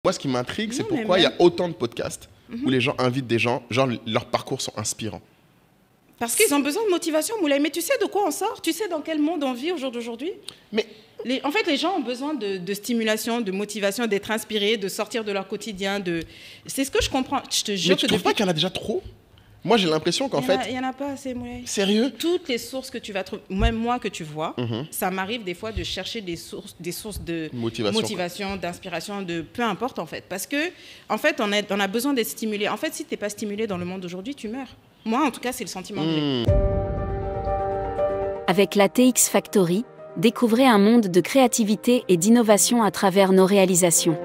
Moi, ce qui m'intrigue, c'est pourquoi il y a autant de podcasts où les gens invitent des gens, genre leurs parcours sont inspirants. Parce qu'ils ont besoin de motivation, Moulay. Mais tu sais de quoi on sort? Tu sais dans quel monde on vit au jour d'aujourd'hui? Mais en fait, les gens ont besoin de stimulation, de motivation, d'être inspirés, de sortir de leur quotidien. C'est ce que je comprends. Je te jure tu trouves pas qu'il y en a déjà trop? Moi, j'ai l'impression qu'en fait... Il n'y en a pas assez, Moulay. Sérieux? Toutes les sources que tu vas trouver, même moi que tu vois, ça m'arrive des fois de chercher des sources de motivation, d'inspiration, de peu importe en fait. Parce que, en fait, on a besoin d'être stimulé. En fait, si tu n'es pas stimulé dans le monde d'aujourd'hui, tu meurs. Moi, en tout cas, c'est le sentiment que j'ai. Avec la TX Factory, découvrez un monde de créativité et d'innovation à travers nos réalisations.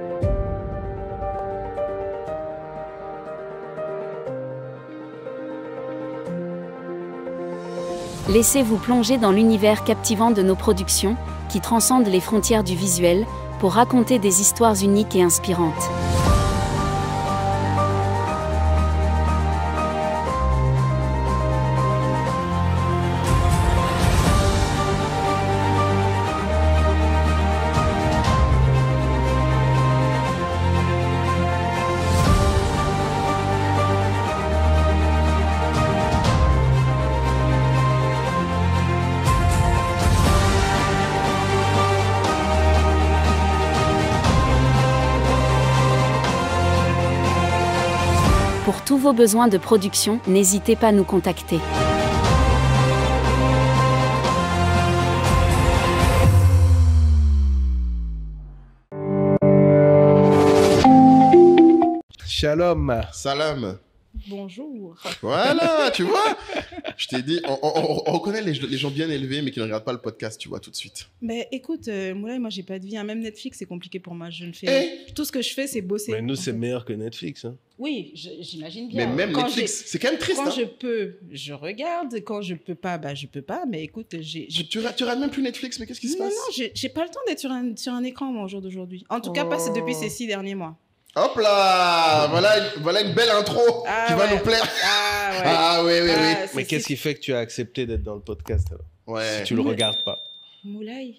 Laissez-vous plonger dans l'univers captivant de nos productions, qui transcendent les frontières du visuel, pour raconter des histoires uniques et inspirantes. Pour tous vos besoins de production, n'hésitez pas à nous contacter. Shalom. Salam. Bonjour. Voilà, tu vois. Je t'ai dit, on reconnaît les gens bien élevés, mais qui ne regardent pas le podcast, tu vois, tout de suite. Mais écoute, Moulay, moi, j'ai pas de vie. Hein. Même Netflix, c'est compliqué pour moi. Je ne fais... Tout ce que je fais, c'est bosser. Mais nous, c'est meilleur que Netflix. Hein. Oui, j'imagine bien. Mais même quand Netflix, c'est quand même triste. Quand hein. je peux, je regarde. Quand je peux pas, je peux pas. Mais écoute, Tu regardes même plus Netflix, mais qu'est-ce qui se passe? Non, j'ai pas le temps d'être sur un écran, moi, au jour d'aujourd'hui. En tout cas, pas depuis ces 6 derniers mois. Hop là, voilà une belle intro qui va nous plaire. Ah oui. Mais qu'est-ce qui fait que tu as accepté d'être dans le podcast alors? Ouais. Si tu le regardes pas. Moulay.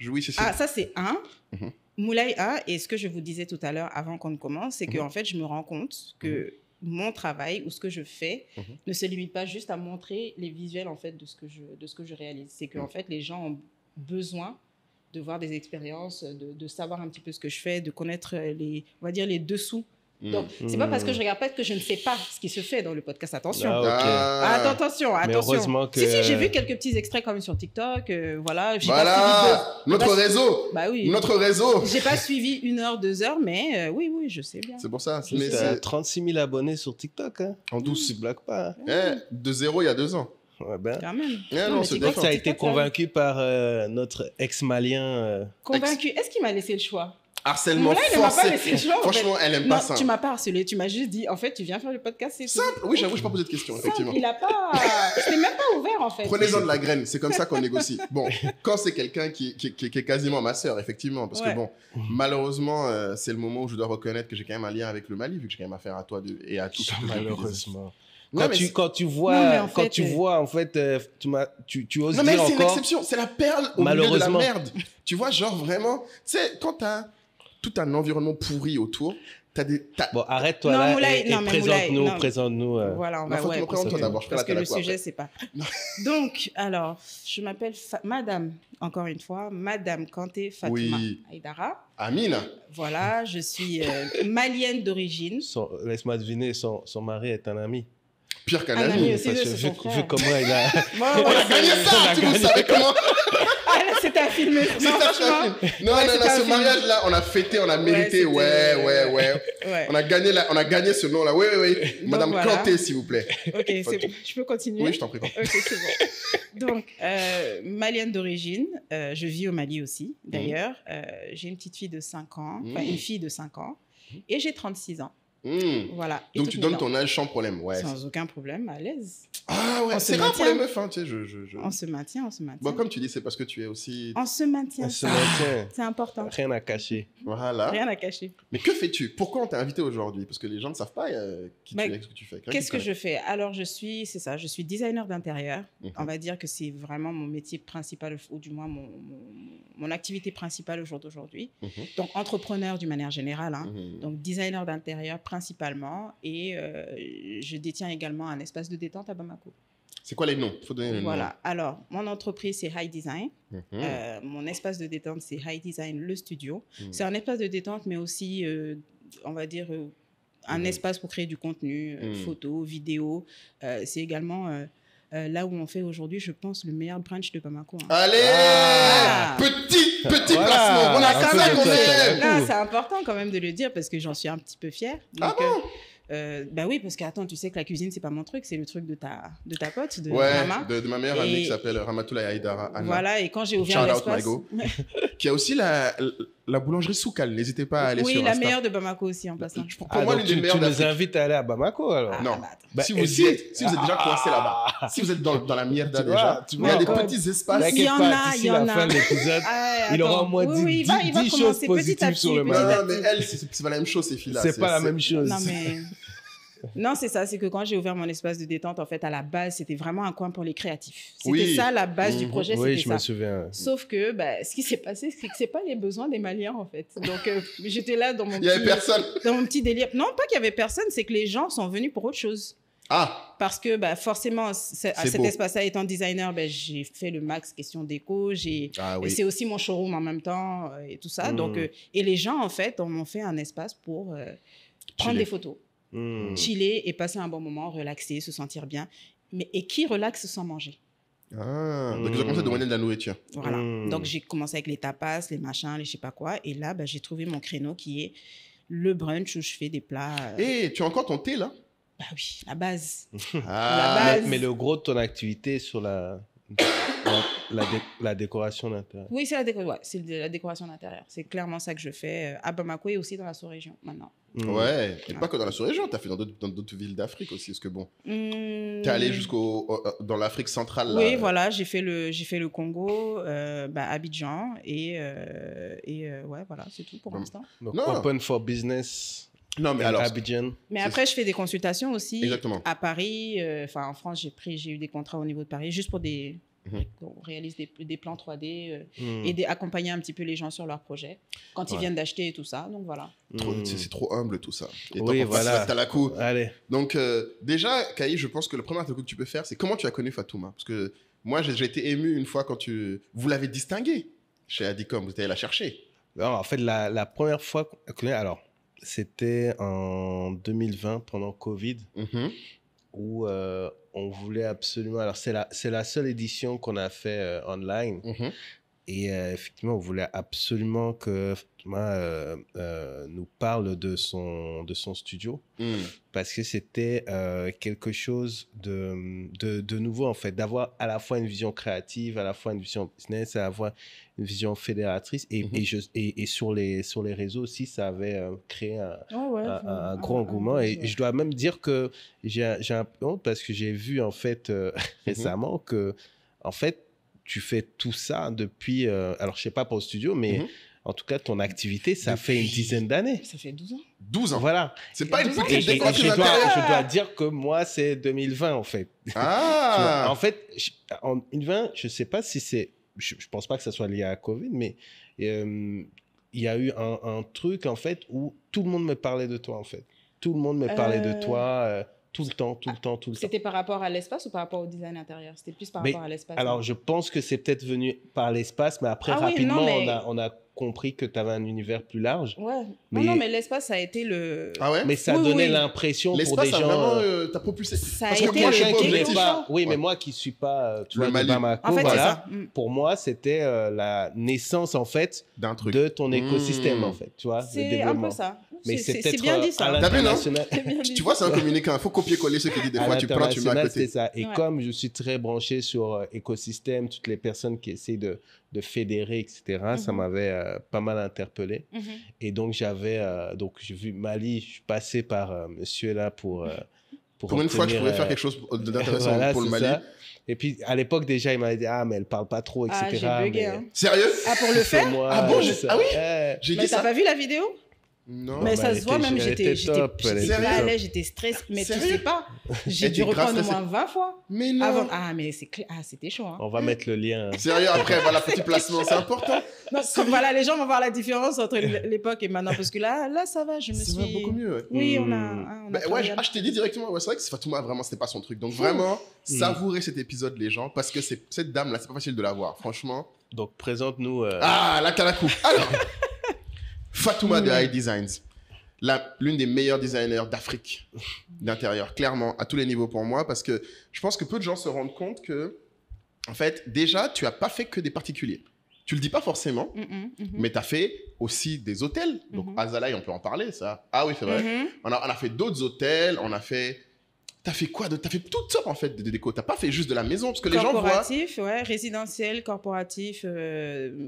Oui, c'est ça. Ah, ça c'est un. Moulay A. Et ce que je vous disais tout à l'heure avant qu'on ne commence, c'est qu'en fait, je me rends compte que mon travail ou ce que je fais ne se limite pas juste à montrer les visuels en fait de ce que je réalise. C'est qu'en fait, les gens ont besoin de voir des expériences, de savoir un petit peu ce que je fais, de connaître on va dire les dessous. Donc, c'est pas parce que je regarde pas que je ne sais pas ce qui se fait dans le podcast. Attention. Attention. Mais heureusement que... Si, j'ai vu quelques petits extraits quand même sur TikTok. Voilà. Notre réseau. Bah oui. Notre réseau. J'ai pas suivi 1 heure, 2 heures, mais oui, je sais bien. C'est pour ça. Mais c'est 36 000 abonnés sur TikTok. Hein. En douce. Tu blagues pas. Hein. De zéro il y a 2 ans. Ouais, ben. Quand même. Non, c'est donc tu as été convaincu par notre ex-malien. Convaincu. Est-ce qu'il m'a laissé le choix? Harcèlement forcé. Franchement, elle aime pas ça. Tu m'as pas harcelé, tu m'as juste dit, en fait, tu viens faire le podcast, c'est simple. Oui, j'avoue, je n'ai pas posé de questions, effectivement. Il a pas... C'était même pas ouvert, en fait. Prenez-en de la graine, c'est comme ça qu'on négocie. Bon, quand c'est quelqu'un qui est quasiment ma sœur, effectivement, parce que bon, malheureusement, c'est le moment où je dois reconnaître que j'ai quand même un lien avec le Mali, vu que j'ai quand même affaire à toi et à tous. Malheureusement. Quand tu vois, en fait, tu oses dire encore... Non, mais c'est une exception, c'est la perle au milieu de la merde. Tu vois, genre vraiment, tu sais, quand tu as tout un environnement pourri autour, Bon, arrête-toi là et présente-nous. Voilà, on va... Ouais, présente-toi d'abord, parce que le sujet, c'est pas... Donc, alors, je m'appelle Madame, encore une fois, Madame Kanté Fatouma Aïdara. Amina. Voilà, je suis malienne d'origine. Laisse-moi deviner, son mari est un ami. Pire qu'un ami. Vu comment il a... on a gagné ça, tu savais comment? C'était un film. Non, ce mariage-là, on a fêté, on a mérité. Ouais. On a gagné ce nom-là. Oui. Madame Kanté, s'il vous plaît. Ok, je peux continuer? Oui, je t'en prie. Ok, c'est bon. Donc, malienne d'origine. Je vis au Mali aussi, d'ailleurs. J'ai une petite fille de 5 ans, enfin une fille de 5 ans. Et j'ai 36 ans. Voilà. Et Donc, tu donnes ton âge sans problème. Ouais. Sans aucun problème, à l'aise. Ah ouais, c'est rare pour les meufs. Hein, tu sais, On se maintient. Bon, comme tu dis, c'est parce que tu es aussi... On se maintient. C'est important. Rien à cacher. Voilà. Rien à cacher. Mais que fais-tu? Pourquoi on t'a invité aujourd'hui? Parce que les gens ne savent pas qui tu es, ce que tu fais. Qu'est-ce que je fais? Alors, je suis designer d'intérieur. On va dire que c'est vraiment mon métier principal, ou du moins mon activité principale au jour d'aujourd'hui. Donc, entrepreneur d'une manière générale. Hein. Donc, designer d'intérieur principalement. Et je détiens également un espace de détente à Bamako. C'est quoi les noms? Il faut donner les noms. Voilà. Alors, mon entreprise, c'est High Design. Mon espace de détente, c'est High Design, le studio. C'est un espace de détente, mais aussi, on va dire, un espace pour créer du contenu, photos, vidéos. C'est également là où on fait aujourd'hui, je pense, le meilleur brunch de Bamako. Hein. Allez Petit placement. On a ça qu'on aime. C'est important quand même de le dire parce que j'en suis un petit peu fière. Donc, bah oui, parce que attends, tu sais que la cuisine, c'est pas mon truc, c'est le truc de ta pote, de Rama. De ma meilleure amie qui s'appelle Ramatoulaye Haïdara Anna. Voilà, et quand j'ai ouvert l'espace... qui a aussi la boulangerie Soukal, n'hésitez pas à aller sur Insta. Oui, la meilleure de Bamako aussi, en passant. Pour moi, l'une des meilleures d'Afrique. Tu nous invites à aller à Bamako, alors? Non, si vous êtes déjà coincé là-bas, si vous êtes dans la mierda déjà, il y a des petits espaces. Il y en a. La fin de l'épisode, il aura au moins 10 choses positives sur le match. Non, mais elle, c'est pas la même chose, ces filles-là. C'est pas la même chose. Non, mais... Non, c'est ça. C'est que quand j'ai ouvert mon espace de détente, en fait, à la base, c'était vraiment un coin pour les créatifs. C'était ça, la base du projet, c'était ça. Oui, je me souviens. Sauf que ce qui s'est passé, c'est que c'est pas les besoins des Maliens, en fait. Donc, j'étais là dans mon Il y avait personne. Dans mon petit délire. Non, pas qu'il y avait personne, c'est que les gens sont venus pour autre chose. Parce que forcément, cet espace-là étant designer, j'ai fait le max question déco. C'est aussi mon showroom en même temps et tout ça. Donc, et les gens, en fait, m'ont fait un espace pour prendre des photos. Chiller et passer un bon moment, relaxer, se sentir bien. Et qui relaxe sans manger. Donc, ils ont commencé à demander de la nourriture. Voilà. Donc, j'ai commencé avec les tapas, les machins, les je sais pas quoi. Et là, j'ai trouvé mon créneau qui est le brunch où je fais des plats. Et tu as encore ton thé, là? Bah oui, la base. La base. Mais le gros de ton activité sur la décoration d'intérieur. Oui, c'est la décoration d'intérieur. C'est clairement ça que je fais à Bamako et aussi dans la sous-région maintenant. Ouais, et pas que dans la sous-région, tu as fait dans d'autres villes d'Afrique aussi, parce que bon, tu es allé dans l'Afrique centrale. Là. Oui, voilà, j'ai fait le Congo, Abidjan, et ouais, voilà, c'est tout pour l'instant. Donc, open for business. Non, mais alors. Abidjan. Mais après, je fais des consultations aussi. Exactement. À Paris, en France, j'ai eu des contrats au niveau de Paris, juste pour on réalise des plans 3D et accompagner un petit peu les gens sur leurs projets quand ils viennent d'acheter et tout ça. Donc voilà. C'est trop humble tout ça. Et oui, voilà. T'as la coup. Allez. Donc déjà, Kaï, je pense que le premier truc que tu peux faire, c'est comment tu as connu Fatouma. Parce que moi, j'ai été ému une fois quand vous l'avez distinguée chez Adicom. Vous allez la chercher. Alors, en fait, la première fois alors c'était en 2020 pendant Covid. Où on voulait absolument... Alors, c'est la seule édition qu'on a fait online. Et effectivement, on voulait absolument que Fatima nous parle de son studio. Parce que c'était quelque chose de nouveau, en fait. D'avoir à la fois une vision créative, à la fois une vision business, à la fois une vision fédératrice. Et sur les réseaux aussi, ça avait créé un gros engouement. Et je dois même dire que j'ai un peu honte parce que j'ai vu, en fait, récemment que, en fait, tu fais tout ça depuis... alors, je ne sais pas pour le studio, mais en tout cas, ton activité, ça fait une dizaine d'années. Ça fait 12 ans. 12 ans. Voilà. C'est pas une petite et je dois dire que moi, c'est 2020, en fait. En fait, en 2020, je ne sais pas si c'est... Je ne pense pas que ça soit lié à Covid, mais il y a eu un truc, en fait, où tout le monde me parlait de toi, en fait. Tout le monde me parlait de toi... Tout le temps. C'était par rapport à l'espace ou par rapport au design intérieur? C'était plus par rapport à l'espace. Alors, je pense que c'est peut-être venu par l'espace, mais après, rapidement, on a compris que tu avais un univers plus large. Ouais. Non, mais l'espace, ça a été le... Ah ouais? Mais ça donnait l'impression pour des gens... L'espace a vraiment... t'as propulsé... Ça a été l'objectif. Oui, mais moi qui ne suis pas... Tu vois, Bamako, en fait, voilà. Pour moi, c'était la naissance, en fait, de ton écosystème, en fait. Tu vois, c'est un peu ça. Mais c'est peut-être bien dit, ça. à l'international. Tu vois, c'est un communicant. Il faut copier-coller ce qu'il dit des fois. Tu prends, tu mets à côté. C'est ça. Et comme je suis très branché sur écosystème, toutes les personnes qui essayent de de fédérer, etc. Ça m'avait pas mal interpellé. Et donc, j'ai vu Mali, je suis passé par monsieur là pour une fois, je pouvais faire quelque chose d'intéressant voilà, pour le Mali. Ça. Et puis, à l'époque, déjà, il m'avait dit, mais elle parle pas trop, etc. J'ai bugué, hein. Sérieux? Pour le faire? Moi, ah bon, ah oui? J'ai dit ça. Mais t'as pas vu la vidéo? Non. Mais ça se voit, même j'étais sérieux? J'étais stressée. Mais tu sais pas, j'ai dû reprendre au moins 20 fois. Mais non. Mais c'est clair. C'était chaud. Hein. On va mettre le lien. Sérieux, après, voilà, petit placement, c'est important. Non, voilà, les gens vont voir la différence entre l'époque et maintenant. Parce que là, ça va, je me suis... Ça va beaucoup mieux, ouais. Oui, on a je t'ai dit directement, c'est vrai que Fatouma, vraiment, c'était pas son truc. Donc vraiment, savourez cet épisode, les gens, parce que cette dame-là, c'est pas facile de la voir, franchement. Donc, présente-nous... Ah, là, t'as la coupe. Alors, Fatouma de High Designs. L'une des meilleures designers d'Afrique d'intérieur, clairement, à tous les niveaux pour moi, parce que je pense que peu de gens se rendent compte que, en fait, déjà, tu n'as pas fait que des particuliers. Tu le dis pas forcément, mais tu as fait aussi des hôtels. Donc, Azalai, on peut en parler, ça. Ah oui, c'est vrai. On a fait d'autres hôtels, T'as fait quoi? T'as fait toutes sortes, en fait, de déco. T'as pas fait juste de la maison, parce que les gens voient... Corporatif, ouais, résidentiel, corporatif,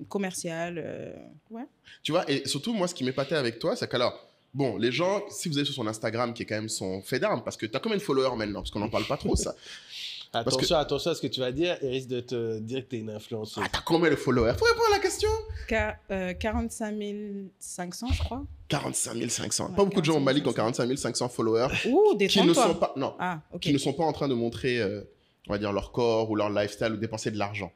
commercial, ouais. Tu vois, et surtout, moi, ce qui m'épatait avec toi, c'est qu'alors... Bon, les gens, si vous allez sur son Instagram, qui est quand même son fait d'armes, parce que tu as combien de followers maintenant? Parce qu'on n'en parle pas trop, ça. Attention à ce que tu vas dire. Il risque de te dire que tu es une influenceuse. Ah, t'as combien de followers? Faut répondre à la question. 45 500, je crois. 45 500. Ouais, pas beaucoup de gens au Mali qui ont 45 500 followers. Ouh, qui ne sont pas, non, qui ne sont pas en train de montrer, on va dire, leur corps ou leur lifestyle ou dépenser de l'argent.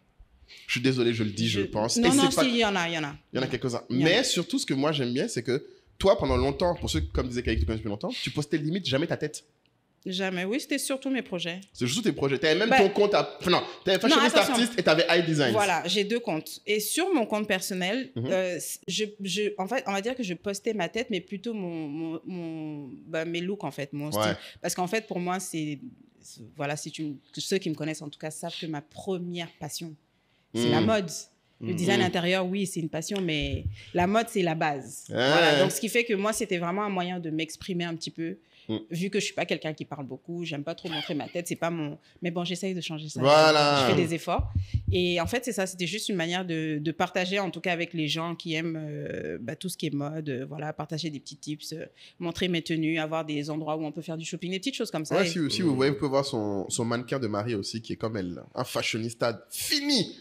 Je suis désolé, je le dis, je le pense. Non, il y en a. Il y en a quelques-uns. Mais surtout, ce que moi, j'aime bien, c'est que toi, pendant longtemps, pour ceux, comme disait Kalik, qui te connaissent depuis longtemps, tu postais limite jamais ta tête. Jamais, oui, c'était surtout mes projets. C'est juste tes projets. Tu avais même ton compte non, tu avais Fashionista Artist et tu avais High Designs. Voilà, j'ai 2 comptes. Et sur mon compte personnel, en fait, on va dire que je postais ma tête, mais plutôt mes looks, en fait, mon style. Parce qu'en fait, pour moi, voilà, ceux qui me connaissent, en tout cas, savent que ma première passion, c'est la mode. Le design intérieur, oui, c'est une passion, mais la mode, c'est la base. Voilà. Donc, ce qui fait que moi, c'était vraiment un moyen de m'exprimer un petit peu. Vu que je ne suis pas quelqu'un qui parle beaucoup, j'aime pas trop montrer ma tête, c'est pas mon... Mais bon, j'essaye de changer ça. Voilà. Je fais des efforts. Et en fait, c'est ça, c'était juste une manière de partager, en tout cas avec les gens qui aiment tout ce qui est mode, voilà, partager des petits tips, montrer mes tenues, avoir des endroits où on peut faire du shopping, des petites choses comme ça. Ouais, si vous voyez, vous pouvez voir son mannequin de Marie aussi, qui est comme elle, un fashionista fini.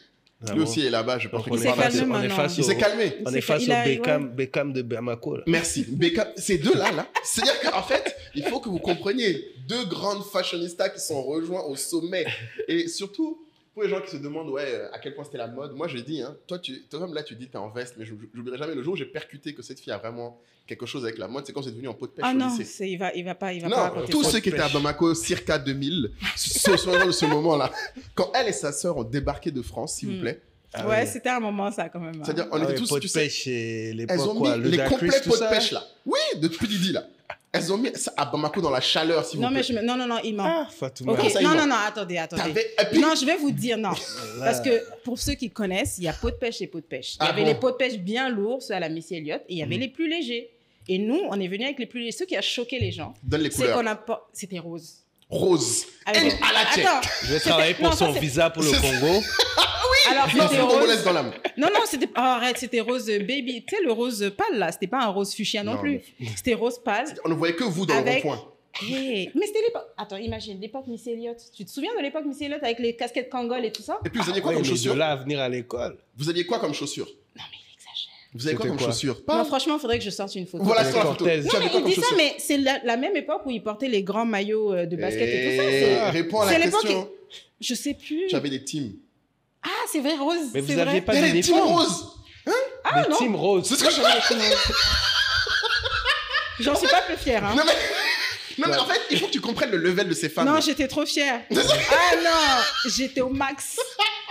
Lui aussi est là-bas, je pense. Il s'est calmé. Il s'est calmé. On est face au Beckham de Bamako. Merci. Beckham, ces deux-là, c'est-à-dire qu'en fait, il faut que vous compreniez 2 grandes fashionistas qui sont rejoints au sommet. Et surtout, pour les gens qui se demandent à quel point c'était la mode, moi je dis, toi comme là tu dis t'es en veste, mais je n'oublierai jamais le jour où j'ai percuté que cette fille a vraiment quelque chose avec la mode, c'est quand c'est devenu en pot de pêche au lycée. Il va pas tous ceux qui étaient à Bamako circa 2000 se souviennent de ce moment-là. Quand elle et sa sœur ont débarqué de France, s'il vous plaît. C'était un moment ça quand même. C'est-à-dire on était tous, pot de pêche et elles ont mis les complets pots de pêche là. Oui, depuis Didi là. Elles ont mis ça à Bamako dans la chaleur, s'il vous plaît. Non, il ment. Fatouma. Okay. Non, attendez. Non, je vais vous dire non. Parce que pour ceux qui connaissent, il y a pot de pêche et pot de pêche. Il y avait les pots de pêche bien lourds, ceux à la Missy Elliott, et il y avait les plus légers. Et nous, on est venus avec les plus légers. Ce qui a choqué les gens, c'est qu'on a pas... C'était rose. Rose. Avec... Attends. Je vais travailler pour son visa pour le Congo. Alors, c'était rose. Dans l'âme. Non, c'était... Oh, arrête, c'était rose baby. Tu sais, le rose pâle, là. C'était pas un rose fuchsia non plus. C'était rose pâle. On ne voyait que vous dans le rond-point. Mais c'était l'époque... Attends, imagine, l'époque Missy Elliott. Tu te souviens de l'époque Missy Elliott avec les casquettes Kangol et tout ça? Et puis, vous aviez quoi comme chaussures? De là à venir à l'école. Vous aviez quoi comme chaussures? Non, mais il exagère. Vous avez quoi comme chaussures? Non, franchement, il faudrait que je sorte une photo. Voilà, sur la photo. Non, mais il dit ça, mais c'est la même époque où il portait les grands maillots de basket et tout ça. Réponds à la question. Je sais plus. J'avais des teams. Ah, c'est vrai, rose. Mais vous n'aviez pas des teams roses. Ah, non. Team rose. C'est ce que j'avais. J'en suis pas plus fière. Non, mais en fait, il faut que tu comprennes le level de ces femmes. Non, j'étais trop fière. Ah non, j'étais au max.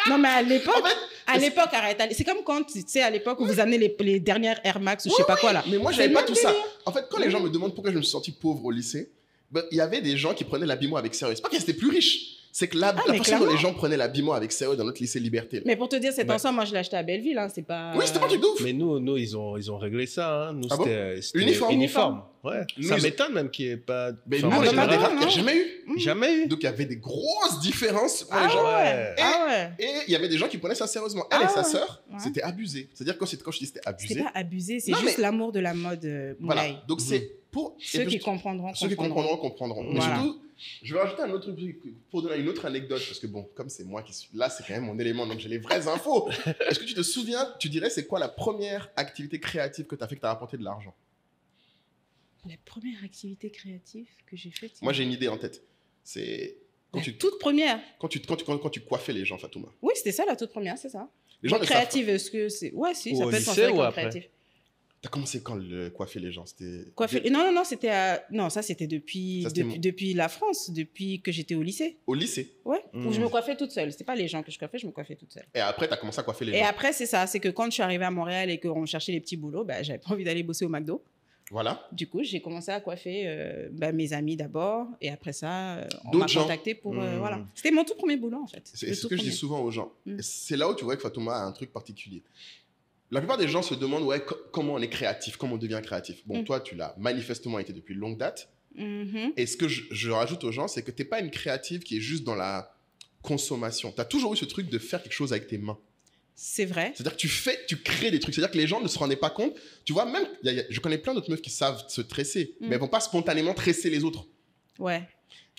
Non, mais à l'époque, arrête. C'est comme quand, tu sais, à l'époque où vous amenez les dernières Air Max ou je sais pas quoi là. Mais moi, j'avais pas tout ça. En fait, quand les gens me demandent pourquoi je me suis senti pauvre au lycée, il y avait des gens qui prenaient l'habillement avec sérieux. C'est pas qu'ils étaient plus riches. C'est que la mais façon dont les clairement. gens prenaient l'habillement avec sérieux dans notre lycée Liberté. Là. Mais pour te dire, cet Bah. ensemble, moi, je l'ai acheté à Belleville. Hein, c'est pas... Oui, c'était pas un truc de ouf. Mais nous ils ont réglé ça. Hein. Nous, Ah bon c'était Uniforme. Ouais. Nous, Ça ils- m'étonne même qu'il n'y ait pas... Mais Enfin, nous, on moi, était j'ai dans des non, rares qu'il n'y a non. jamais eu. Jamais eu. Donc, il y avait des grosses différences pour les Ah gens. ouais. Et- Ah ouais. Et il y avait des gens qui prenaient ça sérieusement. Elle Ah et sa ouais. sœur, Ouais. c'était abusé. C'est-à-dire, quand je dis c'était C'est abusé, pas abusé, c'est Non, juste mais- l'amour de la mode, voilà. Moulay. Donc, c'est pour. et Ceux puis, qui comprendront, Ceux qui comprendront, comprendront. Mais Voilà. surtout, je vais rajouter un autre truc pour donner une autre anecdote, parce que bon, comme c'est moi qui suis là, c'est quand même mon élément, donc j'ai les vraies infos. Est-ce que tu te souviens, tu dirais, c'est quoi la première activité créative que tu as fait qui t'a rapporté de l'argent? La première activité créative que j'ai faite. Moi, j'ai une idée en tête. C'est quand La tu, toute première. quand tu coiffais les gens, Fatouma. Oui, c'était ça la toute première, c'est ça. Les gens ne savent pas. créative, est-ce que c'est. Ouais, si, ça Au peut être lycée considéré ou comme après créatif. T'as commencé quand le coiffer les gens? C'était. Non, c'était à... Non, ça c'était depuis, Ça, c'était depuis la France, depuis que j'étais au lycée. Au lycée. Ouais, Mm. où je me coiffais toute seule. C'était pas les gens que je coiffais, je me coiffais toute seule. Et après, t'as commencé à coiffer les Et gens. après, c'est ça, c'est que quand je suis arrivée à Montréal et qu'on cherchait les petits boulots, bah, j'avais pas envie d'aller bosser au McDo. Voilà. Du coup, j'ai commencé à coiffer mes amis d'abord, et après ça, on D'autres m'a gens. contacté pour... Mm. Voilà. C'était mon tout premier boulot, en fait. C'est Le ce tout que je dis premier. souvent aux gens. Mm. Et c'est là où tu vois que Fatouma a un truc particulier. La plupart des gens se demandent ouais, comment on est créatif, comment on devient créatif. Bon, Mm. toi, tu l'as manifestement été depuis longue date. Mhm. Et ce que je rajoute aux gens, c'est que tu n'es pas une créative qui est juste dans la consommation. Tu as toujours eu ce truc de faire quelque chose avec tes mains. C'est vrai. C'est-à-dire que tu crées des trucs. C'est-à-dire que les gens ne se rendaient pas compte. Tu vois, même, je connais plein d'autres meufs qui savent se tresser, Mm. mais elles vont pas spontanément tresser les autres. Ouais.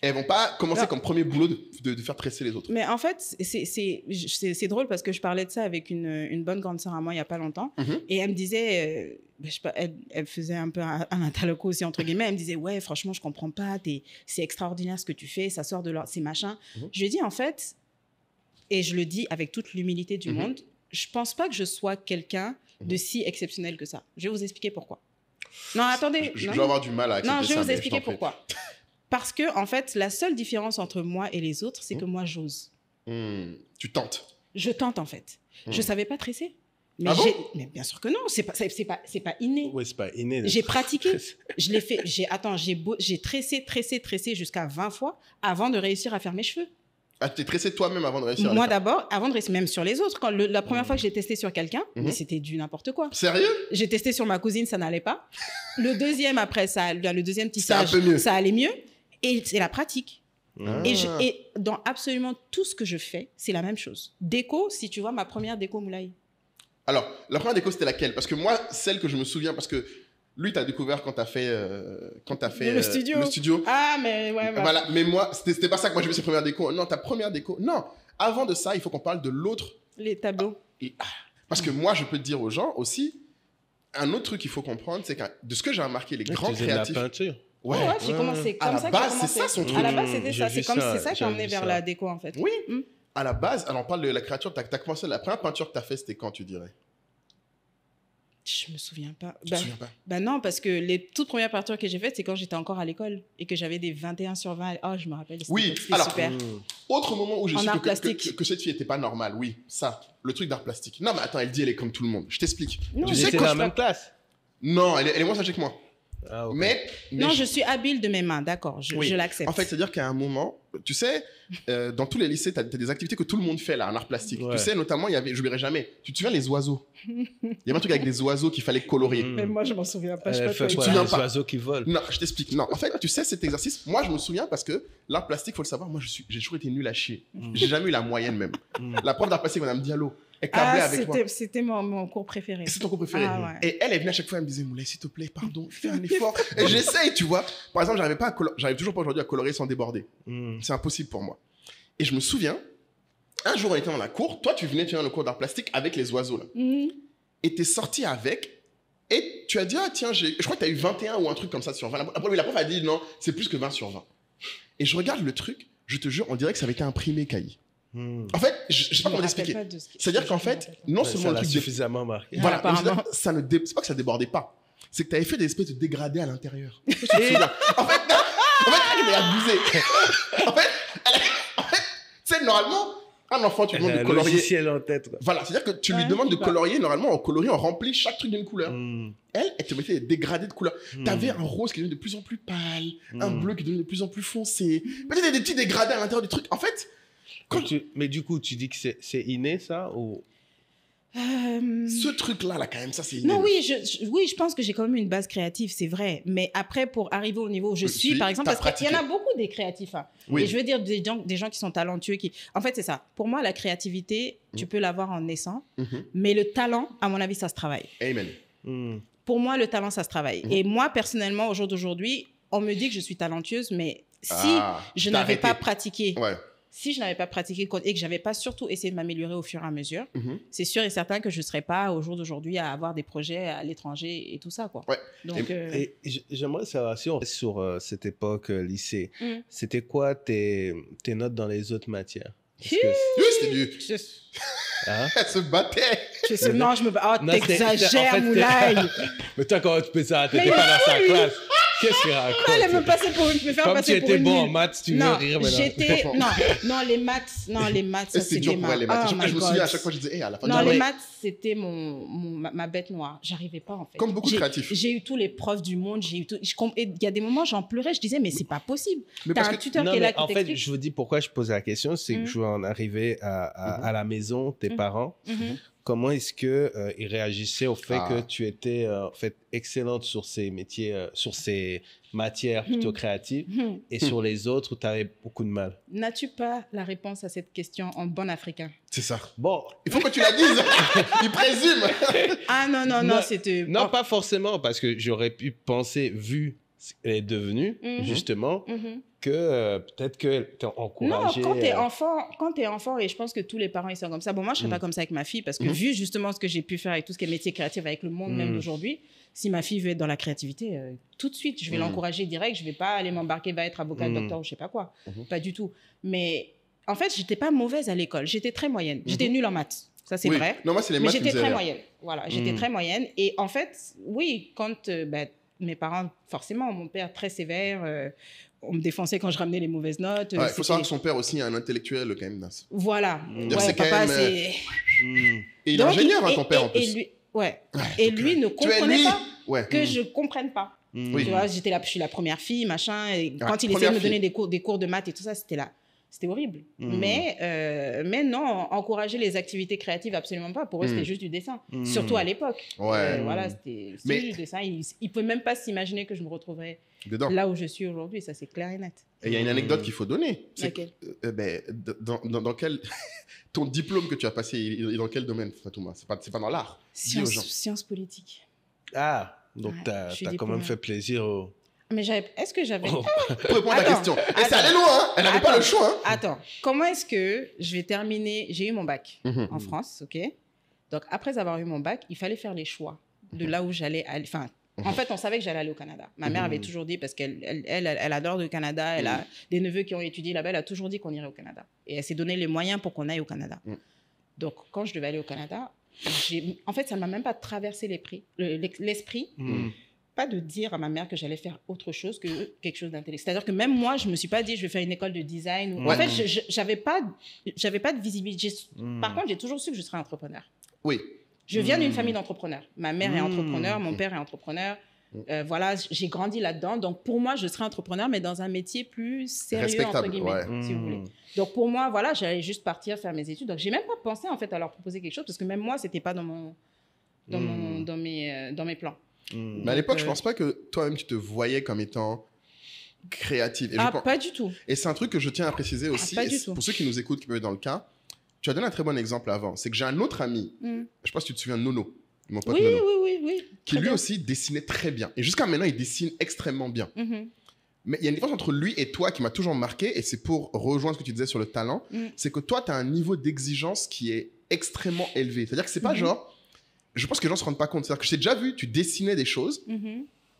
Elles vont pas commencer Non. comme premier boulot de faire tresser les autres. Mais en fait, c'est drôle parce que je parlais de ça avec une bonne grande sœur à moi il n'y a pas longtemps. Mhm. Et elle me disait, je sais pas, elle faisait un peu un interloco aussi, entre guillemets. Elle me disait, ouais, franchement, je comprends pas. C'est extraordinaire ce que tu fais. Ça sort de là, c'est machin. Mhm. Je lui ai dit, en fait, et je le dis avec toute l'humilité du Mhm. monde, je pense pas que je sois quelqu'un de si exceptionnel que ça. Je vais vous expliquer pourquoi. Non, attendez. Je non. vais avoir du mal à accepter Non, je vais ça, vous mais expliquer t'en prie. pourquoi. Parce que, en fait, la seule différence entre moi et les autres, c'est que moi, j'ose. Tu tentes. Je tente, en fait. Je savais pas tresser. Mais, Ah bon mais bien sûr que non, c'est pas inné. Oui, c'est pas inné. J'ai pratiqué. Je l'ai fait. J'ai tressé jusqu'à 20 fois avant de réussir à faire mes cheveux. Ah, tu t'es tressé toi-même avant de réussir à Moi le faire. d'abord, avant de réussir, même sur les autres. La première fois que j'ai testé sur quelqu'un, Mhm. mais c'était du n'importe quoi. Sérieux? J'ai testé sur ma cousine, ça n'allait pas. Le deuxième, après, le deuxième C'est un tissage, peu mieux. ça allait mieux. Et c'est la pratique. Ah. Et dans absolument tout ce que je fais, c'est la même chose. Déco, si tu vois ma première déco Moulay. Alors, la première déco, c'était laquelle? Parce que moi, celle que je me souviens, parce que lui, tu as découvert quand tu as fait, Le studio. le studio. Ah, mais ouais. bah, Voilà, mais moi, c'était pas ça que moi j'ai vu cette première déco. Non, ta première déco. Non, avant de ça, il faut qu'on parle de l'autre. Les tableaux. Parce que moi, je peux te dire aux gens aussi, un autre truc qu'il faut comprendre, c'est que de ce que j'ai remarqué, les grands Tu faisais de la créatifs. peinture. Ouais. Ouais, j'ai commencé À comme la ça. base, que j'ai c'est ça commencé. son truc. À la base, c'était J'ai ça. vu C'est ça, ça qui j'ai a emmené vu vers ça. la déco, en fait. Oui. Mm. À la base, alors on parle de la créature, t'as commencé, la première peinture que t'as fait, c'était quand, tu dirais? Je me souviens pas. Tu te souviens pas? Bah non, parce que les toutes premières peintures que j'ai faites, c'est quand j'étais encore à l'école et que j'avais des 21 sur 20. Oh, je me rappelle. Oui, c'était alors, super. Autre moment où j'ai En su art que plastique. que cette fille était pas normale, oui, ça, le truc d'art plastique. Non, mais attends, elle dit elle est comme tout le monde. Je t'explique. Non, Tu Tu sais étais quand dans je la même classe. Non, elle est moins âgée que moi. Ah, ok. Mais Non, je suis habile de mes mains, d'accord, Oui. je l'accepte. En fait, c'est-à-dire qu'à un moment, tu sais, dans tous les lycées, tu as des activités que tout le monde fait là, en art plastique. Ouais. Tu sais, notamment, il y avait, j'oublierai jamais, tu te souviens les oiseaux? Il y avait un truc avec des oiseaux qu'il fallait colorier. Mm. Mais moi, je m'en souviens pas. Je sais Elle pas fait toi, te quoi, souviens les pas oiseaux qui volent. Non, je t'explique. Non, en fait, tu sais, cet exercice, moi, je me souviens parce que l'art plastique, faut le savoir, moi, j'ai toujours été nul à chier. J'ai jamais eu la moyenne même. Mm. La prof d'art plastique, Madame Diallo, elle câblait Ah, avec moi. c'était mon cours préféré. Et c'est ton cours préféré. Ah, ouais. Et elle venait à chaque fois, elle me disait, Moulay, s'il te plaît, pardon, fais un effort. Et j'essaye, tu vois. Par exemple, j'arrive toujours pas aujourd'hui à colorer sans déborder. Mm. C'est impossible pour moi. Et je me souviens, un jour, on était dans la cour. Toi, tu venais, tu viens dans le cours d'art plastique avec les oiseaux, là. Mhm. Et t'es sorti avec. Et tu as dit, ah tiens, je crois que tu as eu 21 ou un truc comme ça sur 20. La prof a dit, non, c'est plus que 20 sur 20. Et je regarde le truc, je te jure, on dirait que ça avait été imprimé, Cailly. Mm. En fait, je sais Je pas me comment rappelle t'expliquer. pas de ce qui- C'est-à-dire qu'en je me fait, rappelle pas. non Ouais, seulement ça le l'a truc suffisamment marqué. Voilà, apparemment. c'est pas que ça débordait pas. C'est que tu avais fait des espèces de dégradés à l'intérieur. En fait, non, elle est abusée. en fait, tu sais, normalement, Un enfant, tu lui demandes de colorier. Logiciel en tête. Quoi. Voilà, c'est-à-dire que tu lui demandes de colorier. Normalement, en colorier, on remplit chaque truc d'une couleur. Elle te mettait des dégradés de couleurs. T'avais un rose qui devenait de plus en plus pâle, un bleu qui devenait de plus en plus foncé. Peut-être des petits dégradés à l'intérieur du truc. En fait, mais du coup, tu dis que c'est inné, ça ou... Ce truc-là, quand même, ça, c'est inné. Non, oui, je pense que j'ai quand même une base créative, c'est vrai. Mais après, pour arriver au niveau où je suis, par exemple, parce qu'il y en a beaucoup des créatifs. Hein. Oui. Et je veux dire, des gens qui sont talentueux. En fait, c'est ça. Pour moi, la créativité, tu peux l'avoir en naissant. Mais le talent, à mon avis, ça se travaille. Amen. Pour moi, le talent, ça se travaille. Et moi, personnellement, au jour d'aujourd'hui, on me dit que je suis talentueuse, mais si je n'avais pas pratiqué... Ouais. Si je n'avais pas pratiqué et que je n'avais pas surtout essayé de m'améliorer au fur et à mesure, c'est sûr et certain que je ne serais pas au jour d'aujourd'hui à avoir des projets à l'étranger et tout ça. Quoi. Ouais. Donc, et j'aimerais savoir, si on reste sur cette époque lycée, c'était quoi tes notes dans les autres matières? C'était du... Hein? Elle se battait. Non, je me bats. Oh, t'exagères, Moulay. Mais toi, comment tu peux ça? T'étais pas dans sa classe. Qu'est-ce qu'il raconte? Elle me faire passer pour Comme tu étais bon en maths, tu veux rire maintenant. Non, les maths, ça c'était dur pour elle, les maths. Je me souviens, à chaque fois, je disais, à la fin non, les maths, c'était ma bête noire. J'arrivais pas, en fait. Comme beaucoup de créatifs. J'ai eu tous les profs du monde. Il y a des moments, j'en pleurais. Je disais, mais c'est pas possible. T'as un tuteur qui est là qui t'explique. En fait, je vous dis pourquoi je pose la question. C'est que je veux en arriver à la maison, tes parents. Comment est-ce qu'ils réagissaient au fait que tu étais en fait excellente sur ces métiers, sur ces matières plutôt créatives et sur les autres où tu avais beaucoup de mal? N'as-tu pas la réponse à cette question en bon africain? C'est ça. Bon. Il faut que tu la dises. Il présume. Ah non, c'était... Non, pas forcément, parce que j'aurais pu penser, vu ce qu'elle est devenue, justement, que peut-être qu'elle t'a encouragé. Non, quand t'es enfant, et je pense que tous les parents ils sont comme ça. Bon, moi je serais pas comme ça avec ma fille parce que vu justement ce que j'ai pu faire avec tout ce qui est métier créatif avec le monde même d'aujourd'hui, si ma fille veut être dans la créativité, tout de suite je vais l'encourager direct. Je vais pas aller m'embarquer, va être avocat, docteur ou je sais pas quoi. Pas du tout. Mais en fait, j'étais pas mauvaise à l'école. J'étais très moyenne. J'étais nulle en maths. Ça c'est vrai. Non, moi c'est les maths. Mais j'étais très moyenne. Voilà, j'étais très moyenne. Et en fait, oui, quand mes parents, forcément, mon père très sévère. On me défonçait quand je ramenais les mauvaises notes. Il faut savoir que son père aussi est un intellectuel quand même. Voilà. Ouais, papa, c'est... Et il est ingénieur, ton père, en plus. Et lui ne comprenait pas que je ne comprenne pas. Tu vois, je suis la première fille, machin. Et quand il essayait de me donner des cours de maths et tout ça, c'était là. C'était horrible. Mais non, encourager les activités créatives, absolument pas. Pour eux, c'était juste du dessin. Surtout à l'époque. Voilà, c'était juste du dessin. Ils ne pouvaient même pas s'imaginer que je me retrouverais là où je suis aujourd'hui. Ça, c'est clair et net. Et il y a une anecdote qu'il faut donner. Dans quel... Ton diplôme que tu as passé, il est dans quel domaine, Fatouma? C'est pas dans l'art. Sciences politiques. Ah, donc tu as quand même fait plaisir au... Mais est-ce que j'avais... Pour répondre à la question. Et ça allait loin, hein. Elle n'avait pas le choix. Hein. Attends, comment est-ce que je vais terminer... J'ai eu mon bac en France, ok? Donc, après avoir eu mon bac, il fallait faire les choix de là où j'allais aller. Enfin, en fait, on savait que j'allais aller au Canada. Ma mère avait toujours dit, parce qu'elle adore le Canada, elle a des neveux qui ont étudié là-bas, elle a toujours dit qu'on irait au Canada. Et elle s'est donné les moyens pour qu'on aille au Canada. Donc, quand je devais aller au Canada, en fait, ça ne m'a même pas traversé l'esprit. Pas de dire à ma mère que j'allais faire autre chose que quelque chose d'intellectuel. C'est-à-dire que même moi, je ne me suis pas dit je vais faire une école de design. En fait, je n'avais pas de visibilité. Par contre, j'ai toujours su que je serais entrepreneur. Oui. Je viens d'une famille d'entrepreneurs. Ma mère est entrepreneur, mon père est entrepreneur. Voilà, j'ai grandi là-dedans. Donc, pour moi, je serais entrepreneur, mais dans un métier plus sérieux, entre guillemets, si vous voulez. Donc, pour moi, voilà, j'allais juste partir faire mes études. Donc, je n'ai même pas pensé, en fait, à leur proposer quelque chose, parce que même moi, ce n'était pas dans mes plans. Mais à l'époque, je pense pas que toi-même tu te voyais comme étant créative. Et pas du tout. Et c'est un truc que je tiens à préciser aussi. Pour ceux qui nous écoutent, qui peuvent être dans le cas, tu as donné un très bon exemple avant. C'est que j'ai un autre ami, je sais pas si tu te souviens de Nono, mon pote Nono. Oui. Qui lui aussi dessinait très bien. Et jusqu'à maintenant, il dessine extrêmement bien. Mais il y a une différence entre lui et toi qui m'a toujours marqué, et c'est pour rejoindre ce que tu disais sur le talent, c'est que toi, tu as un niveau d'exigence qui est extrêmement élevé. C'est-à-dire que c'est pas genre... Je pense que les gens ne se rendent pas compte. C'est-à-dire que je t'ai déjà vu, tu dessinais des choses.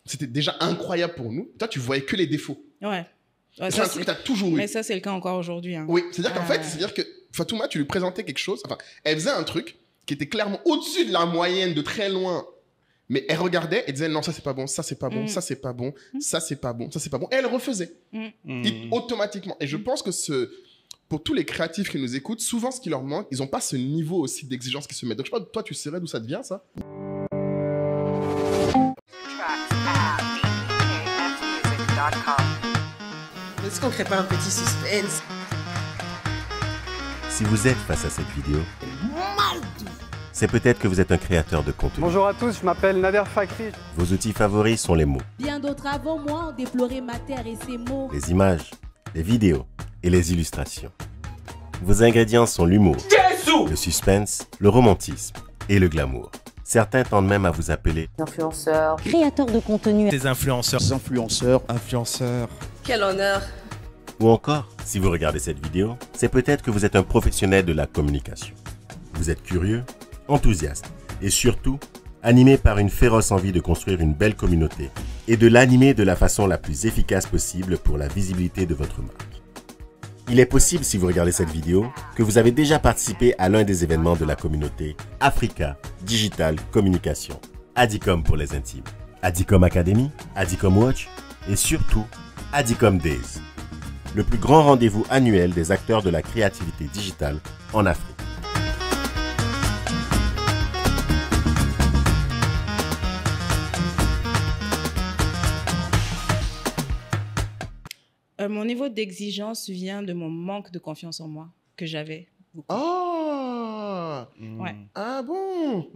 C'était déjà incroyable pour nous. Toi, tu voyais que les défauts. Ouais, c'est un truc que tu as toujours eu. Mais ça, c'est le cas encore aujourd'hui. Hein. Oui, c'est-à-dire qu'en fait, c'est-à-dire que Fatouma, tu lui présentais quelque chose. Enfin, elle faisait un truc qui était clairement au-dessus de la moyenne, de très loin. Mais elle regardait et disait non, ça, c'est pas bon, ça, c'est pas bon, ça, c'est pas bon, ça, c'est pas bon, ça, c'est pas bon. Et elle refaisait. Automatiquement. Et je pense que pour tous les créatifs qui nous écoutent, souvent, ce qui leur manque, ils n'ont pas ce niveau aussi d'exigence qui se met. Donc, je sais pas, toi, tu saurais d'où ça te vient, ça? Est-ce qu'on crée pas un petit suspense? Si vous êtes face à cette vidéo, c'est peut-être que vous êtes un créateur de contenu. Bonjour à tous, je m'appelle Nader Fakri. Vos outils favoris sont les mots, Bien d'autres avant moi ont déploré ma terre et ses mots. les images, les vidéos et les illustrations. Vos ingrédients sont l'humour, le suspense, le romantisme et le glamour. Certains tendent même à vous appeler Influenceurs. Créateur de contenu. Des influenceurs. Influenceurs. Quel honneur! ou encore, si vous regardez cette vidéo, c'est peut-être que vous êtes un professionnel de la communication. Vous êtes curieux, enthousiaste et surtout animé par une féroce envie de construire une belle communauté et de l'animer de la façon la plus efficace possible pour la visibilité de votre marque. Il est possible, si vous regardez cette vidéo, que vous avez déjà participé à l'un des événements de la communauté Africa Digital Communication, Adicom pour les intimes, Adicom Academy, Adicom Watch et surtout Adicom Days, le plus grand rendez-vous annuel des acteurs de la créativité digitale en Afrique. Mon niveau d'exigence vient de mon manque de confiance en moi que j'avais. Ah Ouais. Ah bon?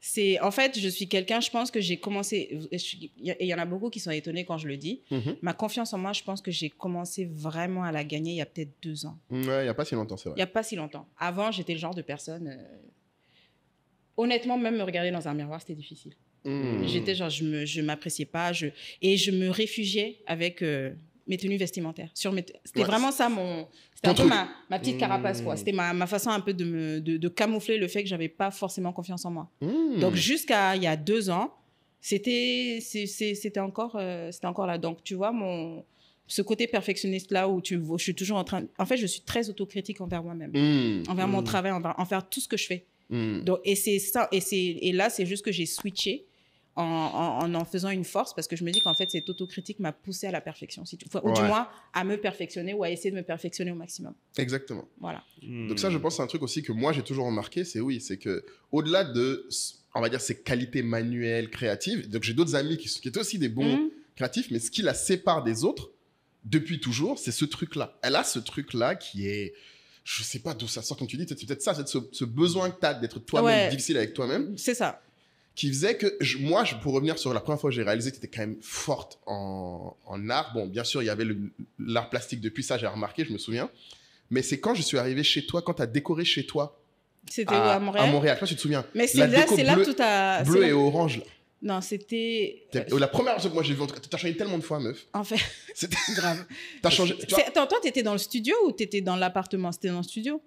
C'est, en fait, je suis quelqu'un, je pense que j'ai commencé, et il y en a beaucoup qui sont étonnés quand je le dis, ma confiance en moi, je pense que j'ai commencé vraiment à la gagner il y a peut-être 2 ans. Ouais, il n'y a pas si longtemps, c'est vrai. Il n'y a pas si longtemps. Avant, j'étais le genre de personne... honnêtement, même me regarder dans un miroir, c'était difficile. J'étais genre, je ne m'appréciais pas, et je me réfugiais avec mes tenues vestimentaires. C'était vraiment ça mon... C'était un peu ma petite carapace, quoi. C'était ma façon un peu de camoufler le fait que je n'avais pas forcément confiance en moi. Donc, jusqu'à il y a 2 ans, c'était encore là. Donc, tu vois, ce côté perfectionniste-là où je suis toujours en train... En fait, je suis très autocritique envers moi-même, envers mon travail, envers tout ce que je fais. Donc, et c'est ça, et là, c'est juste que j'ai switché en faisant une force, parce que je me dis qu'en fait, cette autocritique m'a poussé à la perfection, ou du moins à me perfectionner ou à essayer de me perfectionner au maximum. Exactement. Voilà. Donc ça, je pense, c'est un truc aussi que moi, j'ai toujours remarqué, c'est que au-delà de, on va dire, ses qualités manuelles, créatives, donc j'ai d'autres amis qui étaient aussi des bons créatifs, mais ce qui la sépare des autres, depuis toujours, c'est ce truc-là. Elle a ce truc-là qui est... Je sais pas d'où ça sort, comme tu dis, c'est peut-être ça, c'est ce besoin que tu as d'être toi-même, difficile avec toi-même. C'est ça. Qui faisait que, moi, pour revenir sur la première fois que j'ai réalisé que tu étais quand même forte en art. Bon, bien sûr, il y avait l'art plastique depuis ça, j'ai remarqué, je me souviens. Mais c'est quand je suis arrivé chez toi, quand tu as décoré chez toi. C'était à Montréal. À Montréal, toi, tu te souviens. Mais c'est là que tout a... Bleu et orange, là. Non, c'était... La première chose que moi j'ai vue, tu as changé tellement de fois, meuf. En fait, c'était grave. Tu as changé. Attends, toi, tu étais dans le studio ou tu étais dans l'appartement? C'était dans le studio.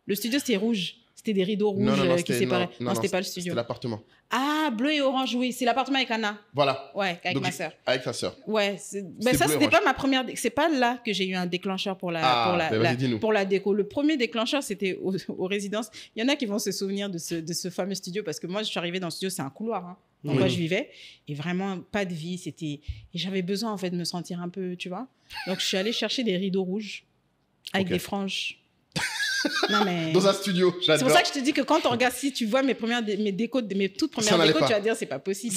Le studio, c'était rouge. C'était des rideaux rouges qui séparaient. Non, c'était pas le studio. C'était l'appartement. Ah, bleu et orange, oui. C'est l'appartement avec Anna. Voilà. Ouais, avec ma sœur. Avec ta sœur. Ouais. Mais ça, c'était pas ma première... C'est pas là que j'ai eu un déclencheur pour la déco. Le premier déclencheur, c'était aux résidences. Il y en a qui vont se souvenir de ce fameux studio, parce que moi, je suis arrivée dans le studio, c'est un couloir, hein, dans quoi je vivais. Et vraiment, pas de vie. Et j'avais besoin, en fait, de me sentir un peu, tu vois. Donc, je suis allée chercher des rideaux rouges avec des franges. Non, mais... Dans un studio, j'adore. C'est pour ça que je te dis que quand on regarde, si tu vois mes toutes premières décos, tu vas dire c'est pas possible.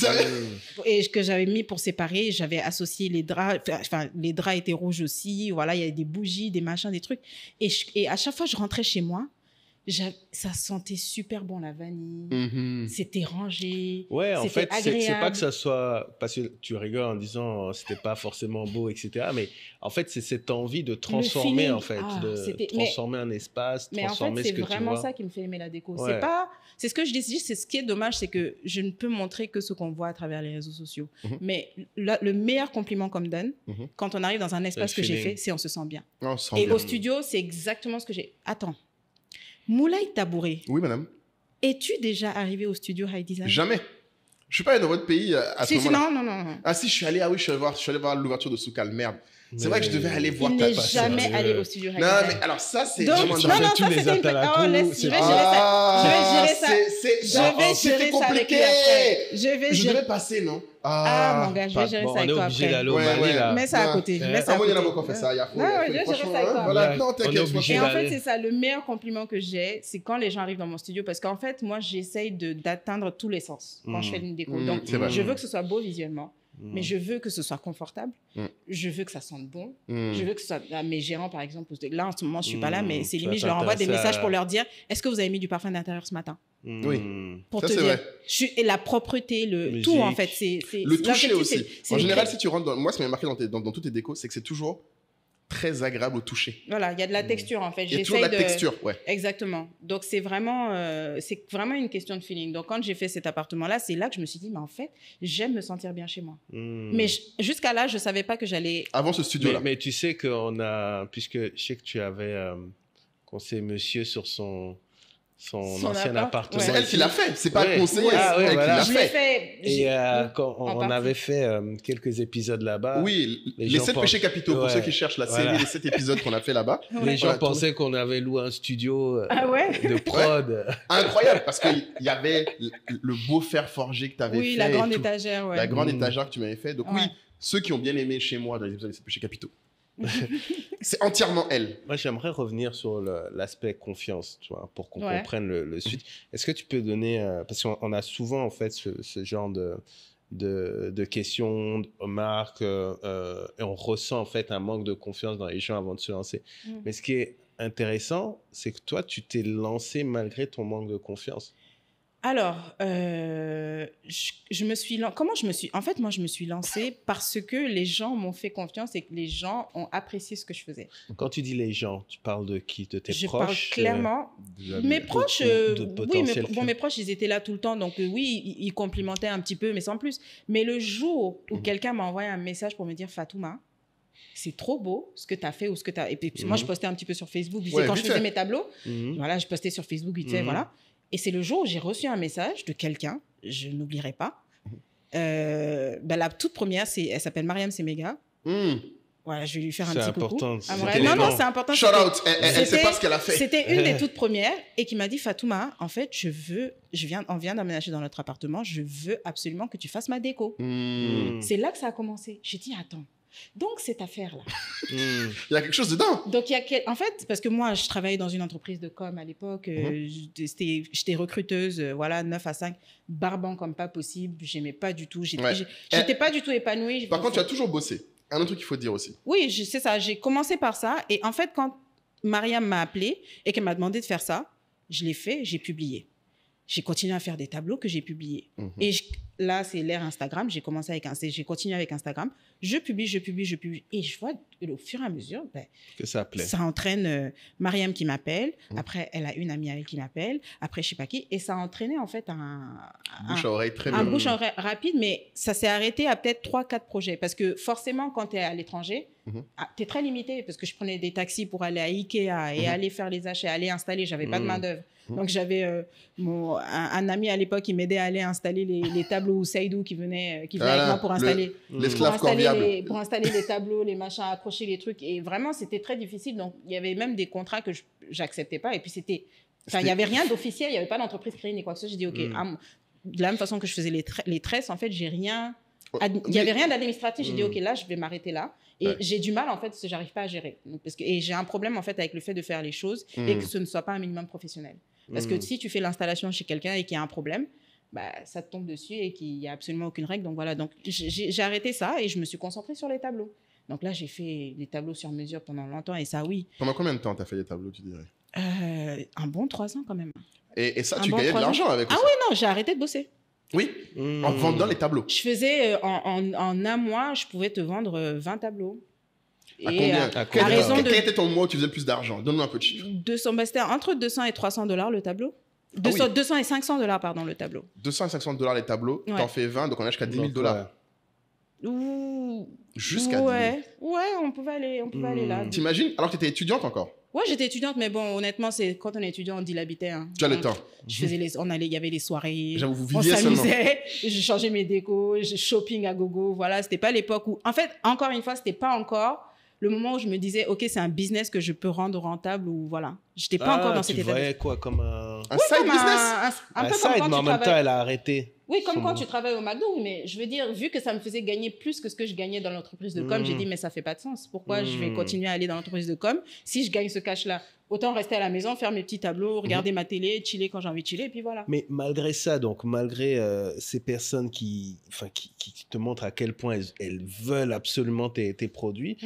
Et que j'avais mis pour séparer, j'avais associé les draps, enfin les draps étaient rouges aussi, voilà, il y avait des bougies, des machins, des trucs. Et à chaque fois que je rentrais chez moi, ça sentait super bon la vanille, c'était rangé, ouais, en fait, agréable. C'est pas que ça soit, parce que tu rigoles en disant c'était pas forcément beau, etc. Mais en fait, c'est cette envie de transformer, en fait, de transformer un espace, transformer ce que tu vois. Mais en fait, c'est vraiment ça qui me fait aimer la déco. Ouais. C'est ce que je dis, c'est ce qui est dommage, c'est que je ne peux montrer que ce qu'on voit à travers les réseaux sociaux. Mais le meilleur compliment qu'on me donne, quand on arrive dans un espace que j'ai fait, c'est on se sent bien. Et au studio, c'est exactement ce que j'ai... Attends. Moulay Tabouré. Oui, madame. Es-tu déjà arrivé au studio High Design? Jamais. Je suis pas allé dans votre pays à ce moment-là. Non. Ah si, je suis allé voir l'ouverture de Soukal, merde. C'est vrai que je devais aller voir Il ta n'est jamais allé au studio Non, Hydra. mais alors ça, c'est Donc, vraiment non, ça, tous les c'était une... Atalakou, Oh, laisse, je c'est vais pas- gérer ça. Je vais c'était gérer ça avec compliqué. lui après. Je Je gérer... devais passer, non? Ah, mon gars, je vais gérer ça on avec est toi obligé après. d'aller au Mali, là. Mets ça à côté. Mets ça à Moi, il y en a côté. beaucoup qui ont fait ça. Il y a Ouais, je vais gérer ça avec toi. Voilà, Ouais. non, On est t'inquiète. obligé Et en d'aller. fait, c'est ça, le meilleur compliment que j'ai, c'est quand les gens arrivent dans mon studio, parce qu'en fait, moi, j'essaye d'atteindre tous les sens quand je fais une déco. Donc, c'est vrai. je veux que ce soit beau visuellement, mais je veux que ce soit confortable, je veux que ça sente bon, je veux que ce soit... Mes gérants, par exemple, là, en ce moment, je suis pas là, mais c'est limite, je leur envoie des messages pour leur dire, est-ce que vous avez mis du parfum d'intérieur ce matin? Oui. Pour Ça, te c'est dire, vrai. et la propreté, Musique. tout, en fait, c'est Le toucher l'objectif, aussi. c'est En les général, cré- si tu rentres dans... Moi, ce qui m'a marqué dans toutes tes décos, c'est que c'est toujours très agréable au toucher. Voilà, il y a de la texture, en fait. Il y a toujours de la texture, ouais. Exactement. Donc, c'est vraiment une question de feeling. Donc, quand j'ai fait cet appartement-là, c'est là que je me suis dit, mais en fait, j'aime me sentir bien chez moi. Mais jusqu'à là, je ne savais pas que j'allais... Avant ce studio-là. Mais tu sais qu'on a, puisque je sais que tu avais conseillé monsieur sur son ancien appartement. C'est elle qui l'a fait, c'est pas Ouais. le conseiller, Ah, c'est ouais, elle voilà. qui l'a Je l'ai fait. fait... Et quand en on partie. avait fait quelques épisodes là-bas, Oui, les les gens 7 pensent- péchés capitaux, pour Ouais. ceux qui cherchent la Voilà. série, les 7 épisodes qu'on a fait là-bas. les gens Voilà, pensaient qu'on avait loué un studio Ah ouais? de prod. Incroyable, parce qu'il y avait le beau fer forgé que tu avais fait. Oui, la et grande tout. étagère, ouais. La grande étagère que tu m'avais fait. Donc oui, Ouais. ceux qui ont bien aimé chez moi dans les épisodes des 7 péchés capitaux, c'est entièrement elle. Moi, j'aimerais revenir sur l'aspect confiance, tu vois, pour qu'on Ouais. comprenne le suite. Est-ce que tu peux donner, parce qu'on a souvent en fait ce genre de questions, de remarques, et on ressent en fait un manque de confiance dans les gens avant de se lancer. Mais ce qui est intéressant, c'est que toi, tu t'es lancé malgré ton manque de confiance. Alors, je me suis... Comment je me suis... En fait, moi, je me suis lancée parce que les gens m'ont fait confiance et que les gens ont apprécié ce que je faisais. Quand tu dis les gens, tu parles de qui? De tes Je proches? parle clairement... Mes proches, oui, mes proches, ils étaient là tout le temps. Donc, oui, ils complimentaient un petit peu, mais sans plus. Mais le jour où quelqu'un m'a envoyé un message pour me dire, Fatouma, c'est trop beau ce que tu as fait ou ce que tu as... Et puis, moi, je postais un petit peu sur Facebook. Ouais, quand je vite faisais fait. mes tableaux, voilà, je postais sur Facebook vite fait, voilà. Et c'est le jour où j'ai reçu un message de quelqu'un, je n'oublierai pas. La toute première, elle s'appelle Mariam Semega. Voilà, je vais lui faire un C'est petit important. coucou. C'était Non, les non, noms. c'est important. Shout out, elle sait pas ce qu'elle a fait. C'était une des toutes premières et qui m'a dit, Fatouma, en fait, on vient d'emménager dans notre appartement, je veux absolument que tu fasses ma déco. C'est là que ça a commencé. J'ai dit, attends, donc cette affaire-là. Il y a quelque chose dedans. Donc, en fait, parce que moi, je travaillais dans une entreprise de com à l'époque, j'étais recruteuse, voilà, 9 à 5, barbant comme pas possible, j'aimais pas du tout, j'étais pas du tout épanouie. Par contre, tu as toujours bossé. Un autre truc qu'il faut dire aussi. Oui, c'est ça, j'ai commencé par ça, et en fait, quand Mariam m'a appelée et qu'elle m'a demandé de faire ça, je l'ai fait, j'ai publié. J'ai continué à faire des tableaux que j'ai publiés. Et là, c'est l'ère Instagram. J'ai continué avec Instagram. Je publie. Et je vois, au fur et à mesure, que ça plaît. Ça entraîne Mariam qui m'appelle. Après, elle a une amie à elle qui m'appelle. Après, je sais pas qui. Et ça a entraîné, en fait, bouche à oreille très bien. Un bouche à oreille rapide, mais ça s'est arrêté à peut-être 3-4 projets. Parce que forcément, quand tu es à l'étranger, tu es très limité. Parce que je prenais des taxis pour aller à Ikea et aller faire les achats, aller installer. J'avais pas de main-d'œuvre. Donc, j'avais un ami à l'époque qui m'aidait à aller installer les tableaux, ou Saïdou qui venait avec moi pour installer. L'esclave corviable. Pour installer les tableaux, les machins, accrocher les trucs. Et vraiment, c'était très difficile. Donc, il y avait même des contrats que j'acceptais pas. Et puis, il n'y avait rien d'officiel. Il n'y avait pas d'entreprise créée ni quoi que ce soit. J'ai dit, OK, de la même façon que je faisais les tresses, en fait, j'ai rien... Il n'y avait rien d'administratif. J'ai dit, OK, là, je vais m'arrêter là. Et j'ai du mal, en fait, parce que je n'arrive pas à gérer. Et j'ai un problème, en fait, avec le fait de faire les choses et que ce ne soit pas un minimum professionnel. Parce que si tu fais l'installation chez quelqu'un et qu'il y a un problème, ça te tombe dessus et qu'il n'y a absolument aucune règle. Donc, voilà. Donc, j'ai arrêté ça et je me suis concentrée sur les tableaux. Donc là, j'ai fait des tableaux sur mesure pendant longtemps et ça, oui. Pendant combien de temps tu as fait des tableaux, tu dirais? Un bon 3 ans, quand même. Et ça, tu gagnais de l'argent avec ça? Ah oui, non, j'ai arrêté de bosser. Oui, en vendant les tableaux. Je faisais, en un mois, je pouvais te vendre 20 tableaux. À combien? Quel était ton mois où tu faisais plus d'argent? Donne-nous un peu de chiffres. 200, c'était entre 200 et 300 $ le tableau. 200 et 500 $, pardon, le tableau. 200 et 500 $ les tableaux, t'en fais 20, donc on a jusqu'à 10 000 $. Jusqu'à 10 000. Ouais, on pouvait aller là. T'imagines? Alors que tu étais étudiante encore? Ouais, j'étais étudiante, mais bon, honnêtement, c'est quand on est étudiant, on dilapitait. Hein. Tu as le temps. Il y avait les soirées. J'avoue, vous viviez seulement. On s'amusait. Je changeais mes décos, shopping à gogo. Voilà, c'était pas l'époque où. En fait, encore une fois, c'était pas encore le moment où je me disais, OK, c'est un business que je peux rendre rentable ou voilà. Je n'étais pas encore dans cet état. Tu voyais quoi comme un side business? Un peu side, comme quand mais en tu même temps, elle a arrêté. Oui, comme quand tu travailles au McDo, mais je veux dire, vu que ça me faisait gagner plus que ce que je gagnais dans l'entreprise de com, j'ai dit, mais ça fait pas de sens. Pourquoi je vais continuer à aller dans l'entreprise de com si je gagne ce cash-là? Autant rester à la maison, faire mes petits tableaux, regarder ma télé, chiller quand j'ai envie de chiller, et puis voilà. Mais malgré ça, donc malgré ces personnes qui te montrent à quel point elles veulent absolument tes produits,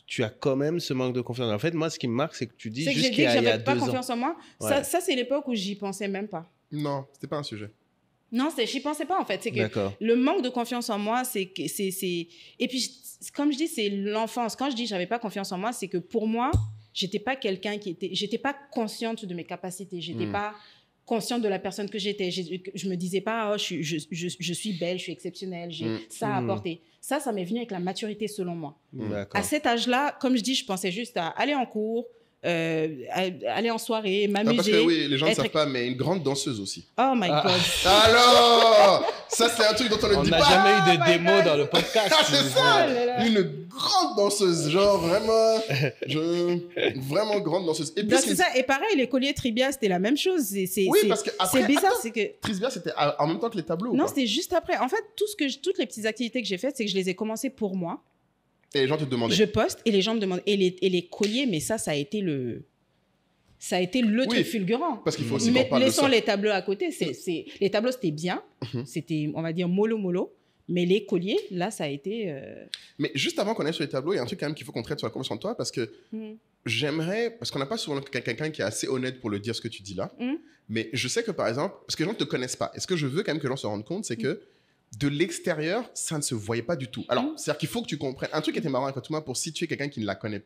tu as quand même ce manque de confiance. En fait, moi, ce qui me marque, c'est que tu dis juste qu'il y a 2 ans. C'est que j'ai dit que j'avais pas confiance en moi. Ouais. Ça c'est l'époque où j'y pensais même pas. Non, c'était pas un sujet. Non, j'y pensais pas en fait. C'est que le manque de confiance en moi, c'est et puis comme je dis, c'est l'enfance. Quand je dis j'avais pas confiance en moi, c'est que pour moi, j'étais pas quelqu'un j'étais pas consciente de mes capacités. J'étais pas consciente de la personne que j'étais. Je me disais pas, oh, je suis belle, je suis exceptionnelle, j'ai ça à apporter. Ça m'est venu avec la maturité selon moi. À cet âge-là, comme je dis, je pensais juste à aller en cours, aller en soirée, m'amuser. Parce que oui, les gens ne savent pas, mais une grande danseuse aussi. Oh my God. Alors, ça c'est un truc dont on ne dit pas. On n'a jamais eu de démo dans le podcast. C'est ça. Une grande danseuse, genre vraiment, vraiment grande danseuse. Et puis c'est ça. Et pareil, les colliers Tribia, c'était la même chose. Oui, parce que après, c'est bizarre, c'est que Tribia, c'était en même temps que les tableaux. Non, c'était juste après. En fait, toutes les petites activités que j'ai faites, c'est que je les ai commencées pour moi. Et les gens te demandaient. Je poste et les gens me demandent. Et les colliers, mais ça a été le truc fulgurant. Parce qu'il faut aussi mais qu'on parle de ça. Laissons les tableaux à côté. Les tableaux, c'était bien. C'était, on va dire, mollo. Mais les colliers, là, ça a été... Mais juste avant qu'on aille sur les tableaux, il y a un truc quand même qu'il faut qu'on traite sur la confiance en toi, parce que j'aimerais... Parce qu'on n'a pas souvent quelqu'un qui est assez honnête pour le dire ce que tu dis là. Mais je sais que, par exemple, parce que les gens ne te connaissent pas, et ce que je veux quand même que les gens se rendent compte, c'est que de l'extérieur, ça ne se voyait pas du tout. Alors, c'est-à-dire qu'il faut que tu comprennes. Un truc qui était marrant avec Fatouma, pour situer quelqu'un qui la connaît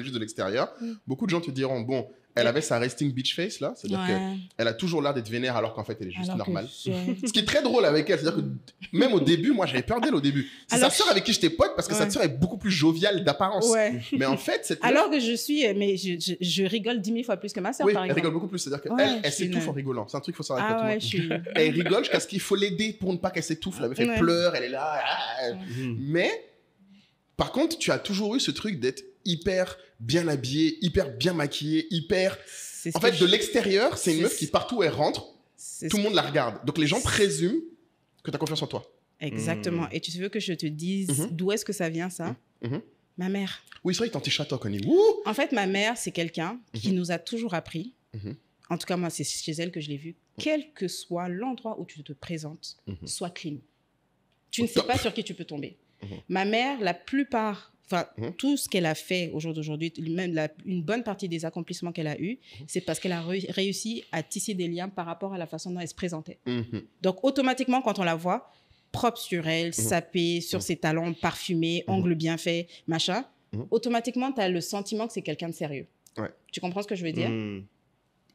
juste de l'extérieur, beaucoup de gens te diront, bon, elle avait sa resting bitch face là, c'est-à-dire qu'elle a toujours l'air d'être vénère alors qu'en fait elle est juste normale. Ce qui est très drôle avec elle, c'est-à-dire que même au début, moi j'avais peur d'elle au début. C'est sa sœur avec qui j'étais pote parce que sa sœur est beaucoup plus joviale d'apparence. Mais en fait, cette alors que je suis, mais je rigole 10 000 fois plus que ma sœur par exemple. Elle rigole beaucoup plus, c'est-à-dire qu'elle elle s'étouffe en rigolant. C'est un truc qu'il faut savoir avec Fatouma. Elle rigole jusqu'à ce qu'il faut l'aider pour ne pas qu'elle s'étouffe. La meuf elle pleure, elle est là. Mais par contre, tu as toujours eu ce truc d'être hyper bien habillée, hyper bien maquillée, hyper... En fait, de l'extérieur, c'est une meuf qui, partout où elle rentre, tout le monde la regarde. Donc, les gens présument que tu as confiance en toi. Exactement. Et tu veux que je te dise d'où est-ce que ça vient, ça? Ma mère. Oui, c'est vrai que t'es château, Connie. En fait, ma mère, c'est quelqu'un qui nous a toujours appris, en tout cas, moi, c'est chez elle que je l'ai vu, quel que soit l'endroit où tu te présentes, sois clean. Tu ne sais pas sur qui tu peux tomber. Ma mère, la plupart... Enfin, tout ce qu'elle a fait au jour d'aujourd'hui, même une bonne partie des accomplissements qu'elle a eus, c'est parce qu'elle a réussi à tisser des liens par rapport à la façon dont elle se présentait. Donc, automatiquement, quand on la voit, propre sur elle, sapée, sur ses talons, parfumée, ongles bien faits, machin, automatiquement, tu as le sentiment que c'est quelqu'un de sérieux. Tu comprends ce que je veux dire?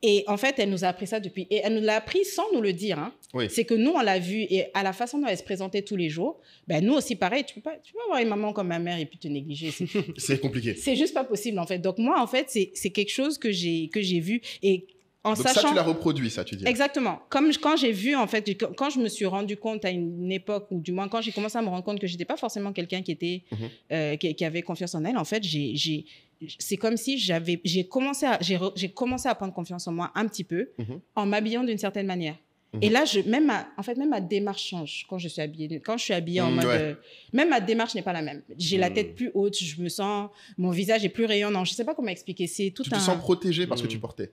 Et en fait, elle nous a appris ça depuis... Et elle nous l'a appris sans nous le dire. Hein. C'est que nous, on l'a vu. Et à la façon dont elle se présentait tous les jours, ben nous aussi, pareil, tu peux pas avoir une maman comme ma mère et puis te négliger. C'est compliqué. C'est juste pas possible, en fait. Donc moi, en fait, c'est quelque chose que j'ai vu. Et en donc sachant... ça, tu l'as reproduit, ça, tu dis. Exactement. Comme quand j'ai vu, en fait, quand je me suis rendu compte à une époque, ou du moins quand j'ai commencé à me rendre compte que j'étais pas forcément quelqu'un qui était... qui avait confiance en elle, en fait, c'est comme si j'ai commencé à prendre confiance en moi un petit peu en m'habillant d'une certaine manière. Et là, même ma démarche change quand je suis habillée. Quand je suis habillée en mode... même ma démarche n'est pas la même. J'ai la tête plus haute, je me sens... Mon visage est plus rayonnant. Je ne sais pas comment expliquer. C'est tout tu te sens protégée par ce que tu portais.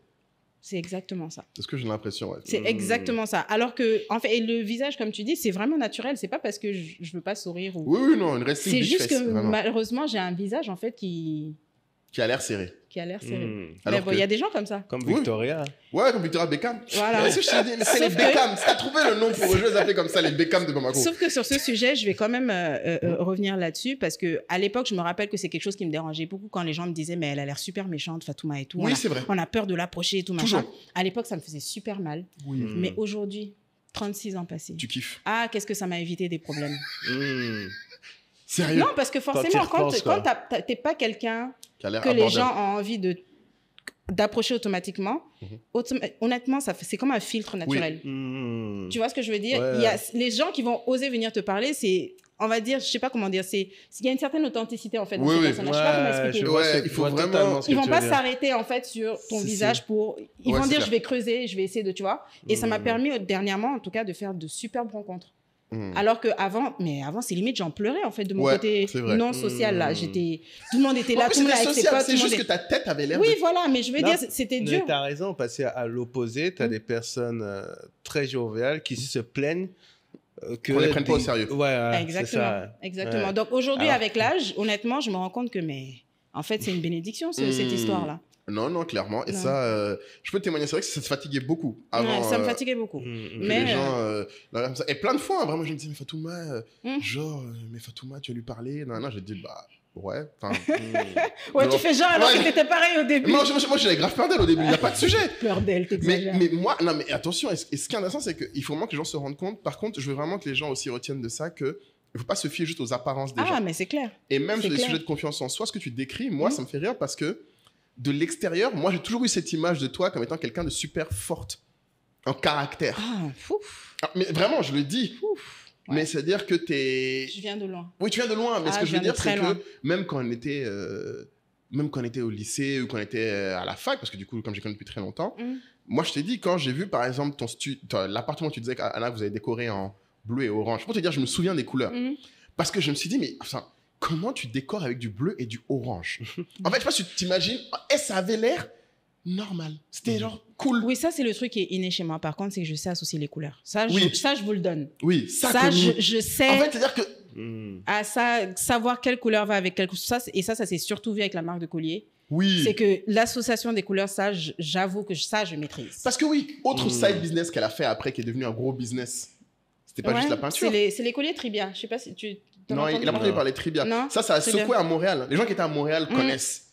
C'est exactement ça. C'est ce que j'ai l'impression, C'est exactement ça. Alors que, en fait, et le visage, comme tu dis, c'est vraiment naturel. C'est pas parce que je ne veux pas sourire ou... Oui, non, une resting bitch face. C'est juste que, malheureusement, j'ai un visage, en fait, qui a l'air serré. Mais bon, il y a des gens comme ça. Comme Victoria. Ouais, comme Victoria Beckham. Voilà. C'est les Beckham. Si t'as trouvé le nom pour eux, je les appelle comme ça, les Beckham de Bamako. Sauf que sur ce sujet, je vais quand même revenir là-dessus parce qu'à l'époque, je me rappelle que c'est quelque chose qui me dérangeait beaucoup quand les gens me disaient, mais elle a l'air super méchante, Fatouma et tout. Oui, c'est vrai. On a peur de l'approcher et tout, machin. À l'époque, ça me faisait super mal. Mais aujourd'hui, 36 ans passés. Tu kiffes. Ah, qu'est-ce que ça m'a évité des problèmes. Sérieux? Non, parce que forcément, quand t'es pas quelqu'un que les gens ont envie de d'approcher automatiquement, honnêtement, c'est comme un filtre naturel. Tu vois ce que je veux dire? Ouais. Il y a les gens qui vont oser venir te parler, c'est, on va dire, je sais pas comment dire, il y a une certaine authenticité en fait dans ces personnages. Je sais pas comment expliquer. Il faut vraiment. Ils vont pas s'arrêter en fait sur ton visage pour. Ils vont dire, je vais creuser, je vais essayer de, tu vois. Et ça m'a permis dernièrement, en tout cas, de faire de superbes rencontres. Alors que avant, c'est limite, j'en pleurais en fait de mon côté non social là. Tout le monde était là, tout le monde avec ses potes. C'est juste que ta tête avait l'air. Oui, voilà, mais je veux dire, c'était dur. Mais t'as raison, parce qu'à l'opposé, t'as des personnes très joviales qui se plaignent que. On les prenne pas au sérieux. Ouais, exactement. Exactement. Ouais. Donc aujourd'hui, avec l'âge, honnêtement, je me rends compte que, en fait, c'est une bénédiction cette histoire là. Non, clairement. Et ça, je peux témoigner. C'est vrai que ça te fatiguait beaucoup avant. Ça me fatiguait beaucoup. Mais les gens, et plein de fois, vraiment, je me disais, mais Fatouma, mais Fatouma, tu vas lui parler. Non, j'ai dit, bah, ouais. Ouais, tu fais genre alors que t'étais pareil au début. Moi, j'avais grave peur d'elle au début. Il n'y a pas de sujet. Peur d'elle, t'exagères. Mais moi, non, mais attention. Et ce qui est intéressant, c'est qu'il faut vraiment que les gens se rendent compte. Par contre, je veux vraiment que les gens aussi retiennent de ça que. Il ne faut pas se fier juste aux apparences des gens. Ah, mais c'est clair. Et même sur les sujets de confiance en soi, ce que tu décris, moi, ça me fait rire parce que de l'extérieur, moi, j'ai toujours eu cette image de toi comme étant quelqu'un de super forte en caractère. Ah, fouf. Mais vraiment, je le dis. Ouais. Mais c'est-à-dire que t'es... Je viens de loin. Oui, tu viens de loin. Mais ce que je veux dire, c'est loin. que même quand on était au lycée ou quand on était à la fac, parce que du coup, comme j'ai connu depuis très longtemps, moi, je t'ai dit, quand j'ai vu, par exemple, l'appartement, tu disais qu'Anna, vous avez décoré en bleu et orange. Pour te dire, je me souviens des couleurs. Parce que je me suis dit, mais enfin, comment tu décores avec du bleu et du orange? En fait, je sais pas si tu t'imagines, ça avait l'air normal. C'était genre cool. Oui, ça, c'est le truc qui est inné chez moi. Par contre, c'est que je sais associer les couleurs. Ça, je vous le donne. Oui, ça je sais. En fait, c'est-à-dire que... savoir quelle couleur va avec quelle couleur. Ça s'est surtout vu avec la marque de collier. Oui. C'est que l'association des couleurs, ça, j'avoue que ça, je maîtrise. Parce que oui, autre side business qu'elle a fait après, qui est devenu un gros business, c'était pas juste la peinture. C'est les colliers Tribia. Je sais pas si tu... Non, il a pas entendu parler de Tribia. Non, ça a secoué à Montréal. Les gens qui étaient à Montréal connaissent.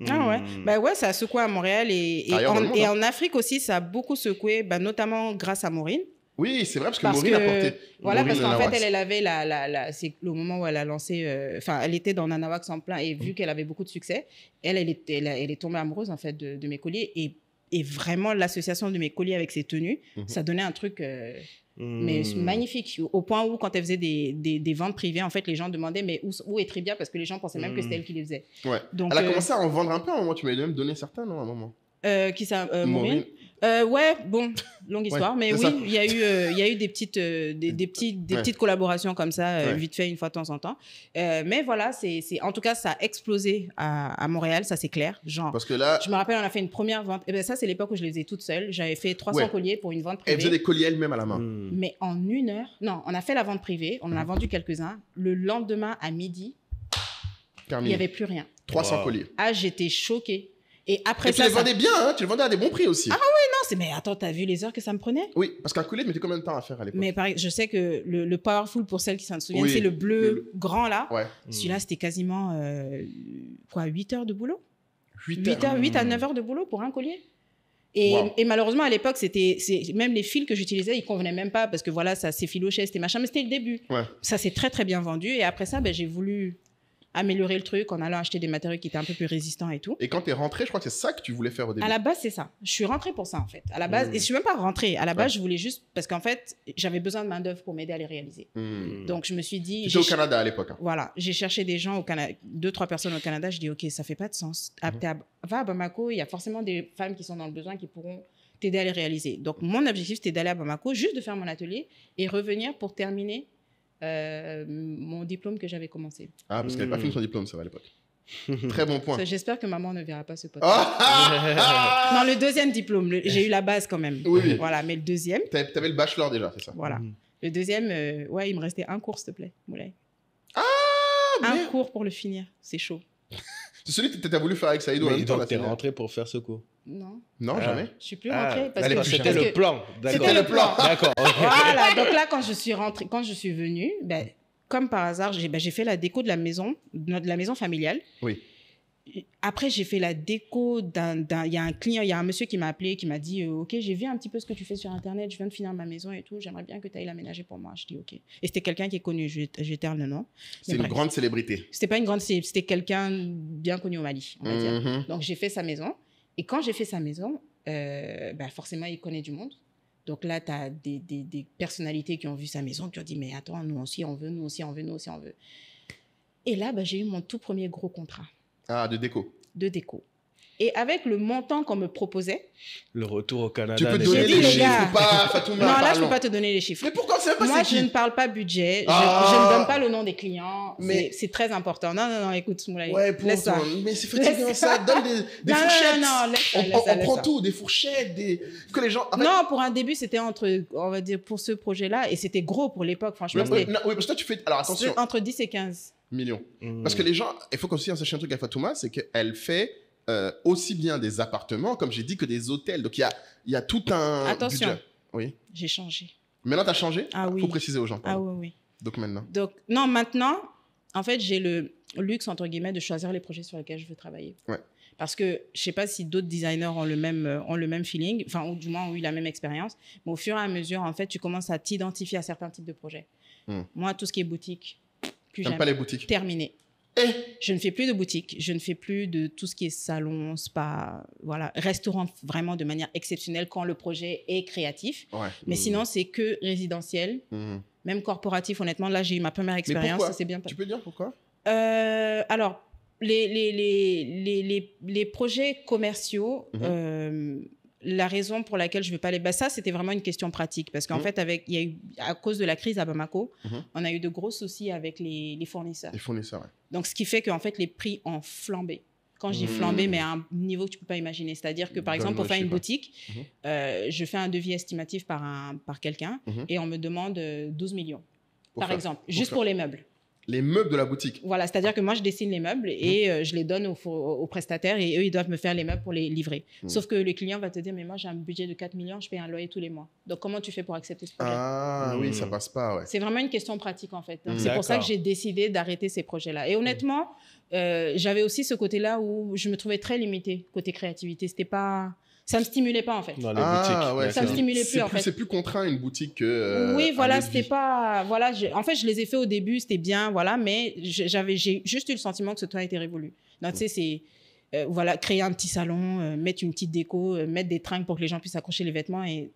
Ah ouais. Bah ouais, ça a secoué à Montréal et en Afrique aussi, ça a beaucoup secoué, notamment grâce à Maureen. Oui, c'est vrai, parce que Maureen a porté. Voilà, parce qu'en fait, elle avait c'est le moment où elle a lancé. Enfin, elle était dans Nanawax en plein et vu qu'elle avait beaucoup de succès, elle est tombée amoureuse en fait de mes colliers et vraiment l'association de mes colliers avec ses tenues, ça donnait un truc. Mais magnifique, au point où quand elle faisait des ventes privées, en fait, les gens demandaient mais où est Tribia, parce que les gens pensaient même que c'était elle qui les faisait. Ouais. Donc, elle a commencé à en vendre un peu à un moment, tu m'avais même donné certains, non, à un moment. Qui ça, Maureen. Ouais, bon, longue histoire, mais oui, il y a eu des petites collaborations comme ça, vite fait, une fois de temps en temps. Mais voilà, en tout cas, ça a explosé à Montréal, ça c'est clair. Genre, parce que là, je me rappelle, on a fait une première vente. Et ben ça, c'est l'époque où je les faisais toute seule. J'avais fait 300 colliers pour une vente privée. Elle faisait des colliers elle-même à la main. Mais en 1 heure, non, on a fait la vente privée, on en a vendu quelques-uns. Le lendemain, à midi, il n'y avait plus rien. 300 colliers. Ah, j'étais choquée. Et après tu les vendais bien, hein, tu les vendais à des bons prix aussi. Ah oui, non, mais attends, t'as vu les heures que ça me prenait? Oui, parce qu'un collier mettait combien de temps à faire à l'époque? Mais pareil, je sais que le Powerful, pour celles qui s'en souviennent, c'est le bleu grand là. Ouais. Celui-là, c'était quasiment 8 heures de boulot. 8 à 9 heures de boulot pour un collier. Et malheureusement, à l'époque, même les fils que j'utilisais, ils ne convenaient même pas parce que voilà, ça s'effilochait, c'était machin, mais c'était le début. Ouais. Ça s'est très, très bien vendu. Et après ça, j'ai voulu améliorer le truc en allant acheter des matériaux qui étaient un peu plus résistants et tout. Et quand tu es rentrée, je crois que c'est ça que tu voulais faire au début. À la base, c'est ça. Je suis rentrée pour ça, en fait. À la base, et je ne suis même pas rentrée. À la base, je voulais juste... Parce qu'en fait, j'avais besoin de main-d'œuvre pour m'aider à les réaliser. Donc, je me suis dit... Tu étais au Canada à l'époque. Hein. Voilà. J'ai cherché des gens au Canada, 2-3 personnes au Canada. Je dis, OK, ça ne fait pas de sens. Va à Bamako, il y a forcément des femmes qui sont dans le besoin qui pourront t'aider à les réaliser. Donc, mon objectif, c'était d'aller à Bamako, juste de faire mon atelier et revenir pour terminer mon diplôme que j'avais commencé. Ah, parce qu'elle n'avait pas fini son diplôme, ça va à l'époque. Très bon point. J'espère que maman ne verra pas ce podcast. Non, le deuxième diplôme, j'ai eu la base quand même. Oui. Voilà, mais le deuxième... T'avais le bachelor déjà, c'est ça? Voilà. Le deuxième, il me restait un cours, s'il te plaît, Moulay. Ah, un cours pour le finir, c'est chaud. C'est celui que tu as voulu faire avec Saïdou. Mais donc, t'es rentré pour faire ce cours? Non. Non, jamais. Je suis plus rentrée parce que c'était le plan. C'était le plan. D'accord. Okay. Voilà. Donc là, quand je suis rentrée, quand je suis venue, comme par hasard, j'ai fait la déco de la maison familiale. Oui. Après, j'ai fait la déco il y a un client, il y a un monsieur qui m'a appelé, qui m'a dit OK, j'ai vu un petit peu ce que tu fais sur Internet, je viens de finir ma maison et tout, j'aimerais bien que tu ailles l'aménager pour moi. Je dis OK. Et c'était quelqu'un qui est connu, j'éterne le nom. C'est une grande célébrité. C'était pas une grande célébrité, c'était quelqu'un bien connu au Mali, on va dire. Donc, j'ai fait sa maison. Et quand j'ai fait sa maison, forcément, il connaît du monde. Donc là, tu as des personnalités qui ont vu sa maison, qui ont dit, mais attends, nous aussi, on veut, nous aussi, on veut, nous aussi, on veut. Et là, j'ai eu mon tout premier gros contrat. Ah, de déco. De déco. Et avec le montant qu'on me proposait... Le retour au Canada... Tu peux donner les chiffres ou pas, Fatouma? Non, là, je ne peux pas te donner les chiffres. Mais pourquoi? C'est pas Moi, je ne parle pas budget. Je ne donne pas le nom des clients. Mais c'est très important. Non, écoute, Moulay. Ouais, laisse ça. Mais c'est fatigant, ça. Donne des fourchettes. Non, laisse ça. On prend tout, des fourchettes, que les gens... Non, pour un début, c'était on va dire, pour ce projet-là, et c'était gros pour l'époque, franchement. Oui, parce que toi, tu fais... Alors, attention. Entre 10 et 15 millions. Parce que les gens... Il faut aussi sache un truc à Fatouma, c'est qu'elle fait... aussi bien des appartements, comme j'ai dit, que des hôtels. Donc, il y a tout un Attention, budget. Oui. J'ai changé. Maintenant, tu as changé? Ah oui. Il faut préciser aux gens. Pardon. Ah oui. Donc, maintenant. Non, maintenant, en fait, j'ai le luxe, entre guillemets, de choisir les projets sur lesquels je veux travailler. Ouais. Parce que je ne sais pas si d'autres designers ont le même feeling, enfin, ou du moins ont eu la même expérience. Mais au fur et à mesure, en fait, tu commences à t'identifier à certains types de projets. Moi, tout ce qui est boutique, plus jamais. T'aimes pas les boutiques? Terminé. Je ne fais plus de boutique, je ne fais plus de tout ce qui est salon, spa, voilà, restaurant vraiment de manière exceptionnelle quand le projet est créatif. Ouais. Mais sinon, c'est que résidentiel, même corporatif. Honnêtement, là, j'ai eu ma première expérience, ça s'est bien passé. Tu peux dire pourquoi? Alors, les projets commerciaux, la raison pour laquelle je ne veux pas les... ça, c'était vraiment une question pratique. Parce qu'en fait, à cause de la crise à Bamako, on a eu de gros soucis avec les fournisseurs. Les fournisseurs, ouais. Donc, ce qui fait qu'en fait, les prix ont flambé. Quand je dis flambé, mais à un niveau que tu ne peux pas imaginer. C'est-à-dire que, par exemple, pour faire une boutique, je fais un devis estimatif par quelqu'un et on me demande 12 millions, par exemple, juste pour les meubles. Les meubles de la boutique. Voilà, c'est-à-dire que moi, je dessine les meubles et je les donne aux prestataires et eux, ils doivent me faire les meubles pour les livrer. Sauf que le client va te dire, mais moi, j'ai un budget de 4 millions, je paye un loyer tous les mois. Donc, comment tu fais pour accepter ce projet? Ah oui, ça passe pas, ouais. C'est vraiment une question pratique, en fait. C'est pour ça que j'ai décidé d'arrêter ces projets-là. Et honnêtement, j'avais aussi ce côté-là où je me trouvais très limitée côté créativité. C'était pas... Ça me stimulait pas, en fait. Dans les boutiques. Ouais, ça me stimulait plus, en fait. C'est plus contraint une boutique que... oui, voilà, c'était pas... Voilà, en fait, je les ai fait au début, c'était bien, voilà, mais j'ai juste eu le sentiment que ce temps était révolu. Donc, tu sais, c'est... voilà, créer un petit salon, mettre une petite déco, mettre des tringles pour que les gens puissent accrocher les vêtements et...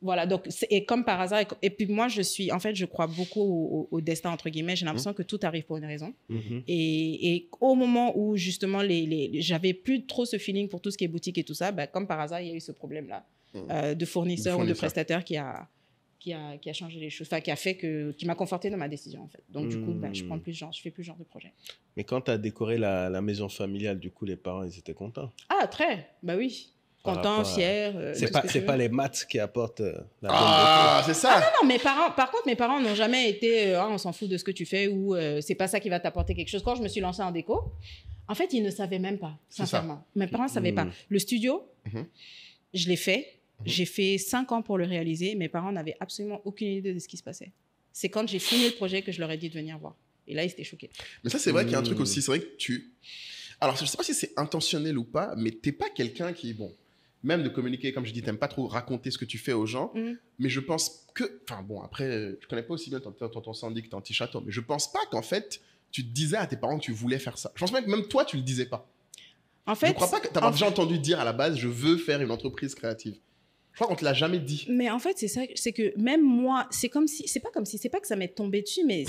Voilà, donc, et comme par hasard, et puis moi, je crois beaucoup au destin, entre guillemets. J'ai l'impression que tout arrive pour une raison. Et au moment où, justement, j'avais plus trop ce feeling pour tout ce qui est boutique et tout ça, comme par hasard, il y a eu ce problème-là de fournisseur ou de prestataire qui a changé les choses, enfin, qui m'a conforté dans ma décision, en fait. Donc, du coup, je fais plus ce genre de projet. Mais quand tu as décoré la maison familiale, du coup, les parents, ils étaient contents? Ah, très, oui. Content, fier. C'est pas les maths qui apportent la bonne c'est ça. Ah non, par contre, mes parents n'ont jamais été on s'en fout de ce que tu fais ou c'est pas ça qui va t'apporter quelque chose. Quand je me suis lancée en déco, en fait, ils ne savaient même pas, sincèrement. Mes parents ne savaient pas. Le studio, je l'ai fait. J'ai fait 5 ans pour le réaliser. Mes parents n'avaient absolument aucune idée de ce qui se passait. C'est quand j'ai fini le projet que je leur ai dit de venir voir. Et là, ils étaient choqués. Mais ça, c'est vrai qu'il y a un truc aussi. C'est vrai que Alors, je ne sais pas si c'est intentionnel ou pas, mais tu n'es pas quelqu'un qui... Bon, même de communiquer, comme je dis, tu n'aimes pas trop raconter ce que tu fais aux gens. Mais je pense que... Enfin, bon, après, je ne connais pas aussi bien ton Sandy que ton petit château. Mais je ne pense pas qu'en fait, tu te disais à tes parents que tu voulais faire ça. Je pense même toi, tu ne le disais pas. En fait... Je ne crois pas que tu as déjà entendu dire à la base, je veux faire une entreprise créative. Je crois qu'on ne te l'a jamais dit. Mais en fait, c'est ça, c'est que même moi, c'est pas que ça m'est tombé dessus, mais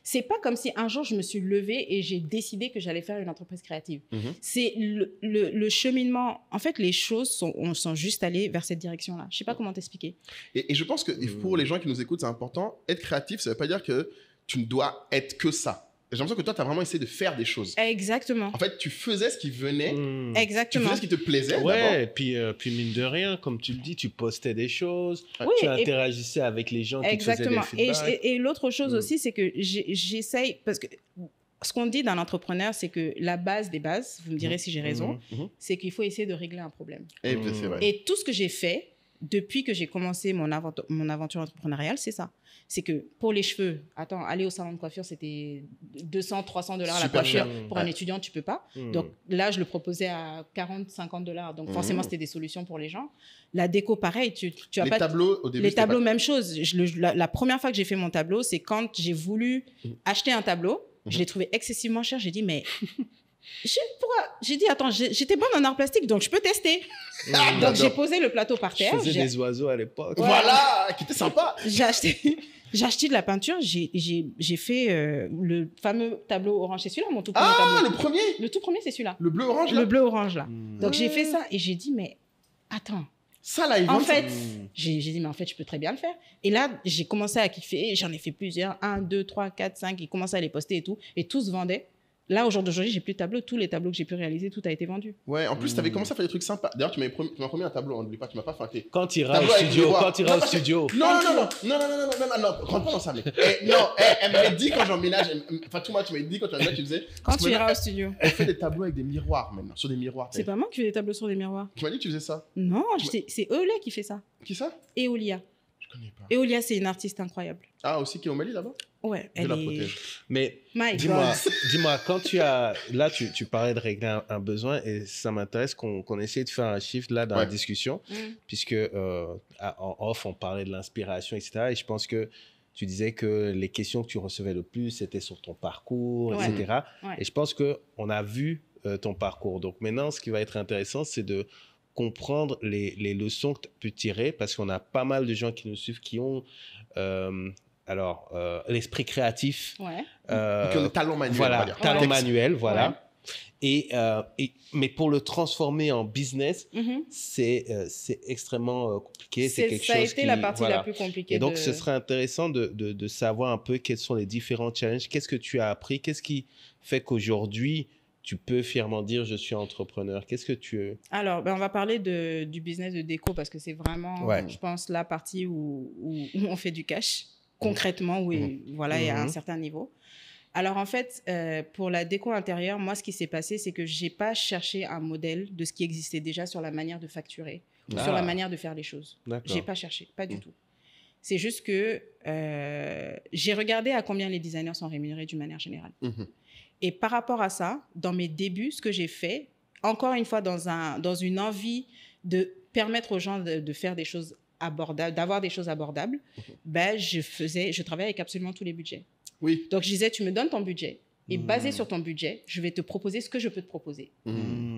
c'est pas comme si un jour je me suis levée et j'ai décidé que j'allais faire une entreprise créative. C'est le cheminement. En fait, les choses sont juste allées vers cette direction-là. Je sais pas comment t'expliquer. Et je pense que pour les gens qui nous écoutent, c'est important. Être créatif, ça veut pas dire que tu ne dois être que ça. J'ai l'impression que toi, tu as vraiment essayé de faire des choses. Exactement. En fait, tu faisais ce qui venait. Exactement. Tu faisais ce qui te plaisait. Ouais, et puis mine de rien, comme tu le dis, tu postais des choses, tu interagissais avec les gens qui te faisaient des feedbacks. Et l'autre chose aussi, c'est que j'essaye... Parce que ce qu'on dit d'un entrepreneur, c'est que la base des bases, vous me direz si j'ai raison, c'est qu'il faut essayer de régler un problème. Et c'est vrai. Et tout ce que j'ai fait, depuis que j'ai commencé mon aventure entrepreneuriale, c'est ça. C'est que pour les cheveux, aller au salon de coiffure, c'était $200, $300 la coiffure. Pour un étudiant, tu peux pas. Donc là, je le proposais à $40, $50. Donc forcément, c'était des solutions pour les gens. La déco, pareil. Tu as pas tableaux, au début, les tableaux, même chose. La première fois que j'ai fait mon tableau, c'est quand j'ai voulu acheter un tableau. Je l'ai trouvé excessivement cher. J'ai dit, mais J'ai dit, attends, j'étais bonne en art plastique, donc je peux tester. Donc, j'ai posé le plateau par terre. Je faisais des oiseaux à l'époque. Voilà, qui était sympa. J'ai acheté de la peinture, j'ai fait le fameux tableau orange. C'est celui-là, mon tout premier tableau. Ah, le premier? Le tout premier, c'est celui-là. Le bleu-orange, là? Le bleu-orange, là. Donc, j'ai fait ça et j'ai dit, mais attends. Ça, là, en fait, j'ai dit, mais en fait, je peux très bien le faire. Et là, j'ai commencé à kiffer. J'en ai fait plusieurs. 1, 2, 3, 4, 5. Ils commençaient à les poster et tout. Et tout se vendait. Là, aujourd'hui, j'ai plus de tableaux. Tous les tableaux que j'ai pu réaliser, tout a été vendu. Ouais, en plus, tu avais commencé à faire des trucs sympas. D'ailleurs, tu m'as promis un tableau, on n'oublie pas, tu m'as pas feinté. Quand tu iras au studio, Non, rentre pas dans ça, mec. Elle m'avait dit quand j'emménage, enfin, tout moi, tu m'avais dit quand tu emménages, tu faisais. Quand tu iras au studio. Elle fait des tableaux avec des miroirs maintenant, sur des miroirs. C'est pas moi qui fais des tableaux sur des miroirs. Tu m'as dit que tu faisais ça? Non, c'est Eolia qui fait ça. Qui ça? Eolia. Je connais pas. Eolia, c'est une artiste incroyable. Ah, aussi qui est au Mali là-bas? Ouais, elle la protège. Mais dis-moi, quand tu as... Là, tu parlais de régler un besoin et ça m'intéresse qu'on essaie de faire un shift là dans la discussion, puisque en off, on parlait de l'inspiration, etc. Et je pense que tu disais que les questions que tu recevais le plus, c'était sur ton parcours, etc. Ouais. Et je pense qu'on a vu ton parcours. Donc maintenant, ce qui va être intéressant, c'est de comprendre les leçons que tu peux tirer, parce qu'on a pas mal de gens qui nous suivent qui ont... l'esprit créatif. Ouais. Le talent manuel. Voilà, talent manuel, voilà. Ouais. Mais pour le transformer en business, c'est extrêmement compliqué. Ça a été la partie la plus compliquée. Et donc, ce serait intéressant de savoir un peu quels sont les différents challenges. Qu'est-ce que tu as appris? Qu'est-ce qui fait qu'aujourd'hui, tu peux fièrement dire « je suis entrepreneur ». Qu'est-ce que tu... Alors, on va parler du business de déco parce que c'est vraiment, je pense, la partie où on fait du cash. Concrètement, oui, voilà, il y a un certain niveau. Alors, en fait, pour la déco intérieure, moi, ce qui s'est passé, c'est que je n'ai pas cherché un modèle de ce qui existait déjà sur la manière de facturer ou sur la manière de faire les choses. Je n'ai pas cherché, pas du tout. C'est juste que j'ai regardé à combien les designers sont rémunérés d'une manière générale. Et par rapport à ça, dans mes débuts, ce que j'ai fait, encore une fois, dans une envie de permettre aux gens de faire des choses abordables, d'avoir des choses abordables, je travaillais avec absolument tous les budgets. Oui. Donc, je disais, tu me donnes ton budget et basé sur ton budget, je vais te proposer ce que je peux te proposer.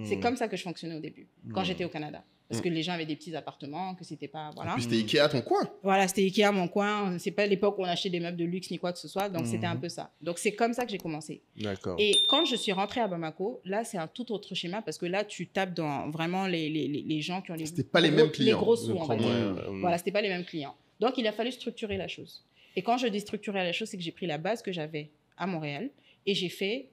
C'est comme ça que je fonctionnais au début, quand j'étais au Canada. Parce que les gens avaient des petits appartements, que c'était pas... Voilà. En plus, c'était Ikea ton coin. Voilà, c'était Ikea mon coin. C'est pas l'époque où on achetait des meubles de luxe ni quoi que ce soit. Donc, c'était un peu ça. Donc, c'est comme ça que j'ai commencé. D'accord. Et quand je suis rentrée à Bamako, là, c'est un tout autre schéma parce que là, tu tapes dans vraiment les gens qui ont les... C'était pas les mêmes clients. Les gros sous, on va dire. Voilà, c'était pas les mêmes clients. Donc, il a fallu structurer la chose. Et quand je dis structurer la chose, c'est que j'ai pris la base que j'avais à Montréal et j'ai fait...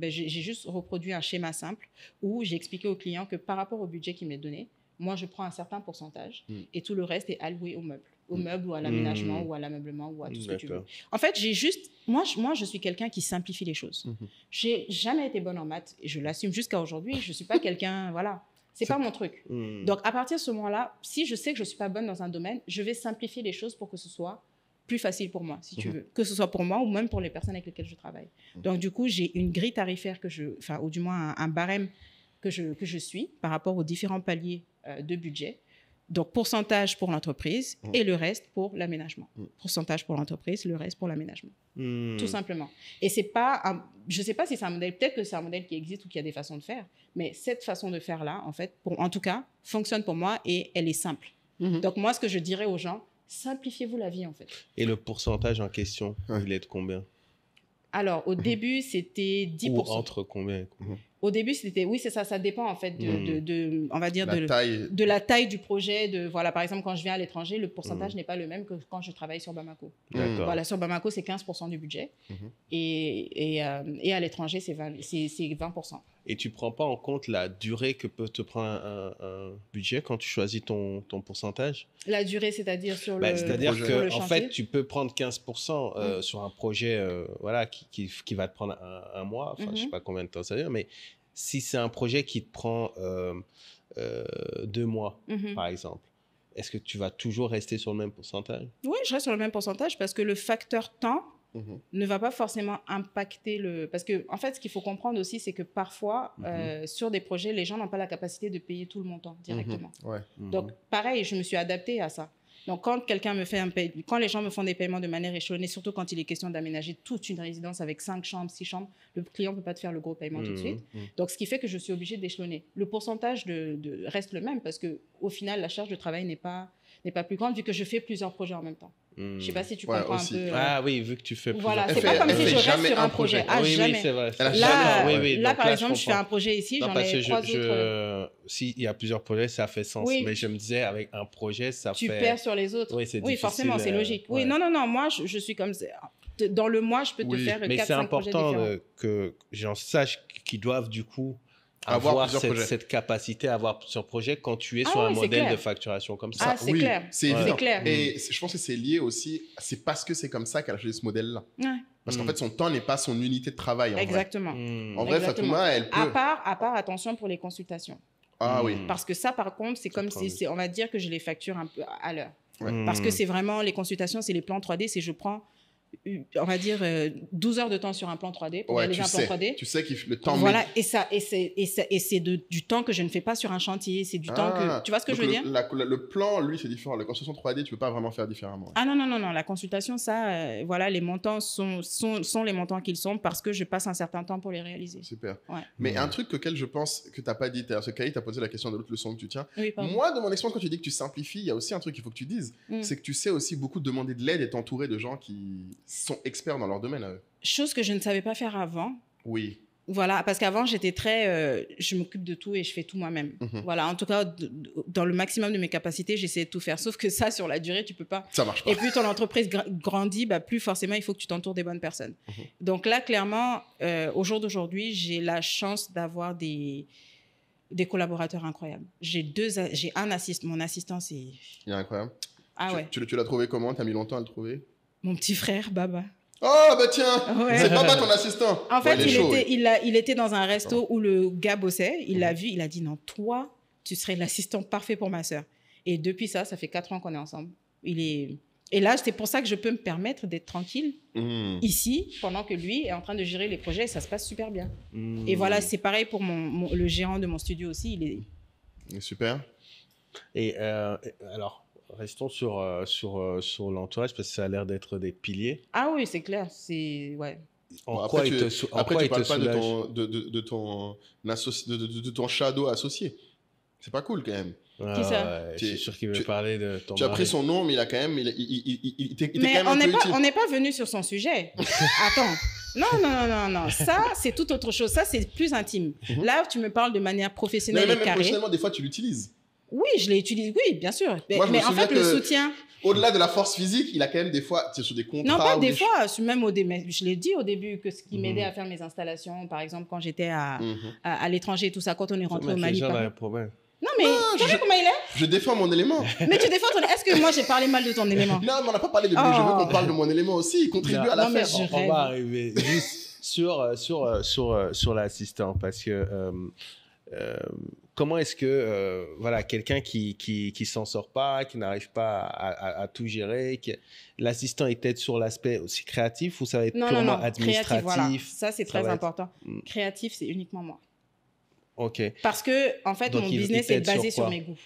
j'ai juste reproduit un schéma simple où j'ai expliqué aux clients que par rapport au budget qu'ils m'avaient donné, moi, je prends un certain pourcentage et tout le reste est alloué aux meubles ou à l'aménagement ou à l'ameublement ou à tout ce que tu veux. En fait, moi, je suis quelqu'un qui simplifie les choses. J'ai jamais été bonne en maths et je l'assume jusqu'à aujourd'hui. Je suis pas quelqu'un, voilà, c'est pas mon truc. Donc, à partir de ce moment-là, si je sais que je suis pas bonne dans un domaine, je vais simplifier les choses pour que ce soit plus facile pour moi, si tu veux, que ce soit pour moi ou même pour les personnes avec lesquelles je travaille. Donc, du coup, j'ai une grille tarifaire ou du moins un barème que je suis par rapport aux différents paliers de budget. Donc, pourcentage pour l'entreprise et le reste pour l'aménagement. Pourcentage pour l'entreprise, le reste pour l'aménagement. Tout simplement. Et c'est pas... je ne sais pas si c'est un modèle... Peut-être que c'est un modèle qui existe ou qu'il y a des façons de faire. Mais cette façon de faire-là, en fait, en tout cas, fonctionne pour moi et elle est simple. Donc, moi, ce que je dirais aux gens, simplifiez-vous la vie, en fait. Et le pourcentage en question, il est de combien? Alors, au début, c'était 10%. Ou entre combien? Au début, c'était... Oui, c'est ça. Ça dépend, en fait, on va dire, taille. De la taille du projet. Voilà, par exemple, quand je viens à l'étranger, le pourcentage n'est pas le même que quand je travaille sur Bamako. Voilà, sur Bamako, c'est 15% du budget. Et à l'étranger, c'est 20%. Et tu ne prends pas en compte la durée que peut te prendre un budget quand tu choisis ton pourcentage? La durée, c'est-à-dire sur le c'est-à-dire chantier? qu'en fait, tu peux prendre 15% sur un projet voilà, qui va te prendre un mois. Enfin, je ne sais pas combien de temps ça dure, mais si c'est un projet qui te prend 2 mois, par exemple, est-ce que tu vas toujours rester sur le même pourcentage? Oui, je reste sur le même pourcentage parce que le facteur temps ne va pas forcément impacter le... Parce que, en fait, ce qu'il faut comprendre aussi, c'est que parfois, sur des projets, les gens n'ont pas la capacité de payer tout le montant directement. Donc, pareil, je me suis adaptée à ça. Donc, quand quand les gens me font des paiements de manière échelonnée, surtout quand il est question d'aménager toute une résidence avec 5 chambres, 6 chambres, le client ne peut pas te faire le gros paiement tout de suite. Donc, ce qui fait que je suis obligée d'échelonner. Le pourcentage reste le même parce qu'au final, la charge de travail n'est pas plus grande vu que je fais plusieurs projets en même temps. Je ne sais pas si tu comprends un peu. Ah oui, vu que tu fais plusieurs. Voilà, c'est pas comme si je reste sur un projet. Ah, oui, jamais. oui, c'est vrai. Là, par exemple, je fais un projet ici, j'en ai 3 autres. S'il y a plusieurs projets, ça fait sens. Oui. Mais je me disais, avec un projet, tu perds sur les autres. Oui, forcément, c'est logique. Oui, non, moi, je suis comme ça. Dans le mois, je peux te faire 4-5 projets différents. Mais c'est important que j'en sache qu'ils doivent du coup avoir cette capacité à avoir plusieurs projets quand tu es sur un modèle de facturation comme ça. Ah, c'est clair. C'est évident. Et je pense que c'est lié aussi, c'est parce que c'est comme ça qu'elle a choisi ce modèle-là. Ouais. Parce qu'en fait, son temps n'est pas son unité de travail. Exactement. En vrai, Fatouma, elle peut... À part, attention pour les consultations. Ah oui. Parce que ça, par contre, c'est comme si, on va dire que je les facture un peu à l'heure. Parce que c'est vraiment, les consultations, c'est les plans 3D, c'est je prends... on va dire 12 heures de temps sur un plan 3D pour réaliser un plan 3D. Tu sais que le temps... Voilà, et c'est du temps que je ne fais pas sur un chantier, c'est du temps que... Tu vois ce que je veux dire? Le plan, lui, c'est différent. La construction 3D, tu peux pas vraiment faire différemment. Ah non, la consultation, ça, voilà, les montants sont les montants qu'ils sont parce que je passe un certain temps pour les réaliser. Super. Ouais. Mais un truc auquel je pense que tu n'as pas dit, parce que Kali t'a posé la question de l'autre leçon que tu tiens. Oui, moi, de mon expérience, quand tu dis que tu simplifies, il y a aussi un truc qu'il faut que tu dises, c'est que tu sais aussi beaucoup demander de l'aide et t'entourer de gens qui sont experts dans leur domaine à eux. Chose que je ne savais pas faire avant. Oui. Voilà, parce qu'avant, j'étais très... je m'occupe de tout et je fais tout moi-même. Voilà, en tout cas, dans le maximum de mes capacités, j'essaie de tout faire. Sauf que ça, sur la durée, tu peux pas. Ça marche pas. Et plus ton entreprise grandit, plus forcément, il faut que tu t'entoures des bonnes personnes. Donc là, clairement, au jour d'aujourd'hui, j'ai la chance d'avoir des collaborateurs incroyables. J'ai un assistant. Mon assistant, c'est... Il est incroyable. Ah ouais. Tu l'as trouvé comment? T'as mis longtemps à le trouver? Mon petit frère, Baba. Oh, bah tiens, c'est Baba ton assistant. En fait, il était dans un resto où le gars bossait. Il l'a vu, il a dit non, toi, tu serais l'assistant parfait pour ma sœur. Et depuis ça fait 4 ans qu'on est ensemble. Et là, c'est pour ça que je peux me permettre d'être tranquille ici pendant que lui est en train de gérer les projets et ça se passe super bien. Et voilà, c'est pareil pour le gérant de mon studio aussi. Il est super. Et alors, restons sur l'entourage parce que ça a l'air d'être des piliers. Ah oui, c'est clair. Ouais. Après, tu parles pas de ton shadow associé. C'est pas cool quand même. Qui ça? Je suis sûr qu'il veut parler de ton Tu as pris son nom, mais il a quand même... Il était quand même un peu utile. On n'est pas venu sur son sujet. Attends. Non. Ça, c'est tout autre chose. Ça, c'est plus intime. Là, tu me parles de manière professionnelle et carrée. Même professionnellement, des fois, tu l'utilises. Oui, je l'utilise, oui, bien sûr. Mais en fait, le soutien... Au-delà de la force physique, il a quand même des fois, c'est sur des contrats... Non, pas des fois, même je l'ai dit au début, que ce qui m'aidait à faire mes installations, par exemple, quand j'étais à l'étranger et tout ça, quand on est rentré au Mali. Non, mais tu sais comment il est? Je défends mon élément. Mais tu défends ton élément. Est-ce que moi, j'ai parlé mal de ton élément? Non, mais on n'a pas parlé de lui. Je veux qu'on parle de mon élément aussi. Il contribue à l'affaire. On va arriver juste sur l'assistant, parce que... comment est-ce que voilà, quelqu'un qui s'en sort pas, qui n'arrive pas à tout gérer, l'assistant est peut-être sur l'aspect aussi créatif ou ça va être purement administratif? Créatif, voilà. Ça, c'est très important. Créatif, c'est uniquement moi. Ok. Parce que, en fait, mon business est basé sur mes goûts.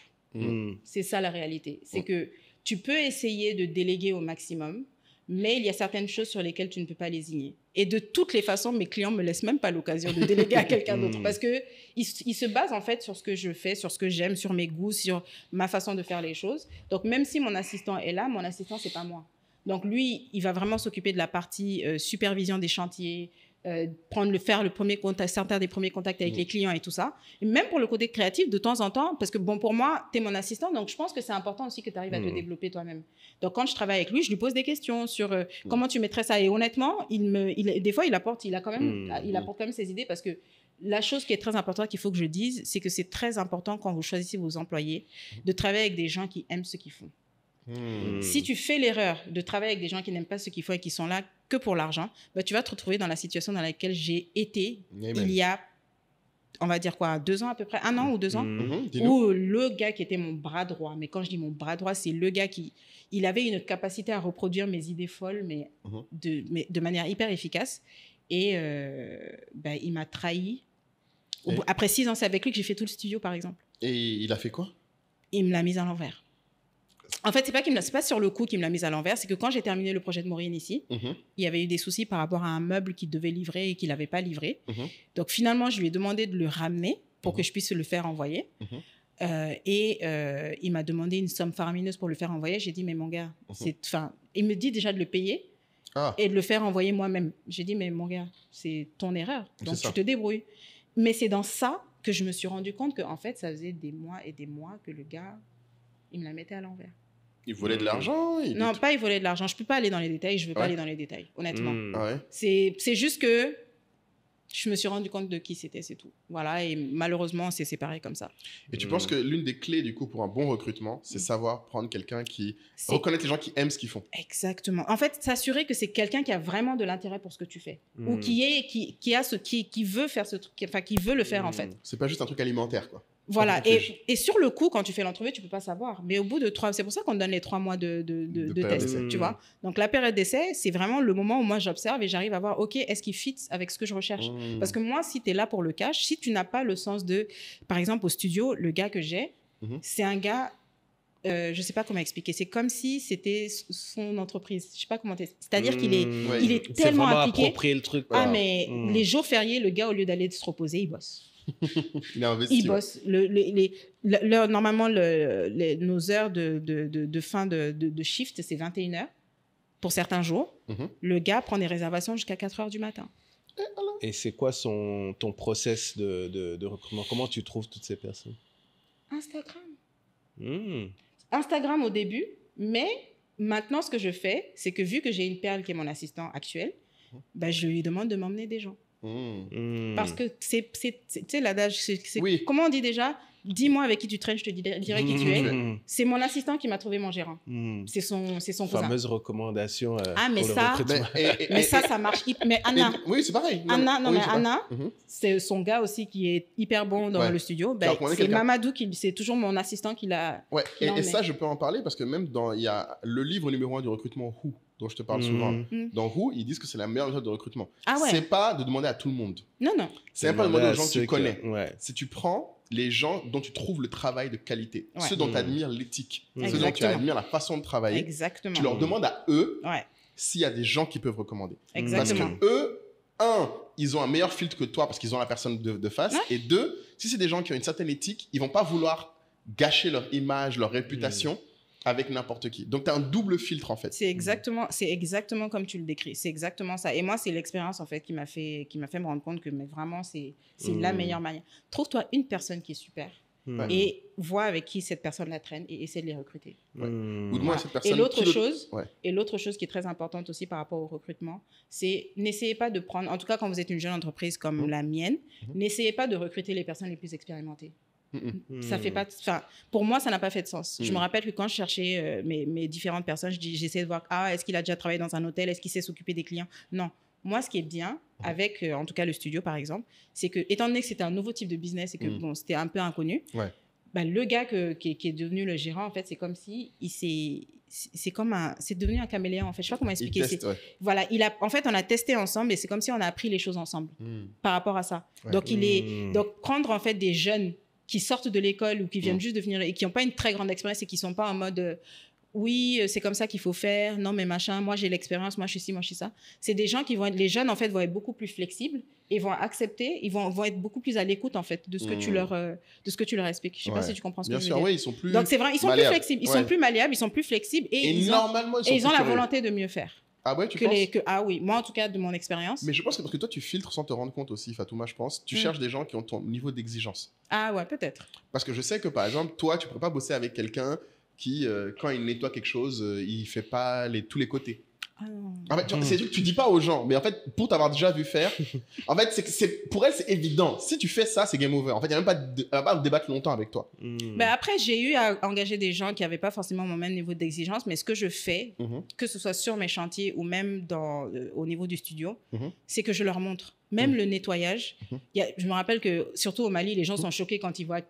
C'est ça la réalité. C'est que tu peux essayer de déléguer au maximum, mais il y a certaines choses sur lesquelles tu ne peux pas lésigner. Et de toutes les façons, mes clients ne me laissent même pas l'occasion de déléguer à quelqu'un d'autre parce qu'ils se basent en fait sur ce que je fais, sur ce que j'aime, sur mes goûts, sur ma façon de faire les choses. Donc, même si mon assistant est là, mon assistant, ce n'est pas moi. Donc, lui, il va vraiment s'occuper de la partie supervision des chantiers, faire le premier contact, certains des premiers contacts avec les clients et tout ça. Et même pour le côté créatif, de temps en temps, parce que bon, pour moi, tu es mon assistant, donc je pense que c'est important aussi que tu arrives à te développer toi-même. Donc, quand je travaille avec lui, je lui pose des questions sur comment tu mettrais ça. Et honnêtement, des fois, il apporte quand même ses idées parce que la chose qui est très importante qu'il faut que je dise, c'est que c'est très important quand vous choisissez vos employés de travailler avec des gens qui aiment ce qu'ils font. Si tu fais l'erreur de travailler avec des gens qui n'aiment pas ce qu'ils font et qui sont là que pour l'argent, tu vas te retrouver dans la situation dans laquelle j'ai été il y a, on va dire quoi, 2 ans à peu près, 1 an ou 2 ans, où le gars qui était mon bras droit, mais quand je dis mon bras droit, c'est le gars il avait une capacité à reproduire mes idées folles, mais de manière hyper efficace. Et il m'a trahi. Après 6 ans, c'est avec lui que j'ai fait tout le studio, par exemple. Et il a fait quoi? Il me l'a mise à l'envers. En fait, c'est pas sur le coup qu'il me l'a mise à l'envers. C'est que quand j'ai terminé le projet de Maureen ici, il y avait eu des soucis par rapport à un meuble qu'il devait livrer et qu'il n'avait pas livré. Donc finalement, je lui ai demandé de le ramener pour que je puisse le faire envoyer. Il m'a demandé une somme faramineuse pour le faire envoyer. J'ai dit, mais mon gars, il me dit déjà de le payer et de le faire envoyer moi-même. J'ai dit, mais mon gars, c'est ton erreur. Donc tu te débrouilles. Mais c'est dans ça que je me suis rendu compte qu'en fait, ça faisait des mois et des mois que le gars, il me la mettait à l'envers. Il volait de l'argent? Non, pas il volait de l'argent. Je ne peux pas aller dans les détails. Je ne veux pas aller dans les détails, honnêtement. C'est juste que je me suis rendu compte de qui c'était, c'est tout. Voilà, et malheureusement, on s'est séparés comme ça. Et tu penses que l'une des clés, du coup, pour un bon recrutement, c'est savoir prendre quelqu'un qui... reconnaître les gens qui aiment ce qu'ils font. Exactement. En fait, s'assurer que c'est quelqu'un qui a vraiment de l'intérêt pour ce que tu fais. Ou qui veut faire ce truc, enfin, qui veut le faire, en fait. C'est pas juste un truc alimentaire, quoi. Voilà, et sur le coup, quand tu fais l'entrevue, tu ne peux pas savoir. Mais au bout de 3... C'est pour ça qu'on donne les 3 mois de test, tu vois. Donc, la période d'essai, c'est vraiment le moment où moi, j'observe et j'arrive à voir, OK, est-ce qu'il fit avec ce que je recherche? Parce que moi, si tu es là pour le cash, si tu n'as pas le sens de... Par exemple, au studio, le gars que j'ai, c'est un gars... je ne sais pas comment expliquer. C'est comme si c'était son entreprise. Je ne sais pas comment... C'est-à-dire qu'il est, il est tellement impliqué. Le truc, voilà. Ah, mais les jours fériés, le gars, au lieu d'aller se reposer, il bosse. Il a investi. Il bosse. Normalement, nos heures de fin de shift, c'est 21h pour certains jours. Le gars prend des réservations jusqu'à 4h du matin. Et c'est quoi ton process de recrutement? Comment tu trouves toutes ces personnes? Instagram. Instagram au début, mais maintenant, ce que je fais, c'est que vu que j'ai une perle qui est mon assistant actuel, je lui demande de m'emmener des gens. Parce que tu sais, l'adage, c'est comment on dit déjà? Dis-moi avec qui tu traînes, je te dirai qui tu es. C'est mon assistant qui m'a trouvé mon gérant. C'est son cousin. Fameuse recommandation. Mais ça marche. Mais Anna. Oui, c'est pareil. Anna, c'est son gars aussi qui est hyper bon dans le studio. C'est Mamadou, c'est toujours mon assistant qui l'a. Ouais, et ça, je peux en parler parce que même il y a le livre numéro 1 du recrutement, Who, dont je te parle souvent. Dans Who, ils disent que c'est la meilleure méthode de recrutement. C'est pas de demander à tout le monde. Non. C'est pas de demander aux gens que tu connais. Si tu prends les gens dont tu trouves le travail de qualité, ceux dont tu admires l'éthique, ceux dont tu admires la façon de travailler, tu leur demandes à eux s'il y a des gens qui peuvent recommander. Parce que eux, ils ont un meilleur filtre que toi parce qu'ils ont la personne de face, et 2, si c'est des gens qui ont une certaine éthique, ils vont pas vouloir gâcher leur image, leur réputation avec n'importe qui. Donc, tu as un double filtre, en fait. C'est exactement comme tu le décris. C'est exactement ça. Et moi, c'est l'expérience, en fait, qui m'a fait me rendre compte que vraiment, c'est la meilleure manière. Trouve-toi une personne qui est super et vois avec qui cette personne la traîne et essaie de les recruter. Ou de moins cette personne. Et l'autre chose qui est très importante aussi par rapport au recrutement, c'est n'essayez pas de prendre, en tout cas quand vous êtes une jeune entreprise comme la mienne, n'essayez pas de recruter les personnes les plus expérimentées. Ça fait pas, pour moi, ça n'a pas fait de sens. Je me rappelle que quand je cherchais mes différentes personnes, j'essayais de voir, est-ce qu'il a déjà travaillé dans un hôtel, est-ce qu'il sait s'occuper des clients? Non. Moi, ce qui est bien avec, en tout cas, le studio, par exemple, c'est que, étant donné que c'était un nouveau type de business et que c'était un peu inconnu, le gars qui est devenu le gérant, en fait, c'est comme si c'est devenu un caméléon, en fait. Je sais pas comment expliquer. Voilà, en fait, on a testé ensemble et c'est comme si on a appris les choses ensemble par rapport à ça. Donc, donc, prendre, en fait, des jeunes qui sortent de l'école ou qui viennent juste de venir et qui n'ont pas une très grande expérience et qui ne sont pas en mode oui, c'est comme ça qu'il faut faire, non, mais machin, moi j'ai l'expérience, moi je suis ci, moi je suis ça. C'est des gens qui les jeunes en fait vont être beaucoup plus flexibles et vont accepter, ils vont être beaucoup plus à l'écoute en fait de ce que tu leur expliques. Je ne sais pas si tu comprends ce que je veux dire. Bien sûr, oui, ils sont plus. Donc c'est vrai, ils sont plus flexibles, ils sont plus malléables, ils sont plus flexibles et ils ont la volonté de mieux faire. Ah ouais, tu penses? Oui, moi en tout cas de mon expérience. Mais je pense que parce que toi tu filtres sans te rendre compte aussi, Fatouma, je pense. Tu cherches des gens qui ont ton niveau d'exigence. Ah ouais, peut-être. Parce que je sais que par exemple, toi tu ne pourrais pas bosser avec quelqu'un qui, quand il nettoie quelque chose, il ne fait pas tous les côtés. En fait, c'est que tu dis pas aux gens, mais en fait, pour t'avoir déjà vu faire, en fait, pour elle, c'est évident. Si tu fais ça, c'est game over. En fait, il n'y a même pas elle va pas débattre longtemps avec toi. Après, j'ai eu à engager des gens qui n'avaient pas forcément mon même niveau d'exigence, mais ce que je fais, que ce soit sur mes chantiers ou même au niveau du studio, c'est que je leur montre. Même le nettoyage. Je me rappelle que, surtout au Mali, les gens sont choqués quand ils voient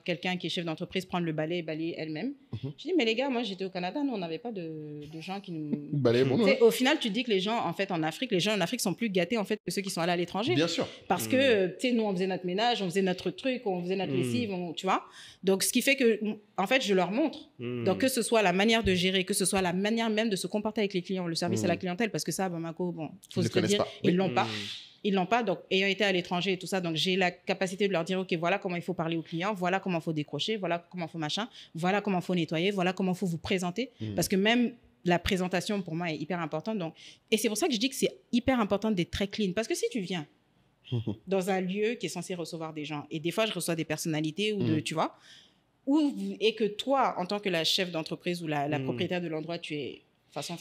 quelqu'un qui est chef d'entreprise prendre le balai et balayer elle-même. Je dis, mais les gars, moi, j'étais au Canada, nous, on n'avait pas de gens qui nous... Balai, bon, Au final, tu dis que les gens, en fait, les gens en Afrique sont plus gâtés, en fait, que ceux qui sont allés à l'étranger. Bien sûr. Parce que, tu sais, nous, on faisait notre ménage, on faisait notre truc, on faisait notre lessive, tu vois. Donc, ce qui fait que, en fait, je leur montre. Donc, que ce soit la manière de gérer, que ce soit la manière même de se comporter avec les clients, le service à la clientèle, parce que ça, à Bamako, bon, faut se le dire, ils l'ont pas. Ils l'ont pas, donc ayant été à l'étranger et tout ça, donc j'ai la capacité de leur dire, ok, voilà comment il faut parler aux clients, voilà comment il faut décrocher, voilà comment il faut machin, voilà comment il faut nettoyer, voilà comment il faut vous présenter, parce que même la présentation pour moi est hyper importante. Donc, et c'est pour ça que je dis que c'est hyper important d'être très clean, parce que si tu viens dans un lieu qui est censé recevoir des gens, et des fois je reçois des personnalités ou tu vois, et que toi, en tant que la chef d'entreprise ou la propriétaire de l'endroit, tu es façon,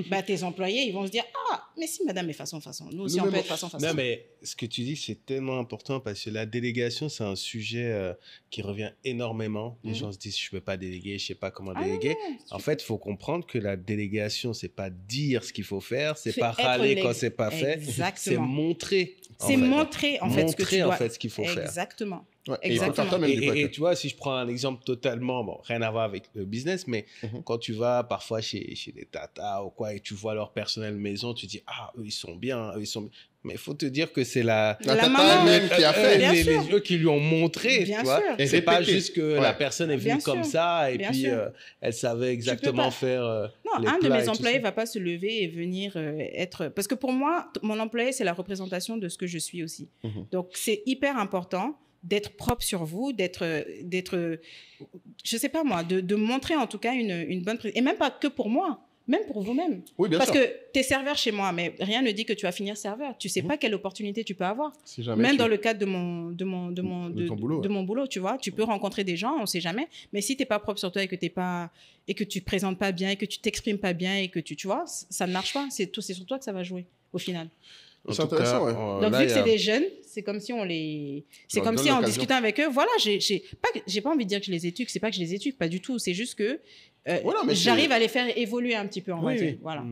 bah, tes employés, ils vont se dire, ah, mais si madame est façon, nous aussi on peut être façon. Non, mais ce que tu dis, c'est tellement important parce que la délégation, c'est un sujet qui revient énormément. Les gens se disent, je ne peux pas déléguer, je ne sais pas comment déléguer. En fait, il faut comprendre que la délégation, ce n'est pas dire ce qu'il faut faire, ce n'est pas râler quand ce n'est pas fait, c'est montrer. C'est montrer, en fait, ce qu'il faut faire. Exactement. Ouais, exactement. Et tu vois, si je prends un exemple totalement, bon, rien à voir avec le business, mais quand tu vas parfois chez des tatas ou quoi et tu vois leur personnel maison, tu dis, ah, eux, ils sont bien, Mais il faut te dire que c'est la tata même qui a fait. Eux qui lui ont montré, bien tu vois. sûr. Et c'est pas juste que la personne est venue comme ça et puis elle savait exactement faire non, un de mes employés va pas se lever et venir être... Parce que pour moi, mon employé, c'est la représentation de ce que je suis aussi. Donc, c'est hyper important d'être propre sur vous, d'être, je sais pas moi, de montrer en tout cas une bonne... Et même pas que pour moi, même pour vous-même. Oui, bien Parce sûr. que tu es serveur chez moi, mais rien ne dit que tu vas finir serveur. Tu sais pas quelle opportunité tu peux avoir. Si jamais même dans le cadre de mon boulot, tu vois. Tu peux rencontrer des gens, on sait jamais. Mais si tu n'es pas propre sur toi et que tu te présentes pas bien et que tu t'exprimes pas bien et que tu vois, ça ne marche pas. C'est sur toi que ça va jouer au final. C'est intéressant, ouais. Donc, vu que c'est des jeunes, c'est comme si en discutant avec eux, voilà, j'ai pas envie de dire que je les éduque, c'est pas que je les éduque, pas du tout, c'est juste que j'arrive à les faire évoluer un petit peu, on va dire. Voilà.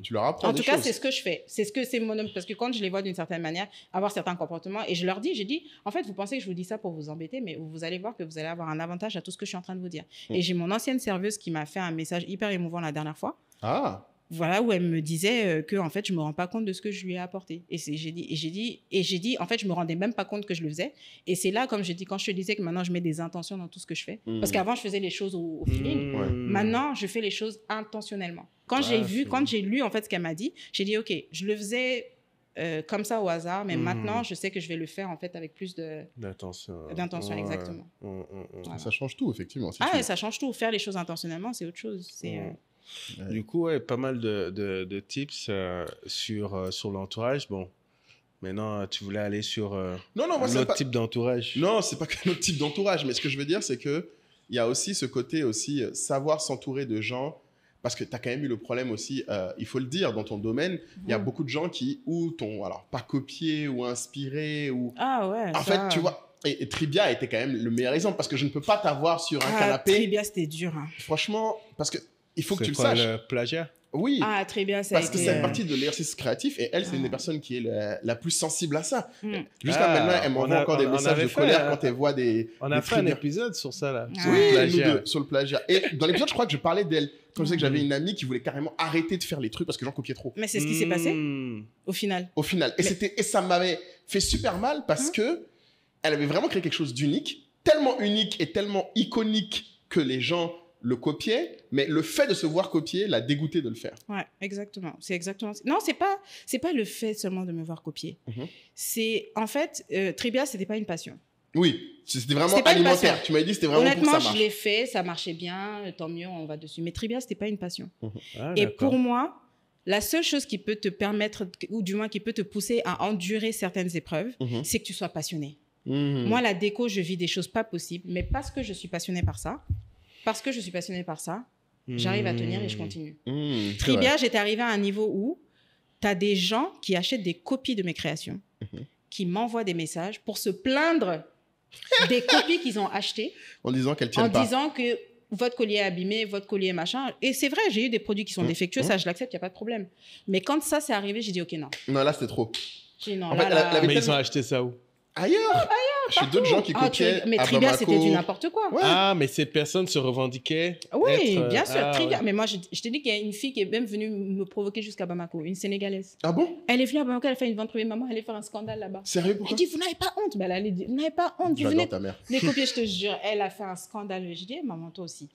Tu leur apprends en des tout cas, choses. c'est ce que je fais. Parce que quand je les vois d'une certaine manière, avoir certains comportements, et j'ai dit, en fait, vous pensez que je vous dis ça pour vous embêter, mais vous allez voir que vous allez avoir un avantage à tout ce que je suis en train de vous dire. Et j'ai mon ancienne serveuse qui m'a fait un message hyper émouvant la dernière fois. Ah. Voilà, où elle me disait que en fait je me rends pas compte de ce que je lui ai apporté, et j'ai dit en fait je me rendais même pas compte que je le faisais, et c'est là, comme je dis, quand je te disais que maintenant je mets des intentions dans tout ce que je fais, parce qu'avant je faisais les choses au feeling, maintenant je fais les choses intentionnellement. Quand j'ai lu en fait ce qu'elle m'a dit, j'ai dit ok, je le faisais comme ça au hasard, mais maintenant je sais que je vais le faire en fait avec plus d'intention, exactement. Voilà. Ça change tout, effectivement. Ça change tout. Faire les choses intentionnellement, c'est autre chose. Du coup, pas mal de tips sur l'entourage. Bon, maintenant, tu voulais aller sur un autre type d'entourage. Non, c'est pas qu'un autre type d'entourage, mais ce que je veux dire, c'est qu'il y a aussi ce côté aussi, savoir s'entourer de gens, parce que tu as quand même eu le problème aussi, il faut le dire, dans ton domaine, il y a beaucoup de gens qui, pas copié ou inspiré, ou... Ah ouais, en fait, tu vois... Et Tribia a été quand même le meilleur exemple, parce que je ne peux pas t'avoir sur un canapé. Tribia, c'était dur. Hein. Franchement, parce que il faut que tu le saches. C'est le plagiat? Oui. Ah, très bien. Parce que c'est une partie de l'exercice créatif, et elle, c'est une des personnes qui est la plus sensible à ça. Jusqu'à maintenant, elle m'envoie encore des messages de colère quand elle voit des... On a fait un épisode sur ça, là. Sur le plagiat. Et dans l'épisode, je crois que je parlais d'elle. Comme je sais que j'avais une amie qui voulait carrément arrêter de faire les trucs parce que les gens copiaient trop. Mais c'est ce qui s'est passé au final. Au final. Et ça m'avait fait super mal parce que elle avait vraiment créé quelque chose d'unique, tellement unique et tellement iconique que les gens le copiaient, mais le fait de se voir copier l'a dégoûté de le faire. Ouais, exactement. C'est exactement. Non, c'est pas le fait seulement de me voir copier. C'est en fait, Tribia, c'était pas une passion. Oui, c'était vraiment alimentaire. Tu m'avais dit c'était vraiment honnêtement, pour que ça marche. Je l'ai fait, ça marchait bien, tant mieux, on va dessus. Mais Tribia, c'était pas une passion. Et pour moi, la seule chose qui peut te permettre, ou du moins qui peut te pousser à endurer certaines épreuves, c'est que tu sois passionné. Moi, la déco, je vis des choses pas possibles, mais parce que je suis passionnée par ça, j'arrive à tenir et je continue. Tribia, j'étais arrivée à un niveau où tu as des gens qui achètent des copies de mes créations, qui m'envoient des messages pour se plaindre des copies qu'ils ont achetées. En disant qu'elles tiennent pas. En disant que votre collier est abîmé, votre collier est machin. Et c'est vrai, j'ai eu des produits qui sont défectueux, ça, je l'accepte, il n'y a pas de problème. Mais quand ça s'est arrivé, j'ai dit, OK, non. Non, là, c'était trop. J'ai dit, non, En fait, là, elle avait Mais ils ont tellement- ailleurs. Ça où? Ailleurs. Chez d'autres gens qui copiaient Mais à Trivia, Bamako. c'était du n'importe quoi. Ouais. Ah, mais cette personne se revendiquait. Oui, être, bien sûr, Trivia. ouais. Mais moi, je t'ai dit qu'il y a une fille qui est même venue me provoquer jusqu'à Bamako, une Sénégalaise. Ah bon? Elle est venue à Bamako, elle a fait une vente privée. Maman, elle allait faire un scandale là-bas. Sérieux, Elle pourquoi? dit, vous n'avez pas honte. Ben, elle a dit, vous n'avez pas honte. Vous J'adore venez ta mère. les copier, je te jure. Elle a fait un scandale. Je dis, maman, toi aussi.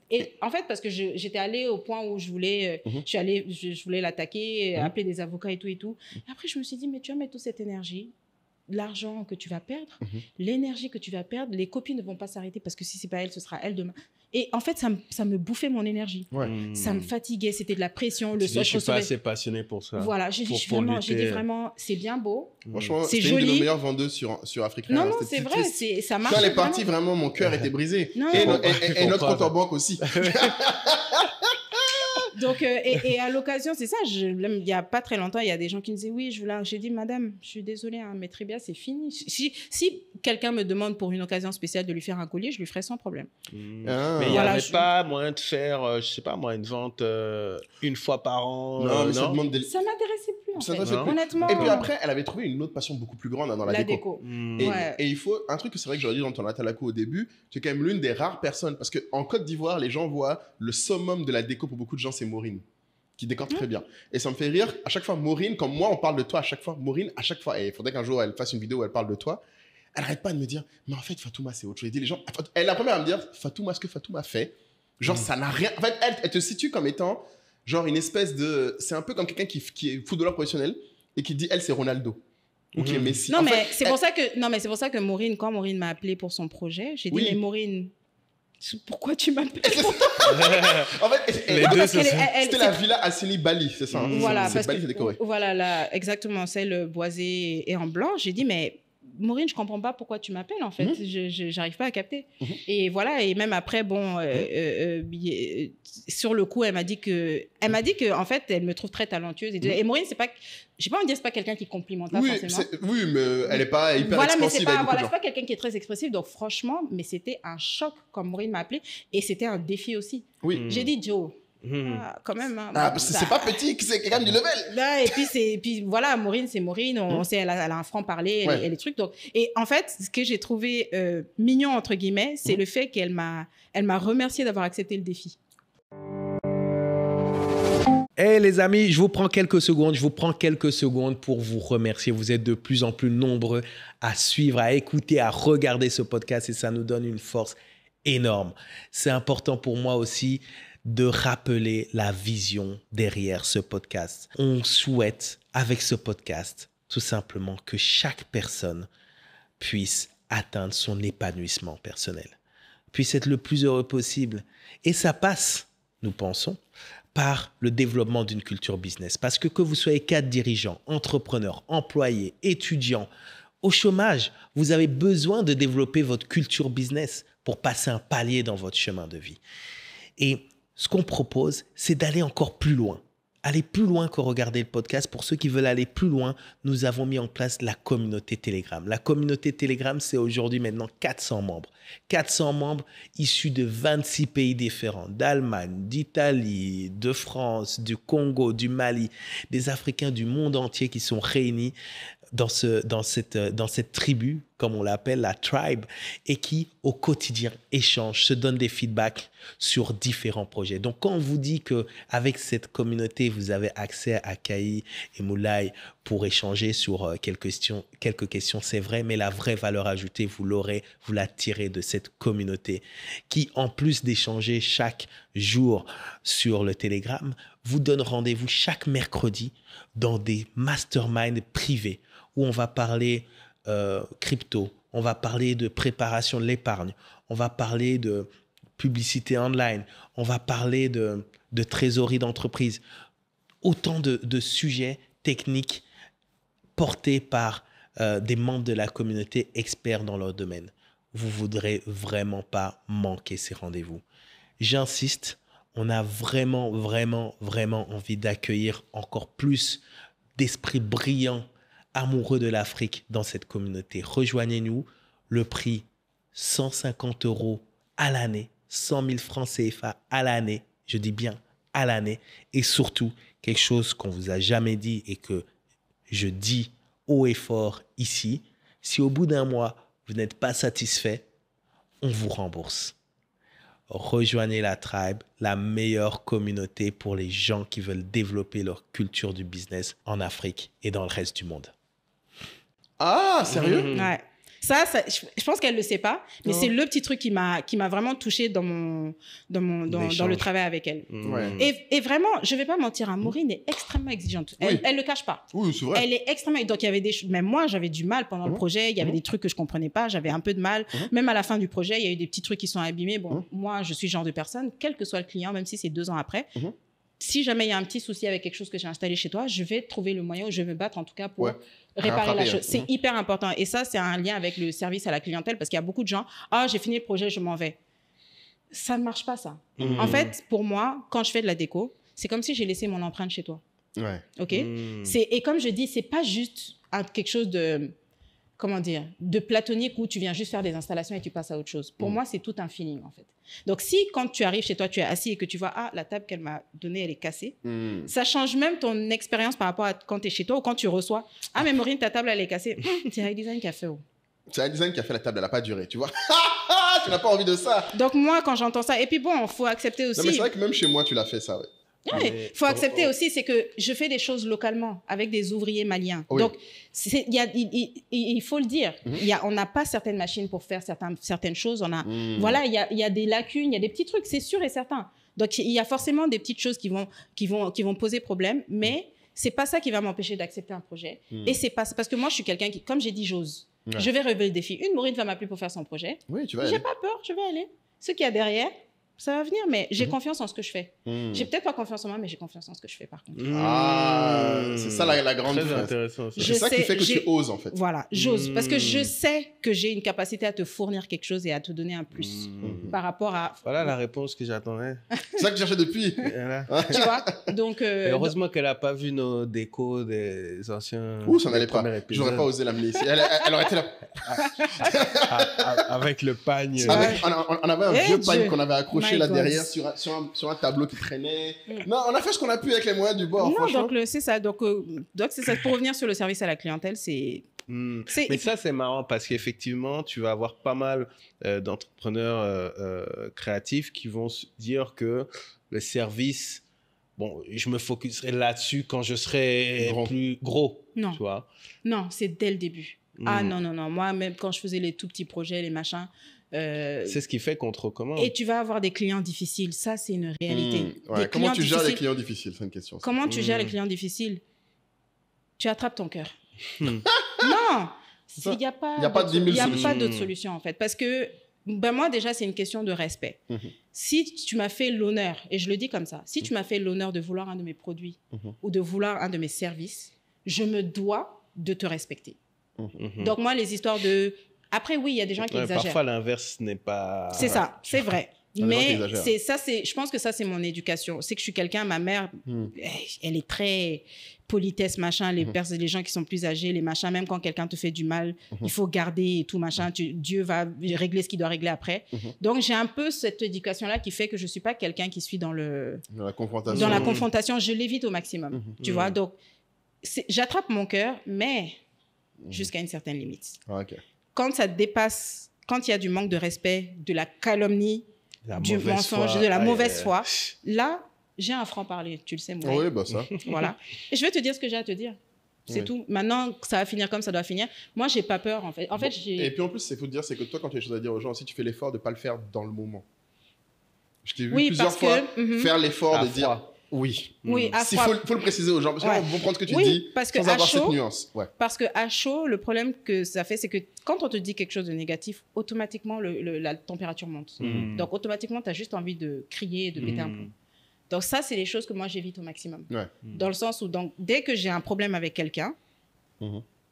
Et en fait, parce que j'étais allée au point où je voulais, je voulais l'attaquer, appeler des avocats et tout et tout. Et après, je me suis dit, mais tu vas mettre toute cette énergie, l'argent que tu vas perdre, l'énergie que tu vas perdre, les copies ne vont pas s'arrêter parce que si c'est pas elle, ce sera elle demain. Et en fait, ça me bouffait mon énergie. Ouais. Ça me fatiguait, c'était de la pression. Je suis pas assez passionné pour ça. Voilà, j'ai dit vraiment, c'est bien beau. Franchement, C'est c'était une de nos joli. meilleures vendeuses sur Africa. Non, hein. non, C'était c'est tout vrai, triste. ça marche. Quand elle est partie, vraiment, mon cœur était brisé. Non. Et notre compte en banque aussi. Donc, et à l'occasion, c'est ça, il n'y a pas très longtemps, il y a des gens qui me disaient, oui, j'ai dit, madame, je suis désolée, hein, mais Trivia, c'est fini. Si quelqu'un me demande pour une occasion spéciale de lui faire un collier, je lui ferai sans problème. Ah. Mais il n'y Voilà, avait pas moyen de faire, je sais pas moi, une vente une fois par an. Non, mais ça demande des... Ça m'intéressait plus, en Ça fait. t'intéressait plus. Honnêtement. Et puis après, elle avait trouvé une autre passion beaucoup plus grande hein, dans la déco. Et, Ouais. et il faut un truc que c'est vrai que j'aurais dit dans ton Atalako au début, tu es quand même l'une des rares personnes parce qu'en Côte d'Ivoire, les gens voient le summum de la déco pour beaucoup de gens, c'est Maureen qui décore très bien. Et ça me fait rire à chaque fois Maureen, comme moi on parle de toi à chaque fois, Maureen à chaque fois, et il faudrait qu'un jour elle fasse une vidéo où elle parle de toi, elle arrête pas de me dire, mais en fait Fatouma c'est autre chose. Elle dit les gens, elle est la première à me dire, Fatouma, ce que Fatouma fait, genre ça n'a rien, en fait elle te situe comme étant genre une espèce de, c'est un peu comme quelqu'un qui est footballeur professionnel et qui dit elle c'est Ronaldo. Ou qui est Messi. Non, En mais fait, c'est pour ça que Maureen, quand Maureen m'a appelé pour son projet, j'ai dit, Oui. mais Maureen, pourquoi tu m'appelles en fait, Les deux, c'est ça. c'était la villa Assini Bali, c'est ça. hein. Voilà, c'est parce Bali que, qui est décoré. voilà, là, exactement, celle boisée et en blanc. J'ai dit, mais Maureen, je comprends pas pourquoi tu m'appelles, en fait. Je n'arrive pas à capter. Et voilà, et même après, bon, sur le coup, elle m'a dit que, en fait, elle me trouve très talentueuse. Et Maureen, c'est pas, j'ai pas envie de dire, c'est pas quelqu'un qui complimente pas forcément. Oui, mais elle n'est pas hyper Voilà, mais expansive. c'est pas quelqu'un qui est très expressif. Donc, franchement, mais c'était un choc quand Maureen m'a appelé. Et c'était un défi aussi. Oui. J'ai dit, Joe, quand même. Hein, Ah, c'est pas petit, c'est quand même du level. Là, et puis voilà, Maureen, c'est Maureen. On sait, elle a un franc-parler, elle est trucs. Donc, et en fait, ce que j'ai trouvé mignon, entre guillemets, c'est le fait qu'elle m'a remercié d'avoir accepté le défi. Hey les amis, je vous prends quelques secondes pour vous remercier. Vous êtes de plus en plus nombreux à suivre, à écouter, à regarder ce podcast et ça nous donne une force énorme. C'est important pour moi aussi de rappeler la vision derrière ce podcast. On souhaite, avec ce podcast, tout simplement que chaque personne puisse atteindre son épanouissement personnel, puisse être le plus heureux possible. Et ça passe, nous pensons, par le développement d'une culture business. Parce que vous soyez cadre dirigeant, entrepreneur, employé, étudiant, au chômage, vous avez besoin de développer votre culture business pour passer un palier dans votre chemin de vie. Et ce qu'on propose, c'est d'aller encore plus loin. Aller plus loin que regarder le podcast. Pour ceux qui veulent aller plus loin, nous avons mis en place la communauté Telegram. La communauté Telegram, c'est aujourd'hui maintenant 400 membres. 400 membres issus de 26 pays différents, d'Allemagne, d'Italie, de France, du Congo, du Mali, des Africains du monde entier qui sont réunis dans cette tribu, comme on l'appelle, la tribe, et qui, au quotidien, échangent, se donnent des feedbacks sur différents projets. Donc, quand on vous dit qu'avec cette communauté, vous avez accès à Kaï et Moulay pour échanger sur quelques questions, c'est vrai, mais la vraie valeur ajoutée, vous la tirez de cette communauté qui, en plus d'échanger chaque jour sur le Telegram, vous donne rendez-vous chaque mercredi dans des masterminds privés où on va parler crypto, on va parler de préparation de l'épargne, on va parler de publicité online, on va parler de trésorerie d'entreprise. Autant de sujets techniques portés par des membres de la communauté experts dans leur domaine. Vous ne voudrez vraiment pas manquer ces rendez-vous. J'insiste, on a vraiment envie d'accueillir encore plus d'esprits brillants, amoureux de l'Afrique dans cette communauté. Rejoignez-nous, le prix 150 € à l'année, 100 000 francs CFA à l'année, je dis bien à l'année, et surtout quelque chose qu'on ne vous a jamais dit et que je dis haut et fort ici, si au bout d'un mois, vous n'êtes pas satisfait, on vous rembourse. Rejoignez la Tribe, la meilleure communauté pour les gens qui veulent développer leur culture du business en Afrique et dans le reste du monde. Ah, sérieux? Ouais. Ça, je pense qu'elle ne le sait pas, mais c'est le petit truc qui m'a vraiment touchée dans le travail avec elle. Ouais. Et vraiment, je ne vais pas mentir, Maureen est extrêmement exigeante. Elle ne le cache pas. Oui, c'est vrai. Elle est extrêmement... Donc, il y avait des choses... Même moi, j'avais du mal pendant le projet. Il y avait des trucs que je ne comprenais pas. J'avais un peu de mal. Même à la fin du projet, il y a eu des petits trucs qui sont abîmés. Bon, moi, je suis le genre de personne, quel que soit le client, même si c'est 2 ans après, si jamais il y a un petit souci avec quelque chose que j'ai installé chez toi, je vais trouver le moyen où je vais me battre, en tout cas, pour réparer la chose. C'est hyper important. Et ça, c'est un lien avec le service à la clientèle parce qu'il y a beaucoup de gens, j'ai fini le projet, je m'en vais. Ça ne marche pas, ça. En fait, pour moi, quand je fais de la déco, c'est comme si j'ai laissé mon empreinte chez toi. Ouais. OK? Et comme je dis, c'est pas juste quelque chose de... Comment dire, de platonique où tu viens juste faire des installations et tu passes à autre chose. Pour moi, c'est tout un feeling, en fait. Donc, si quand tu arrives chez toi, tu es assis et que tu vois, la table qu'elle m'a donnée, elle est cassée, ça change même ton expérience par rapport à quand tu es chez toi ou quand tu reçois. Mais Maureen, ta table, elle est cassée. C'est High Design qui a fait. C'est High Design qui a fait la table, elle n'a pas duré, tu vois. Tu n'as pas envie de ça. Donc, moi, quand j'entends ça, et puis bon, il faut accepter aussi. Non, mais c'est vrai que même chez moi, tu l'as fait ça, ouais. Il faut accepter aussi, c'est que je fais des choses localement avec des ouvriers maliens. Oui. Donc, il faut le dire. On n'a pas certaines machines pour faire certaines choses. Voilà, il y a des lacunes, il y a des petits trucs, c'est sûr et certain. Donc, il y a forcément des petites choses qui vont poser problème, mais c'est pas ça qui va m'empêcher d'accepter un projet. Et c'est pas parce que moi, je suis quelqu'un qui, comme j'ai dit, j'ose. Ouais. Je vais relever le défi. Maureen va m'appeler pour faire son projet. Oui, tu vas aller. J'ai pas peur, je vais aller. Ce qu'il y a derrière, ça va venir, mais j'ai confiance en ce que je fais. J'ai peut-être pas confiance en moi, mais j'ai confiance en ce que je fais par contre. C'est ça la grande différence. C'est ça qui fait que tu oses en fait. Voilà, j'ose. Parce que je sais que j'ai une capacité à te fournir quelque chose et à te donner un plus par rapport à... Voilà la réponse que j'attendais. C'est ça que je cherchais depuis. Tu vois donc, heureusement qu'elle n'a pas vu nos décos des anciens... Ouh, ça n'allait pas. J'aurais pas osé l'amener ici. Elle aurait été là. Avec le pagne. On avait un vieux pagne qu'on avait accroché là derrière sur un tableau qui traînait. Non, on a fait ce qu'on a pu avec les moyens du bord. Non, donc c'est ça. Donc c'est ça. Pour revenir sur le service à la clientèle, c'est... Mais ça, c'est marrant parce qu'effectivement, tu vas avoir pas mal d'entrepreneurs créatifs qui vont se dire que le service, bon, je me focuserai là-dessus quand je serai plus gros. Non, tu vois. Non, c'est dès le début. Non. Moi, même quand je faisais les tout petits projets, les machins... c'est ce qui fait qu'on te recommande. Et tu vas avoir des clients difficiles. Ça, c'est une réalité. Comment tu gères les clients difficiles? C'est une question. Comment tu gères les clients difficiles? Tu attrapes ton cœur. Non, il n'y a pas d'autre solution en fait. Parce que moi, déjà, c'est une question de respect. Si tu m'as fait l'honneur, et je le dis comme ça, si tu m'as fait l'honneur de vouloir un de mes produits ou de vouloir un de mes services, je me dois de te respecter. Donc moi, les histoires de... Après, oui, il y a des gens qui exagèrent. Parfois, l'inverse n'est pas... C'est ça, c'est vrai. Mais je pense que ça, c'est mon éducation. C'est que je suis quelqu'un, ma mère, elle est très politesse, machin, les gens qui sont plus âgés, les machins, même quand quelqu'un te fait du mal, il faut garder et tout, machin, Dieu va régler ce qu'il doit régler après. Donc, j'ai un peu cette éducation-là qui fait que je ne suis pas quelqu'un qui suis dans la confrontation. Je l'évite au maximum, tu vois. Donc, j'attrape mon cœur, mais jusqu'à une certaine limite. Quand ça dépasse, quand il y a du manque de respect, de la calomnie, du mensonge, de la mauvaise foi, là, j'ai un franc-parler, tu le sais, moi. Oui, bah ça. Voilà. Et je vais te dire ce que j'ai à te dire. C'est tout. Maintenant, ça va finir comme ça doit finir. Moi, j'ai pas peur, en fait. Et puis en plus, il faut te dire, c'est que toi, quand tu as des choses à dire aux gens, aussi, tu fais l'effort de ne pas le faire dans le moment. Je t'ai vu plusieurs fois faire l'effort de dire... Oui, il faut le préciser aux gens, parce qu'ils vont prendre ce que tu dis sans avoir cette nuance. Parce qu'à chaud, le problème que ça fait, c'est que quand on te dit quelque chose de négatif, automatiquement, la température monte. Donc, automatiquement, tu as juste envie de crier et de péter un plomb. Donc, ça, c'est les choses que moi, j'évite au maximum. Dans le sens où, dès que j'ai un problème avec quelqu'un,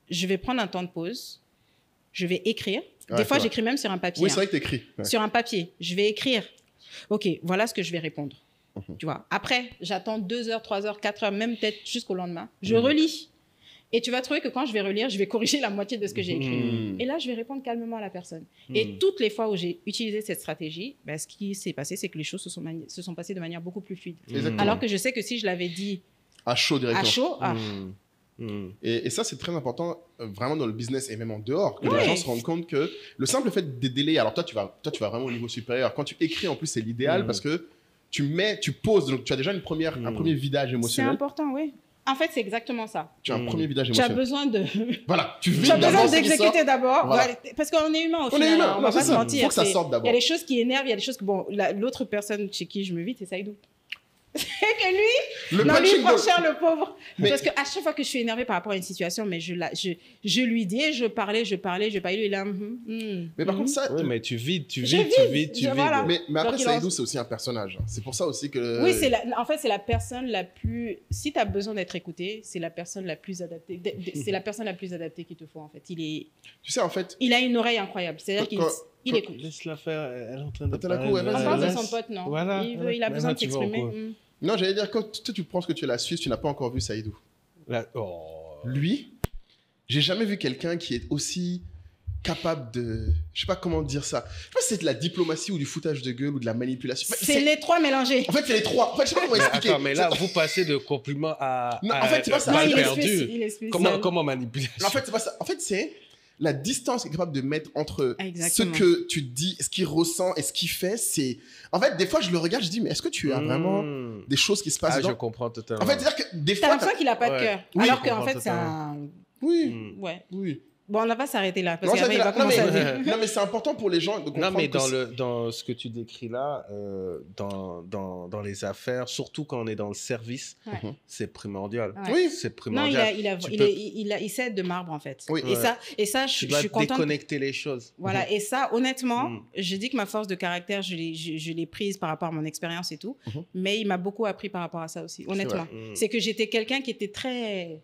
je vais prendre un temps de pause, je vais écrire. Des fois, j'écris même sur un papier. Oui, c'est vrai que tu écris. Sur un papier. Je vais écrire. OK, voilà ce que je vais répondre. Tu vois. Après, j'attends 2 heures, 3 heures, 4 heures, même peut-être jusqu'au lendemain. Je relis. Et tu vas trouver que quand je vais relire, je vais corriger la moitié de ce que j'ai écrit. Et là, je vais répondre calmement à la personne. Et toutes les fois où j'ai utilisé cette stratégie, ce qui s'est passé, c'est que les choses se sont passées de manière beaucoup plus fluide. Alors que je sais que si je l'avais dit à chaud directement. Et ça, c'est très important, vraiment dans le business et même en dehors, que les gens se rendent compte que le simple fait des délais, alors toi, tu vas vraiment au niveau supérieur. Quand tu écris, en plus, c'est l'idéal parce que tu poses, donc tu as déjà un premier vidage émotionnel. C'est important, oui. En fait, c'est exactement ça. Tu as un premier vidage émotionnel. Tu as besoin de... Voilà, tu as besoin d'exécuter d'abord. Voilà. Parce qu'on est humain au final. On va pas se mentir. Il faut que ça sorte d'abord. Il y a des choses qui énervent, il y a des choses que... Bon, l'autre personne chez qui je me vide, c'est Saïdou. C'est que lui, franchir le pauvre. Parce qu'à chaque fois que je suis énervée par rapport à une situation, mais je lui dis, je parlais, lui, il est là. Mais par contre, ça. Oui, mais tu vides. Voilà. Mais après, Saïdou, c'est aussi un personnage. C'est pour ça aussi que. Oui, en fait, c'est la personne la plus. Si tu as besoin d'être écouté, c'est la personne la plus adaptée. C'est la personne la plus adaptée qu'il te faut, en fait. Tu sais, en fait. Il a une oreille incroyable. C'est-à-dire qu'il écoute. Laisse-la faire. Elle est en train de parler. On parle de son pote, non. Voilà. Il a besoin de s'exprimer. Non, j'allais dire, quand tu penses que tu es la Suisse, tu n'as pas encore vu Saïdou. Lui, j'ai jamais vu quelqu'un qui est aussi capable de... Je sais pas comment dire ça. Je sais pas si c'est de la diplomatie ou du foutage de gueule ou de la manipulation. C'est les trois mélangés. En fait, c'est les trois. En fait, je sais pas comment expliquer. Attends, mais là, vous passez de compliments à... Non, en fait, c'est pas ça. Mal perdu. Comment manipulation? En fait, c'est pas ça. En fait, c'est la distance qu'il est capable de mettre entre ce que tu dis, ce qu'il ressent et ce qu'il fait. C'est... En fait, des fois, je le regarde, je dis, mais est-ce que tu as vraiment des choses qui se passent dedans? Je comprends totalement. En fait, c'est-à-dire que des fois... T'as l'impression qu'il a pas de cœur. Oui, alors qu'en fait, c'est un... Oui. Ouais. Oui. Bon, on va pas s'arrêter là, parce qu'après, il va commencer à dire. Non, mais c'est important pour les gens de comprendre. Non, mais dans ce que tu décris là, dans les affaires, surtout quand on est dans le service, c'est primordial. Ouais. Oui, c'est primordial. Non, il sait de marbre, en fait. Oui. Et ça, je suis contente. Déconnecter les choses. Voilà, et ça, honnêtement, je dis que ma force de caractère, je l'ai prise par rapport à mon expérience et tout, mais il m'a beaucoup appris par rapport à ça aussi, honnêtement. C'est que j'étais quelqu'un qui était très...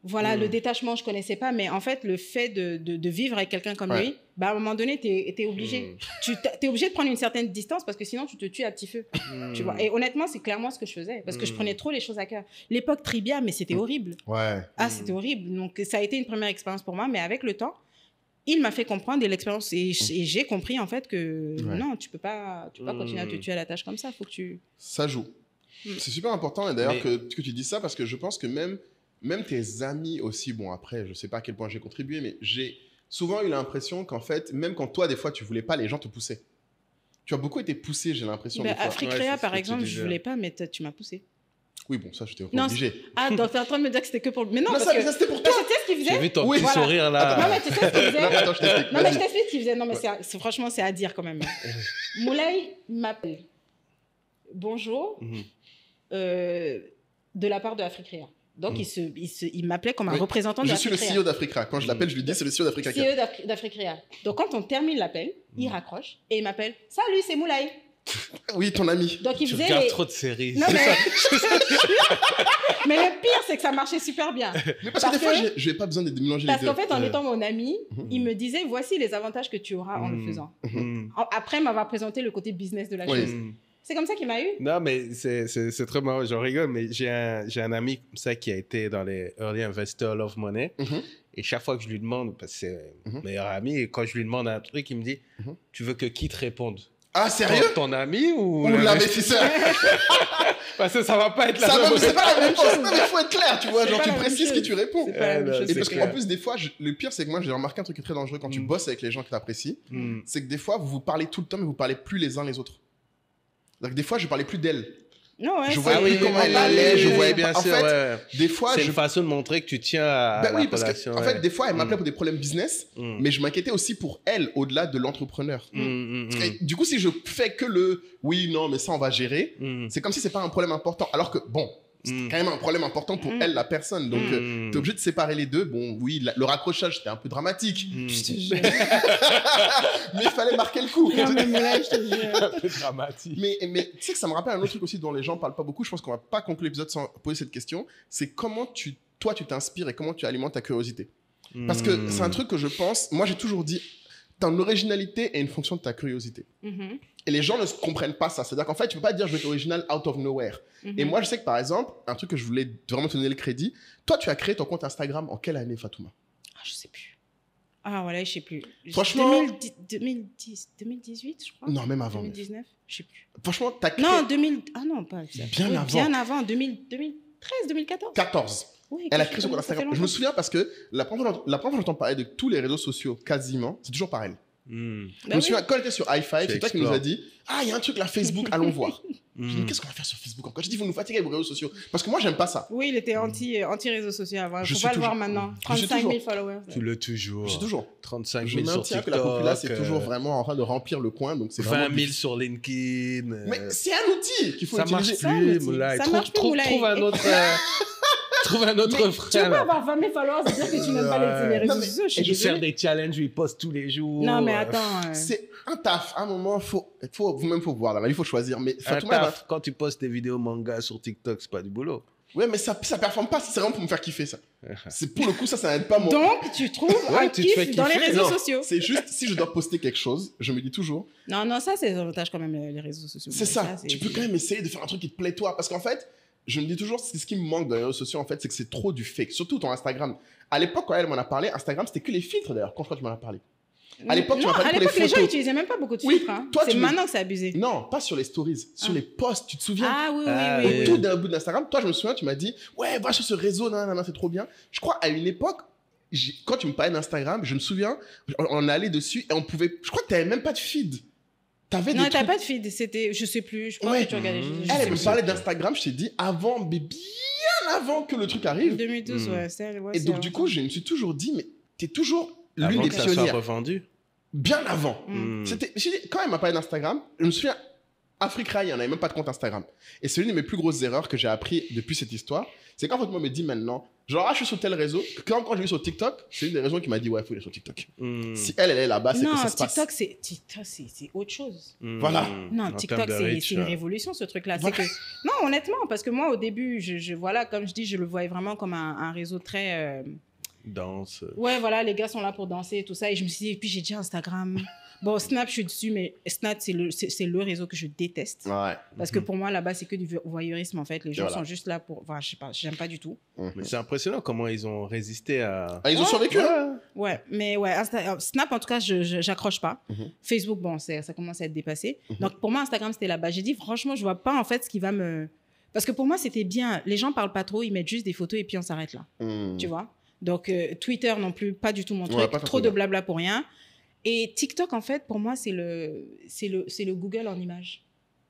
Voilà, le détachement, je connaissais pas, mais en fait, le fait de vivre avec quelqu'un comme lui, bah, à un moment donné, tu es obligé. Tu es obligé de prendre une certaine distance parce que sinon, tu te tues à petit feu. Tu vois. Et honnêtement, c'est clairement ce que je faisais parce que je prenais trop les choses à cœur. L'époque Tribia, mais c'était horrible. Ouais. Ah, c'était horrible. Donc, ça a été une première expérience pour moi, mais avec le temps, il m'a fait comprendre de l'expérience et j'ai compris en fait que non, tu peux pas continuer à te tuer à la tâche comme ça. Faut que tu... Ça joue. C'est super important et d'ailleurs que tu dis ça parce que je pense que même tes amis aussi, bon après, je sais pas à quel point j'ai contribué, mais j'ai souvent eu l'impression qu'en fait, même quand toi, des fois, tu voulais pas, les gens te poussaient. Tu as beaucoup été poussé, j'ai l'impression. Africrea, par exemple, je voulais pas, mais tu m'as poussé. Oui, bon, ça, j'étais obligé. Ah, donc t'es en train de me dire que c'était que pour... Mais non, parce ça, que... ça, c'était pour toi. Tu sais ce qu'il faisait? J'ai vu ton petit sourire, là. Non, mais tu sais ce qu'il faisait? Attends, je t'explique. Non, mais je t'explique ce qu'il faisait. Non, mais franchement, c'est à dire quand même. Moulay m'appelle. Bonjour. De la part de Africrea. Donc, il m'appelait comme un représentant de l'Africrea. Je suis le CEO d'Africrea. Quand je l'appelle, je lui dis c'est le CEO d'Africrea. CEO d'Africrea. Donc, quand on termine l'appel, il raccroche et il m'appelle « Salut, c'est Moulay ». Oui, ton ami. Donc, il faisait regardes trop de séries. Non, mais... mais le pire, c'est que ça marchait super bien. Mais parce que des fois, je n'ai pas besoin de mélanger les deux. Parce qu'en fait, en étant mon ami, il me disait « Voici les avantages que tu auras en le faisant ». Après, m'avoir présenté le côté business de la chose. C'est comme ça qu'il m'a eu. Non, mais c'est très marrant, j'en rigole, mais j'ai un ami comme ça qui a été dans les Early Investor Love Money. Et chaque fois que je lui demande, parce que c'est mon meilleur ami, et quand je lui demande un truc, il me dit tu veux que qui te réponde? Ah, sérieux? Ton ami ou l'investisseur? Parce que ça va pas être la même chose. C'est pas la même chose. Non, mais il faut être clair, tu vois. Genre, tu précises ce que tu réponds. C'est pas la même chose. Et parce qu'en plus, des fois, le pire, c'est que moi, j'ai remarqué un truc qui est très dangereux quand tu bosses avec les gens que tu apprécies. C'est que des fois, vous vous parlez tout le temps, mais vous parlez plus les uns les autres. Donc, des fois, je parlais plus d'elle. Non, ouais, je voyais plus comment elle allait, je voyais bien sûr. En fait, des fois, c'est une façon de montrer que tu tiens à la relation. En fait, des fois, elle m'appelait pour des problèmes business, mais je m'inquiétais aussi pour elle, au-delà de l'entrepreneur. Du coup, si je fais que oui, non, mais ça, on va gérer, c'est comme si c'est pas un problème important. Alors que, bon, c'est quand même un problème important pour elle, la personne. Donc, t'es obligé de séparer les deux. Bon, oui, le raccrochage, c'était un peu dramatique. Je te jure. Mais il fallait marquer le coup. Non, mais là, je te jure. Un peu dramatique. Mais tu sais que ça me rappelle un autre truc aussi dont les gens parlent pas beaucoup. Je pense qu'on va pas conclure l'épisode sans poser cette question. C'est comment toi, tu t'inspires et comment tu alimentes ta curiosité. Parce que c'est un truc que je pense... Moi, j'ai toujours dit, ton originalité est une fonction de ta curiosité. Et les gens ne comprennent pas ça. C'est-à-dire qu'en fait, tu peux pas dire je vais être original out of nowhere. Et moi, je sais que par exemple, un truc que je voulais vraiment te donner le crédit, toi, tu as créé ton compte Instagram en quelle année, Fatouma? Ah, je sais plus. Ah, voilà, je sais plus. Franchement... 2018, je crois. Non, même avant. 2019, je sais plus. Franchement, t'as créé... Non, 2000... Ah non, pas ça. Bien avant. Bien avant, 2013, 2014. 14. Oui, Elle a que créé son compte ça fait Instagram. Je me longtemps. souviens parce que la première fois que j'entends parler de tous les réseaux sociaux, quasiment, c'est toujours par elle. Je Bah me souviens, quand elle était sur i5, Tu c'est toi qui nous as explores. dit il y a un truc là, Facebook, allons voir. J'ai dit, qu'est-ce qu'on va faire sur Facebook encore? J'ai dit, vous nous fatiguez avec vos réseaux sociaux. Parce que moi, j'aime pas ça. Oui, il était anti-réseaux sociaux avant. Il Je faut suis pas le voir toujours- maintenant. je suis 35 000 toujours- followers. Tu l'as toujours. Je suis toujours. 35 Je 000 sur maintiens TikTok. que la populace est toujours vraiment en train de remplir le coin. Donc c'est 20 vraiment 000 difficile. sur LinkedIn. Mais c'est un outil qu'il faut ça utiliser. marche Ça, plus, l'outil. Moulay. Ça marche plus, Moulay. Trouve un autre, trouve un autre Tu veux frère. pas là. avoir 20 000 followers et dire que tu n'aimes pas les Non, réseaux mais- sociaux? Je Et suis de faire désolée. des challenges où il poste tous les jours. Non, mais attends. C'est un taf. À un moment, faut vous-même, faut voir. Là, il faut choisir. Mais Un Fatouma, taf, quand tu postes des vidéos manga sur TikTok, c'est pas du boulot. ouais, mais ça performe pas. C'est vraiment pour me faire kiffer, ça. C'est pour le coup, ça n'aide pas moi. Donc, tu trouves un tu te fais kiff dans les kiffer. réseaux Non, sociaux. c'est juste si je dois poster quelque chose, je me dis toujours, Non, ça, c'est des avantages quand même, les réseaux sociaux. c'est ça. Tu peux quand même essayer de faire un truc qui te plaît toi. Parce qu'en fait, je me dis toujours, c'est ce qui me manque dans les réseaux sociaux, en fait, c'est que c'est trop du fake. Surtout ton Instagram. À l'époque, quand elle m'en a parlé, Instagram, c'était que les filtres d'ailleurs. Quand tu m'en as parlé. À l'époque, tu Non, m'as parlé à pour les l'époque, les gens photos. n'utilisaient même pas beaucoup de Oui, filtres. Hein. toi, C'est tu maintenant que c'est abusé. Non, pas sur les stories, sur les posts. Tu te souviens? Ah oui, Ah, oui, oui. Au oui. tout d'un bout d'Instagram, toi, je me souviens, tu m'as dit, ouais, va sur ce réseau, non, c'est trop bien. Je crois, à une époque, quand tu me parlais d'Instagram, je me souviens, on allait dessus et on pouvait. Je crois que tu n'avais même pas de feed. T'avais Non, des t'as trucs. pas de feed. C'était, je sais plus. Je crois Ouais. que tu regardais. Je Elle sais me plus. parlait d'Instagram, je t'ai dit, avant, mais bien avant que le truc arrive. 2012, ouais. Ouais, Et donc, du coup, je me suis toujours dit, mais t'es toujours l'une Avant des que ça soit pionnières. revendu. Bien avant. Mm. J'ai dit, quand elle m'a parlé d'Instagram, je me souviens, Afrique Rai, on n'avait même pas de compte Instagram. Et c'est l'une de mes plus grosses erreurs que j'ai appris depuis cette histoire. C'est quand moi me dit maintenant, genre, je suis sur tel réseau. Quand je vais sur TikTok, c'est une des raisons qui m'a dit, ouais, il faut aller sur TikTok. Mm. Si elle est là-bas, c'est non, que ça se passe. TikTok, c'est autre chose. Voilà. Non, En TikTok, termes de c'est reach, une révolution, ce truc-là. Voilà. C'est que... Non, honnêtement, parce que moi, au début, voilà, comme je dis, je le voyais vraiment comme un réseau très... Danse. Ouais, voilà, les gars sont là pour danser et tout ça. Et je me suis dit, et puis j'ai déjà Instagram. Bon, Snap, je suis dessus, mais Snap, c'est le réseau que je déteste. Ouais. Parce que pour moi, là-bas, c'est que du voyeurisme, en fait. Les gens Voilà. sont juste là pour... Enfin, je sais pas, j'aime pas du tout. Mais c'est impressionnant comment ils ont résisté à. Ah, ils ont survécu, hein. Ouais, mais ouais, Snap, en tout cas, j'accroche pas. Facebook, bon, ça commence à être dépassé. Donc, pour moi, Instagram, c'était là-bas. J'ai dit, franchement, je vois pas, en fait, ce qui va me... Parce que pour moi, c'était bien. Les gens parlent pas trop, ils mettent juste des photos et puis on s'arrête là. Tu vois? Donc, Twitter non plus, pas du tout mon truc. Ouais, pas ton Trop truc, de hein. blabla pour rien. Et TikTok, en fait, pour moi, c'est le Google en images.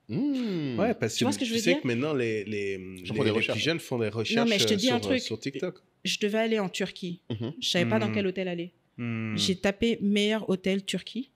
Ouais, parce Tu que vois ce que je tu veux sais dire que maintenant, les font des les recherches. plus jeunes font des recherches Non, mais je te dis un truc. sur TikTok. Je devais aller en Turquie. Je savais pas dans quel hôtel aller. J'ai tapé meilleur hôtel Turquie.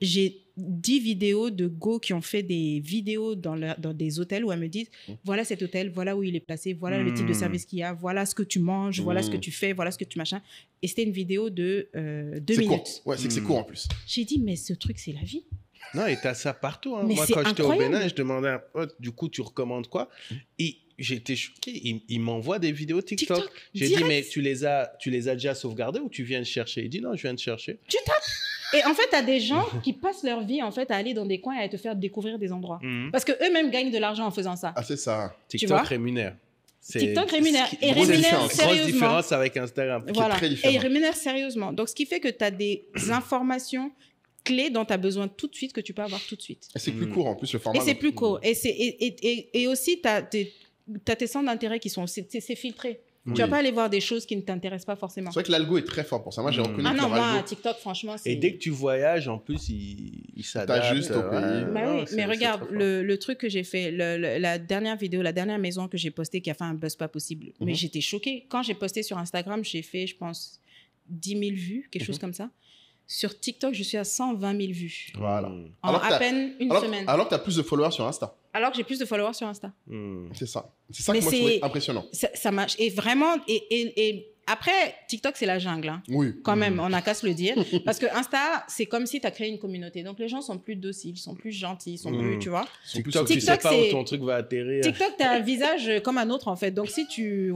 J'ai 10 vidéos de go qui ont fait des vidéos dans des hôtels où elles me disent voilà cet hôtel, voilà où il est placé, voilà le type de service qu'il y a, voilà ce que tu manges, voilà ce que tu fais, voilà ce que tu machin. Et c'était une vidéo de 2 C'est court. minutes. Ouais, c'est que c'est court en plus. J'ai dit mais ce truc c'est la vie. Non, et t'as ça partout. Hein. Mais Moi, c'est quand j'étais au incroyable. Bénin, je demandais à un pote, du coup, tu recommandes quoi? Et j'étais choqué. Il m'envoie des vidéos TikTok. TikTok, J'ai dit, direct. mais tu les as déjà sauvegardées ou tu viens de chercher? Il dit, non, je viens de chercher. Tu tapes. Et en fait, tu as des gens qui passent leur vie en fait à aller dans des coins et à te faire découvrir des endroits. Parce que eux-mêmes gagnent de l'argent en faisant ça. Ah, c'est ça. Tu vois TikTok rémunère. TikTok rémunère. C'est- Et grosse rémunère différence. Grosse sérieusement. différence avec Instagram. Voilà. très Et différent. ils rémunèrent sérieusement. Donc, ce qui fait que tu as des informations clés dont tu as besoin tout de suite, que tu peux avoir tout de suite. Et c'est plus court en plus, le Et format. c'est plus court. Et aussi, tu as tes centres d'intérêt qui sont... C'est filtré. Oui. Tu vas pas aller voir des choses qui ne t'intéressent pas forcément. C'est vrai que l'algo est très fort pour ça. Moi, j'ai reconnu Ah que non, leur moi, algo. TikTok, franchement, c'est... Et dès que tu voyages, en plus, il s'adapte. T'ajustes au pays. Bah non, oui, c'est- mais c'est regarde, très fort. le truc que j'ai fait, la dernière vidéo, la dernière maison que j'ai postée qui a fait un buzz pas possible. Mais j'étais choquée. Quand j'ai posté sur Instagram, j'ai fait, je pense, 10 000 vues, quelque chose comme ça. Sur TikTok, je suis à 120 000 vues. Voilà. En Alors que à t'as- peine une alors, semaine. Alors que tu as plus de followers sur Insta. Alors que j'ai plus de followers sur Insta. C'est ça. C'est ça Mais que moi, je c'est- trouvais impressionnant. Ça marche. Et vraiment, et après, TikTok, c'est la jungle. Hein. Oui. Quand même, on n'a qu'à se le dire. Parce que Insta, c'est comme si tu as créé une communauté. Donc, les gens sont plus dociles, sont plus gentils, sont plus, tu vois. TikTok, tu sais TikTok, pas où c'est- ton truc va atterrir. TikTok, tu as un visage comme un autre, en fait. Donc, si tu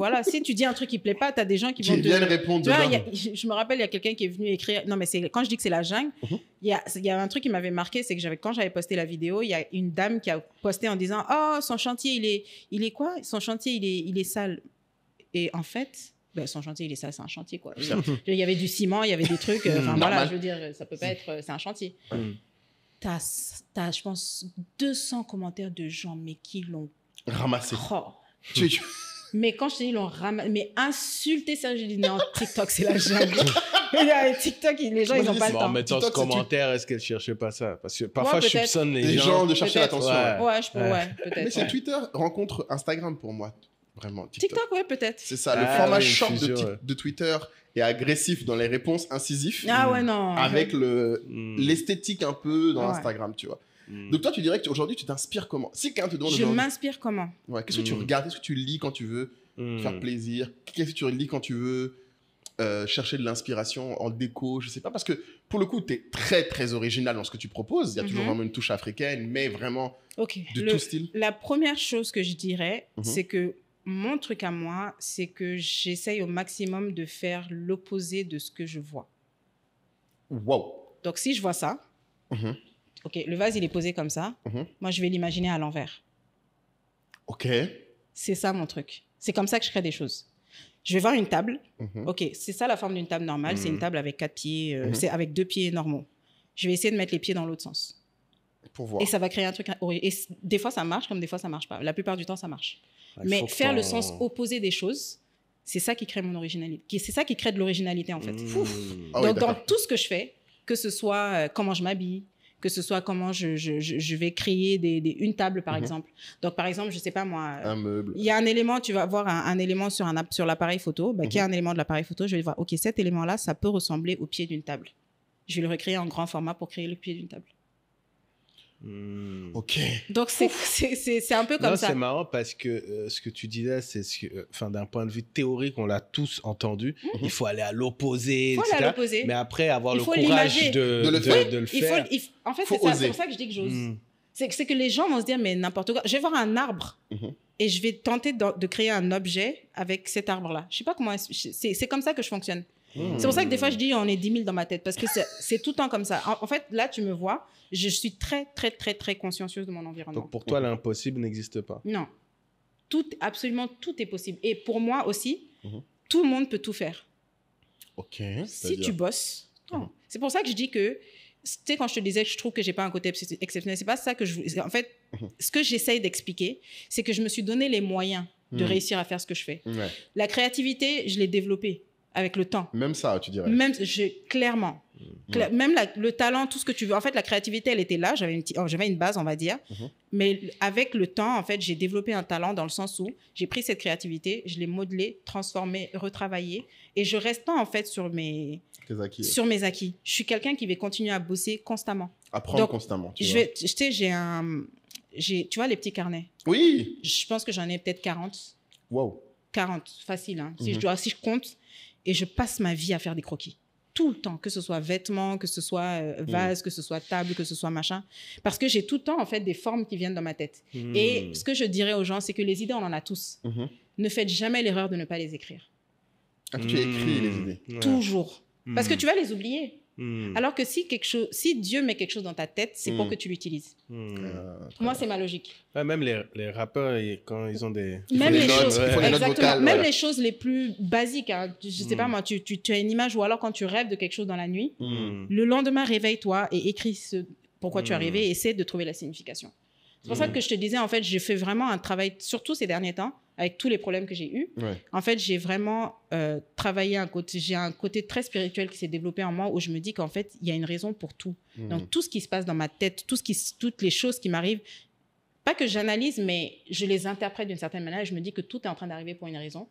dis un truc qui plaît pas, tu as des gens qui Qui vont te... viennent répondre Tu vois, dedans. je me rappelle, il y a quelqu'un qui est venu écrire... Non, mais quand je dis que c'est la jungle, il y a un truc qui m'avait marqué, c'est que quand j'avais posté la vidéo, il y a une dame qui a posté en disant « Oh, son chantier, il est quoi? Son chantier, il est sale. » Et en fait... Ben, son chantier, il est sale, c'est un chantier, quoi. Il y avait du ciment, il y avait des trucs... Enfin, voilà, Normal. je veux dire, ça peut pas être... C'est un chantier. T'as, je pense, 200 commentaires de gens, mais qui l'ont... Ramassé. Oh. Tu- Mais quand je te dis, ils l'ont ramassé, mais insulter ça, j'ai dit non, TikTok, c'est la jungle. TikTok, les gens, ils n'ont pas le temps. En mettant ce commentaire, est-ce qu'elle ne cherchait pas ça? Parce que parfois, je soupçonne les gens de chercher l'attention. Ouais, peut-être. Mais c'est Twitter rencontre Instagram pour moi. Vraiment. TikTok, ouais, peut-être. C'est ça. Le format short de Twitter est agressif dans les réponses, incisif. Ah ouais, non. Avec l'esthétique un peu dans Instagram, tu vois. Donc toi, tu dirais qu'aujourd'hui, tu t'inspires comment? Si quelqu'un te demande Je m'inspire comment? Ouais, qu'est-ce que tu regardes? Qu'est-ce que tu lis quand tu veux faire plaisir? Qu'est-ce que tu lis quand tu veux chercher de l'inspiration en déco? Je sais pas, parce que pour le coup, tu es très, très original dans ce que tu proposes. Il y a toujours vraiment une touche africaine, mais vraiment de tout style. La première chose que je dirais, c'est que mon truc à moi, c'est que j'essaye au maximum de faire l'opposé de ce que je vois. Wow. Donc, si je vois ça, ok, le vase, il est posé comme ça. Moi, je vais l'imaginer à l'envers. Ok. C'est ça, mon truc. C'est comme ça que je crée des choses. Je vais voir une table. Ok, c'est ça la forme d'une table normale. C'est une table avec 4 pieds, c'est avec 2 pieds normaux. Je vais essayer de mettre les pieds dans l'autre sens. Pour voir. Et ça va créer un truc. Et des fois, ça marche, comme des fois, ça marche pas. La plupart du temps, ça marche. Mais faire le sens opposé des choses, c'est ça qui crée mon originalité. C'est ça qui crée de l'originalité, en fait. Donc, dans tout ce que je fais, que ce soit comment je m'habille, que ce soit comment je vais créer une table, par exemple. Donc, par exemple, je sais pas moi... un meuble. Il y a un élément, tu vas voir un élément sur l'appareil photo, qui est un élément de l'appareil photo, je vais voir, ok, cet élément-là, ça peut ressembler au pied d'une table. Je vais le recréer en grand format pour créer le pied d'une table. Ok. Donc, c'est un peu comme ça. C'est marrant parce que ce que tu disais, c'est d'un point de vue théorique, on l'a tous entendu. Il faut aller à l'opposé, etc. Mais après, avoir le courage de le faire. En fait, c'est pour ça que je dis que j'ose. C'est que les gens vont se dire, mais n'importe quoi. Je vais voir un arbre et je vais tenter de créer un objet avec cet arbre-là. Je sais pas comment... C'est comme ça que je fonctionne. C'est pour ça que des fois, je dis, on est 10 000 dans ma tête, parce que c'est tout le temps comme ça. En fait, là, tu me vois, je suis très, très, très, très consciencieuse de mon environnement. Donc, pour toi, l'impossible n'existe pas? Non. Absolument tout est possible. Et pour moi aussi, tout le monde peut tout faire. Ok. Si tu bosses. C'est pour ça que je dis que, tu sais, quand je te disais que je trouve que j'ai pas un côté exceptionnel, c'est pas ça que je... En fait, ce que j'essaye d'expliquer, c'est que je me suis donné les moyens de réussir à faire ce que je fais. Ouais. La créativité, je l'ai développée avec le temps. Même ça, tu dirais. Clairement. Même le talent, tout ce que tu veux. En fait, la créativité, elle était là. J'avais une base, on va dire. Mais avec le temps, en fait, j'ai développé un talent dans le sens où j'ai pris cette créativité, je l'ai modelée, transformée, retravaillée. Et je reste pas, en fait, sur mes acquis. Je suis quelqu'un qui va continuer à bosser constamment. Apprendre constamment. Tu vois les petits carnets? Oui. Je pense que j'en ai peut-être 40. Wow. 40, facile. Hein. Si je compte, et je passe ma vie à faire des croquis. Tout le temps, que ce soit vêtements, que ce soit vase, que ce soit table, que ce soit machin. Parce que j'ai tout le temps, en fait, des formes qui viennent dans ma tête. Et ce que je dirais aux gens, c'est que les idées, on en a tous. Ne faites jamais l'erreur de ne pas les écrire. Ah, tu écris les idées. Toujours. Parce que tu vas les oublier. Alors que si Dieu met quelque chose dans ta tête, c'est pour que tu l'utilises. Moi, c'est ma logique. Ouais, même les rappeurs, quand ils ont des... Même les choses, exactement. Même les choses les plus basiques. Hein. Je sais pas, moi, tu as une image ou alors quand tu rêves de quelque chose dans la nuit, le lendemain, réveille-toi et écris pourquoi tu as rêvé et essaie de trouver la signification. C'est pour ça que je te disais, en fait, j'ai fait vraiment un travail, surtout ces derniers temps, avec tous les problèmes que j'ai eus. Ouais. En fait, j'ai vraiment travaillé j'ai un côté très spirituel qui s'est développé en moi où je me dis qu'en fait, il y a une raison pour tout. Donc, tout ce qui se passe dans ma tête, toutes les choses qui m'arrivent, pas que j'analyse, mais je les interprète d'une certaine manière et je me dis que tout est en train d'arriver pour une raison.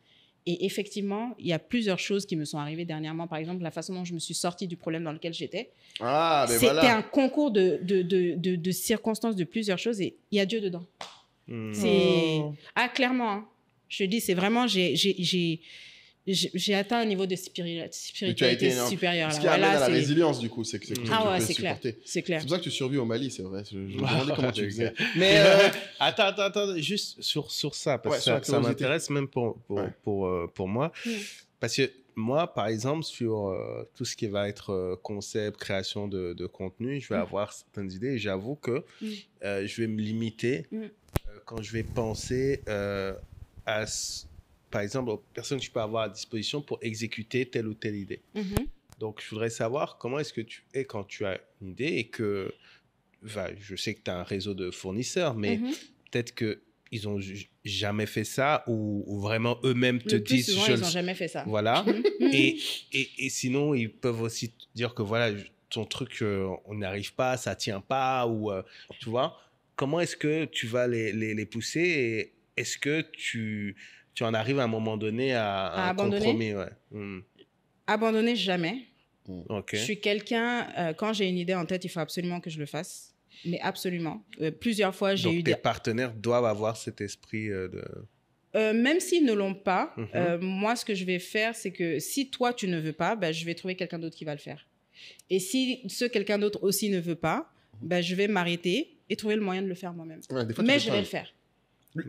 Et effectivement, il y a plusieurs choses qui me sont arrivées dernièrement. Par exemple, la façon dont je me suis sortie du problème dans lequel j'étais. C'était un concours de circonstances, de plusieurs choses et il y a Dieu dedans. Clairement, hein. Je te dis, c'est vraiment, j'ai atteint un niveau de spiritualité supérieur. Ce qui amène à la résilience, du coup, c'est que c'est clair. C'est clair. C'est pour ça que tu survis au Mali, c'est vrai. Je me demandais comment tu faisais. Mais attends, juste sur ça, parce que ça m'intéresse même pour moi. Parce que moi, par exemple, sur tout ce qui va être concept, création de contenu, je vais avoir certaines idées et j'avoue que je vais me limiter quand je vais penser par exemple, aux personnes que tu peux avoir à disposition pour exécuter telle ou telle idée. Donc, je voudrais savoir comment est-ce que tu es quand tu as une idée et que, je sais que tu as un réseau de fournisseurs, mais peut-être qu'il ils ont jamais fait ça ou vraiment eux-mêmes te Le plus disent... souvent, ils n'ont jamais fait ça. Voilà. et sinon, ils peuvent aussi te dire que voilà, ton truc, on n'arrive pas, ça tient pas, ou tu vois. Comment est-ce que tu vas les pousser et est-ce que tu en arrives à un moment donné à un abandonner? compromis, ouais. Abandonner, jamais. Ok. Je suis quelqu'un, quand j'ai une idée en tête, il faut absolument que je le fasse. Mais absolument. Plusieurs fois, j'ai eu Donc, tes partenaires doivent avoir cet esprit de... même s'ils ne l'ont pas, moi, ce que je vais faire, c'est que si toi, tu ne veux pas, ben, je vais trouver quelqu'un d'autre qui va le faire. Et si ce quelqu'un d'autre aussi ne veut pas, ben, je vais m'arrêter et trouver le moyen de le faire moi-même. Ouais, des fois, mais je vais le faire.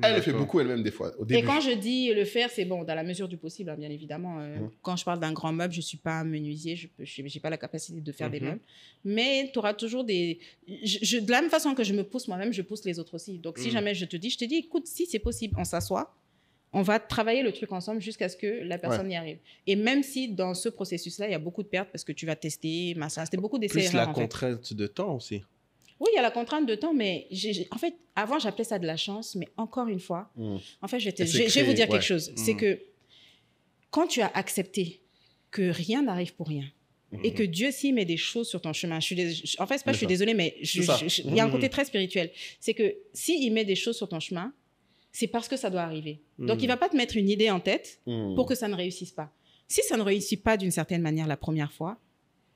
Elle fait beaucoup elle-même des fois, au début. Et quand je dis le faire, c'est bon, dans la mesure du possible, hein, bien évidemment. Quand je parle d'un grand meuble, je ne suis pas un menuisier, je n'ai pas la capacité de faire des meubles. Mais tu auras toujours des... de la même façon que je me pousse moi-même, je pousse les autres aussi. Donc, si jamais je te dis, écoute, si c'est possible, on s'assoit, on va travailler le truc ensemble jusqu'à ce que la personne y arrive. Et même si dans ce processus-là, il y a beaucoup de pertes parce que tu vas tester, c'était beaucoup d'essais-erreurs. Plus la contrainte de temps aussi. Oui, il y a la contrainte de temps, mais en fait, avant, j'appelais ça de la chance, mais encore une fois, en fait, je vais vous dire quelque chose. C'est que quand tu as accepté que rien n'arrive pour rien et que Dieu s'y met des choses sur ton chemin, en fait, c'est pas je suis désolée, mais il y a un côté très spirituel. C'est que s'il met des choses sur ton chemin, c'est parce que ça doit arriver. Donc, il ne va pas te mettre une idée en tête pour que ça ne réussisse pas. Si ça ne réussit pas d'une certaine manière la première fois,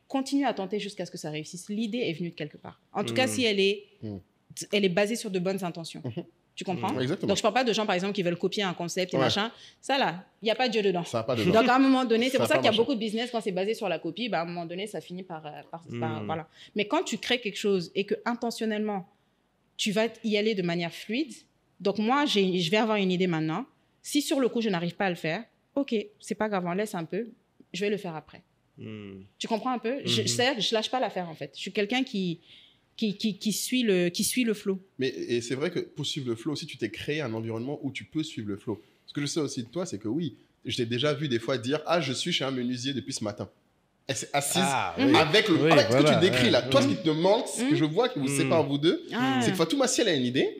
continue à tenter jusqu'à ce que ça réussisse. L'idée est venue de quelque part. En tout cas, si elle est basée sur de bonnes intentions. Tu comprends? Exactement. Donc, je ne parle pas de gens, par exemple, qui veulent copier un concept et machin. Ça, là, il n'y a pas Dieu dedans. Ça n'a pas dedans. Donc, à un moment donné, c'est pour ça qu'il y a marché. beaucoup de business, quand c'est basé sur la copie, à un moment donné, ça finit par voilà. Mais quand tu crées quelque chose et que intentionnellement, tu vas y aller de manière fluide, donc moi, je vais avoir une idée maintenant. Si sur le coup, je n'arrive pas à le faire, OK, c'est pas grave, on laisse un peu, je vais le faire après. Tu comprends un peu? C'est-à-dire que je lâche pas l'affaire, en fait. Je suis quelqu'un qui suit le flow. Et c'est vrai que pour suivre le flow aussi, tu t'es créé un environnement où tu peux suivre le flow. Ce que je sais aussi de toi, c'est que oui, je t'ai déjà vu des fois dire « Ah, je suis chez un menuisier depuis ce matin ». Elle s'est assise avec ce que tu décris là. Toi, ce qui te manque, ce que je vois qui vous sépare vous deux, c'est que Fatouma, si elle a une idée,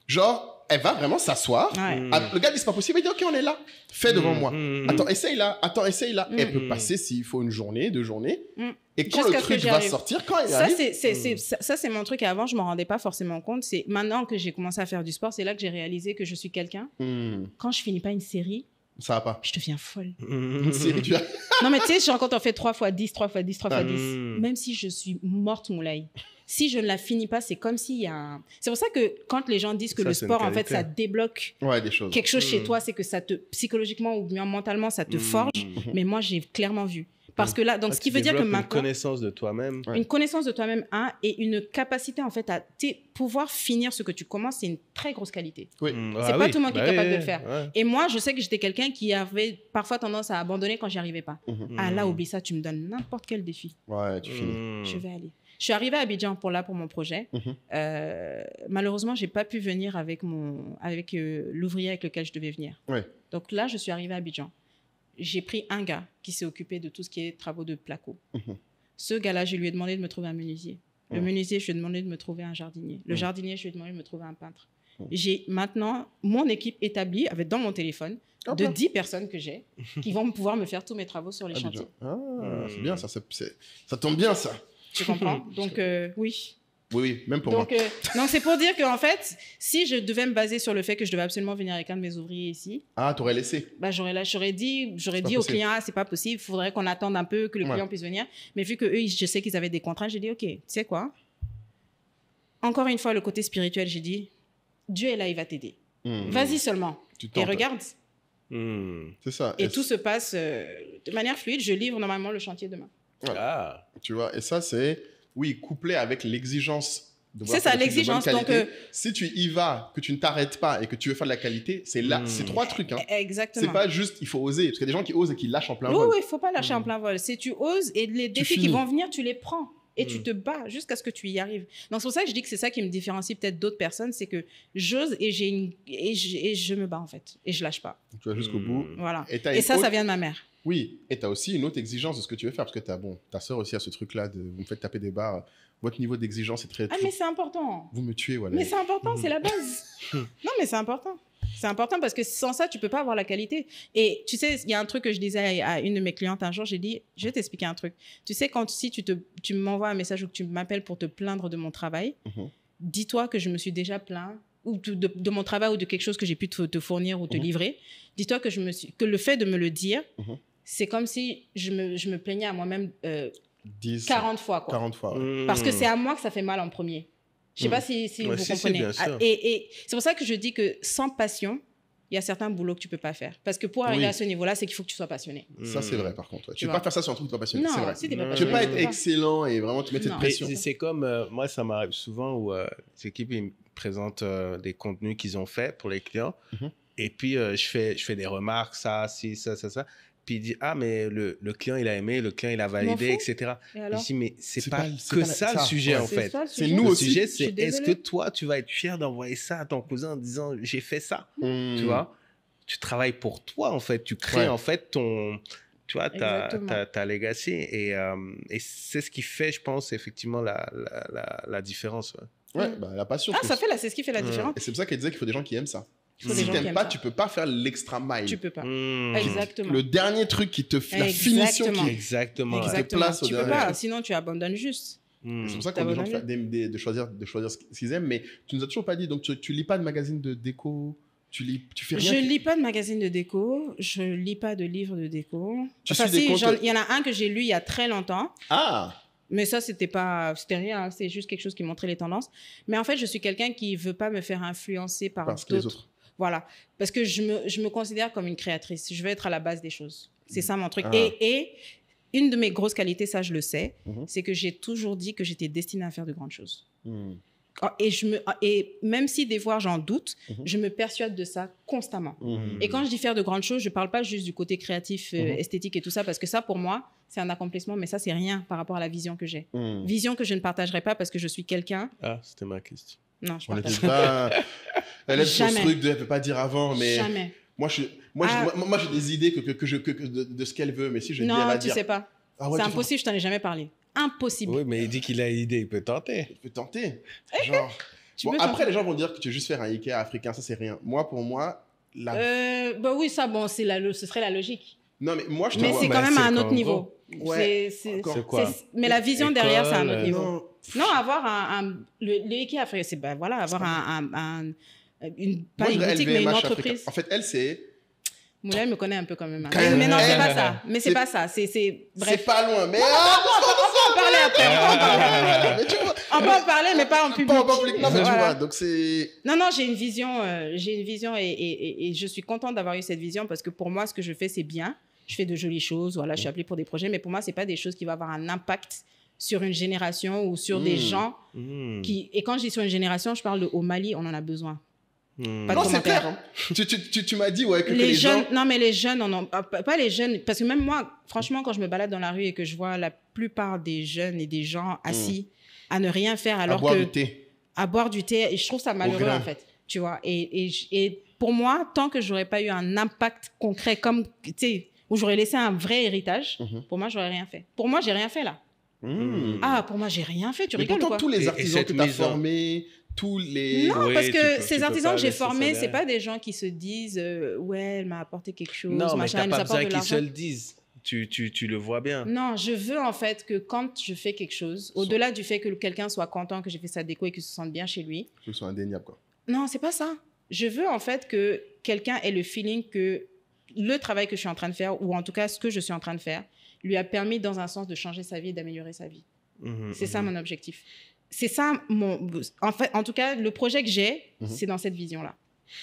genre, elle va vraiment s'asseoir. Le gars dit, c'est pas possible. Il dit, OK, on est là. Fais devant moi. Attends, essaye là. Attends, essaye là. Elle peut passer s'il faut une journée, 2 journées. Et quand le truc va sortir, quand il arrive... Ça, c'est mon truc. Et avant, je ne m'en rendais pas forcément compte. C'est maintenant que j'ai commencé à faire du sport, c'est là que j'ai réalisé que je suis quelqu'un. Quand je finis pas une série, ça va pas. Je deviens folle. Une série, tu as... Non, mais tu sais, genre quand on fait 3 x 10, 3 x 10, 3 x 10, même si je suis morte, Moulay, si je ne la finis pas, c'est comme s'il y a un... C'est pour ça que quand les gens disent que le sport, en fait, ça débloque des choses. quelque chose chez toi, c'est que ça te, psychologiquement ou bien mentalement, ça te forge. Mais moi, j'ai clairement vu. Parce que là, donc, ce qui veut dire que maintenant... Une connaissance de toi-même. Une connaissance de toi-même, et une capacité, en fait, à pouvoir finir ce que tu commences, c'est une très grosse qualité. Oui. C'est pas tout le monde qui est capable de le faire. Et moi, je sais que j'étais quelqu'un qui avait parfois tendance à abandonner quand j'y arrivais pas. Ah là, oublie ça, tu me donnes n'importe quel défi. Ouais, tu finis. Je vais aller. Je suis arrivée à Abidjan pour mon projet. Malheureusement, j'ai pas pu venir avec l'ouvrier avec lequel je devais venir. Ouais. Donc là, je suis arrivée à Abidjan. J'ai pris un gars qui s'est occupé de tout ce qui est travaux de placo. Ce gars-là, je lui ai demandé de me trouver un menuisier. Le menuisier, je lui ai demandé de me trouver un jardinier. Le jardinier, je lui ai demandé de me trouver un peintre. J'ai maintenant mon équipe établie avec dans mon téléphone de 10 personnes que j'ai qui vont pouvoir me faire tous mes travaux sur les chantiers. C'est bien, ça tombe bien, ça. Tu comprends? Donc, oui. Oui, même pour moi. Donc, c'est pour dire qu'en fait, si je devais me baser sur le fait que je devais absolument venir avec un de mes ouvriers ici... Ah, t'aurais laissé? J'aurais dit au client, c'est pas possible, il faudrait qu'on attende un peu que le client puisse venir. Mais vu que eux, je sais qu'ils avaient des contraintes, j'ai dit, OK, tu sais quoi? Encore une fois, le côté spirituel, j'ai dit, Dieu est là, il va t'aider. Vas-y seulement. Et regarde. C'est ça. Et tout se passe de manière fluide. Je livre normalement le chantier demain. Tu vois, et ça, c'est... Oui, couplé avec l'exigence. C'est ça, l'exigence. Donc, si tu y vas, que tu ne t'arrêtes pas et que tu veux faire de la qualité, c'est là, c'est 3 trucs. Hein. Exactement. C'est pas juste, il faut oser. Parce qu'il y a des gens qui osent et qui lâchent en plein vol. Oui, il ne faut pas lâcher en plein vol. C'est tu oses et les défis qui vont venir, tu les prends. Et tu te bats jusqu'à ce que tu y arrives. Donc, c'est pour ça que je dis que c'est ça qui me différencie peut-être d'autres personnes, c'est que j'ose et je me bats, en fait. Et je lâche pas. Tu vas jusqu'au bout. Voilà. Et ça vient de ma mère. Oui, et tu as aussi une autre exigence de ce que tu veux faire, parce que ta sœur aussi a ce truc-là, vous me faites taper des barres, votre niveau d'exigence est très... Ah, mais c'est important. Vous me tuez, voilà. Mais c'est important, c'est la base. Non, mais c'est important. C'est important parce que sans ça, tu peux pas avoir la qualité. Et tu sais, il y a un truc que je disais à une de mes clientes un jour, j'ai dit, je vais t'expliquer un truc. Tu sais, si tu m'envoies un message ou que tu m'appelles pour te plaindre de mon travail, dis-toi que je me suis déjà plaint ou de mon travail ou de quelque chose que j'ai pu te fournir ou te livrer. Dis-toi que le fait de me le dire, c'est comme si je me plaignais à moi-même 40 fois. Quoi. 40 fois. Ouais. Parce que c'est à moi que ça fait mal en premier. Je ne sais pas si vous comprenez. Bien sûr. Et c'est pour ça que je dis que sans passion, il y a certains boulots que tu ne peux pas faire. Parce que pour arriver à ce niveau-là, c'est qu'il faut que tu sois passionné. Ça, c'est vrai, par contre. Ouais. Tu ne peux pas faire ça sur un truc que tu n'es pas passionné. Non, c'est vrai. si tu n'es pas Tu ne peux passionné. pas être excellent et vraiment te mettre cette pression. C'est comme, moi, ça m'arrive souvent où les équipes ils me présentent des contenus qu'ils ont fait pour les clients. Et puis, je fais des remarques, ça. Puis il dit, ah, mais le client, il a aimé, le client, il a validé, etc. Je dis, mais c'est pas que ça le sujet, en fait. C'est nous aussi. Le sujet, c'est est-ce que toi, tu vas être fier d'envoyer ça à ton cousin en disant, j'ai fait ça, tu vois? Tu travailles pour toi, en fait. Tu crées, en fait, tu vois, ta legacy. Et c'est ce qui fait, je pense, effectivement, la différence. Ouais, la passion. Ah, c'est ce qui fait la différence. Et c'est pour ça qu'elle disait qu'il faut des gens qui aiment ça. Si tu n'aimes pas, tu ne peux pas faire l'extra mile. Tu peux pas. Exactement. Le dernier truc qui te fait la finition qui te place au dernier. Tu peux pas, sinon tu abandonnes juste. C'est pour ça qu'on demande de choisir ce qu'ils aiment. Mais tu nous as toujours pas dit, donc tu lis pas de magazine de déco, tu fais rien. Je lis pas de magazine de déco, je lis pas de livres de déco. Il y en a un que j'ai lu il y a très longtemps. Ah. Mais ça, c'était rien, c'est juste quelque chose qui montrait les tendances. Mais en fait, je suis quelqu'un qui veut pas me faire influencer par d'autres. Voilà, parce que je me considère comme une créatrice. Je veux être à la base des choses. C'est ça mon truc. Et une de mes grosses qualités, ça je le sais, c'est que j'ai toujours dit que j'étais destinée à faire de grandes choses. Et même si des fois j'en doute, je me persuade de ça constamment. Et quand je dis faire de grandes choses, je ne parle pas juste du côté créatif, esthétique et tout ça, parce que ça, pour moi, c'est un accomplissement, mais ça, c'est rien par rapport à la vision que j'ai. Vision que je ne partagerai pas parce que je suis quelqu'un... Ah, c'était ma question. Non, je ne partage pas. Elle aime son truc, elle ne peut pas dire avant, mais... Jamais. Moi, j'ai des idées de ce qu'elle veut, mais si je dis, elle va dire... Non, tu sais pas. C'est impossible, je t'en ai jamais parlé. Impossible. Oui, mais il dit qu'il a une idée, il peut tenter. Il peut tenter. Genre... après, les gens vont dire que tu veux juste faire un Ikea africain, ça, c'est rien. Pour moi... oui, ça, ce serait la logique. Non, mais moi, je te Mais c'est quand même à un autre niveau. Ouais. C'est quoi? Mais la vision derrière, c'est à un autre niveau. Non, avoir le Ikea africain, c'est avoir pas une boutique, mais une entreprise. En fait, elle, c'est... Moulay me connaît un peu quand même. Mais non, c'est pas ça. Mais c'est pas ça. Bref. C'est pas loin, mais... On peut en parler après. On peut en parler, mais pas en public. Pas en public, non, mais tu vois, donc c'est... Non, j'ai une vision et je suis contente d'avoir eu cette vision parce que pour moi, ce que je fais, c'est bien. Je fais de jolies choses, voilà, je suis appelée pour des projets, mais pour moi, c'est pas des choses qui vont avoir un impact sur une génération ou sur des gens qui... Et quand je dis sur une génération, je parle au Mali, on en a besoin. Pas de c'est clair. Hein. Tu m'as dit que les jeunes... gens... Non, mais les jeunes, pas les jeunes, parce que même moi, franchement, quand je me balade dans la rue et que je vois la plupart des jeunes et des gens assis à ne rien faire alors à boire du thé. À boire du thé, et je trouve ça malheureux, en fait. Tu vois, et pour moi, tant que j'aurais pas eu un impact concret comme, tu sais, où j'aurais laissé un vrai héritage, pour moi, j'aurais rien fait. Pour moi, j'ai rien fait, là. Ah, pour moi, j'ai rien fait. Tu rigoles ou quoi? Tous les artisans que tu as formés, tous les... Non, parce que ces artisans que j'ai formés, c'est pas des gens qui se disent ouais, elle m'a apporté quelque chose. Non, mais machin, t'as pas besoin qu'ils se le disent. Tu le vois bien. Non, je veux en fait que quand je fais quelque chose, au-delà du fait que quelqu'un soit content que j'ai fait sa déco et qu'il se sente bien chez lui... Que ce soit indéniable, quoi. Non, c'est pas ça. Je veux en fait que quelqu'un ait le feeling que le travail que je suis en train de faire, ou en tout cas ce que je suis en train de faire, lui a permis dans un sens de changer sa vie et d'améliorer sa vie. C'est ça mon objectif. C'est ça en tout cas, le projet que j'ai, c'est dans cette vision-là.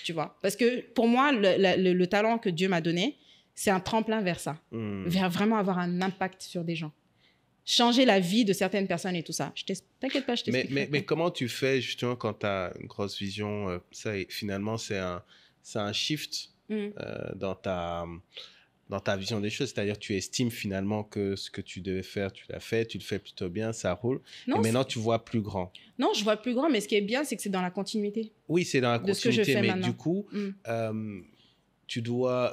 Tu vois? Parce que pour moi, le talent que Dieu m'a donné, c'est un tremplin vers ça. Vers vraiment avoir un impact sur des gens. Changer la vie de certaines personnes et tout ça. T'inquiète pas, je t'explique. Mais comment tu fais justement quand tu as une grosse vision ça, et finalement, c'est un shift dans ta vision des choses. C'est-à-dire tu estimes finalement que ce que tu devais faire, tu l'as fait, tu le fais plutôt bien, ça roule. Non, et maintenant, tu vois plus grand. Non, je vois plus grand, mais ce qui est bien, c'est que c'est dans la continuité. Oui, c'est dans la continuité, de ce que je fais mais maintenant. du coup, tu dois,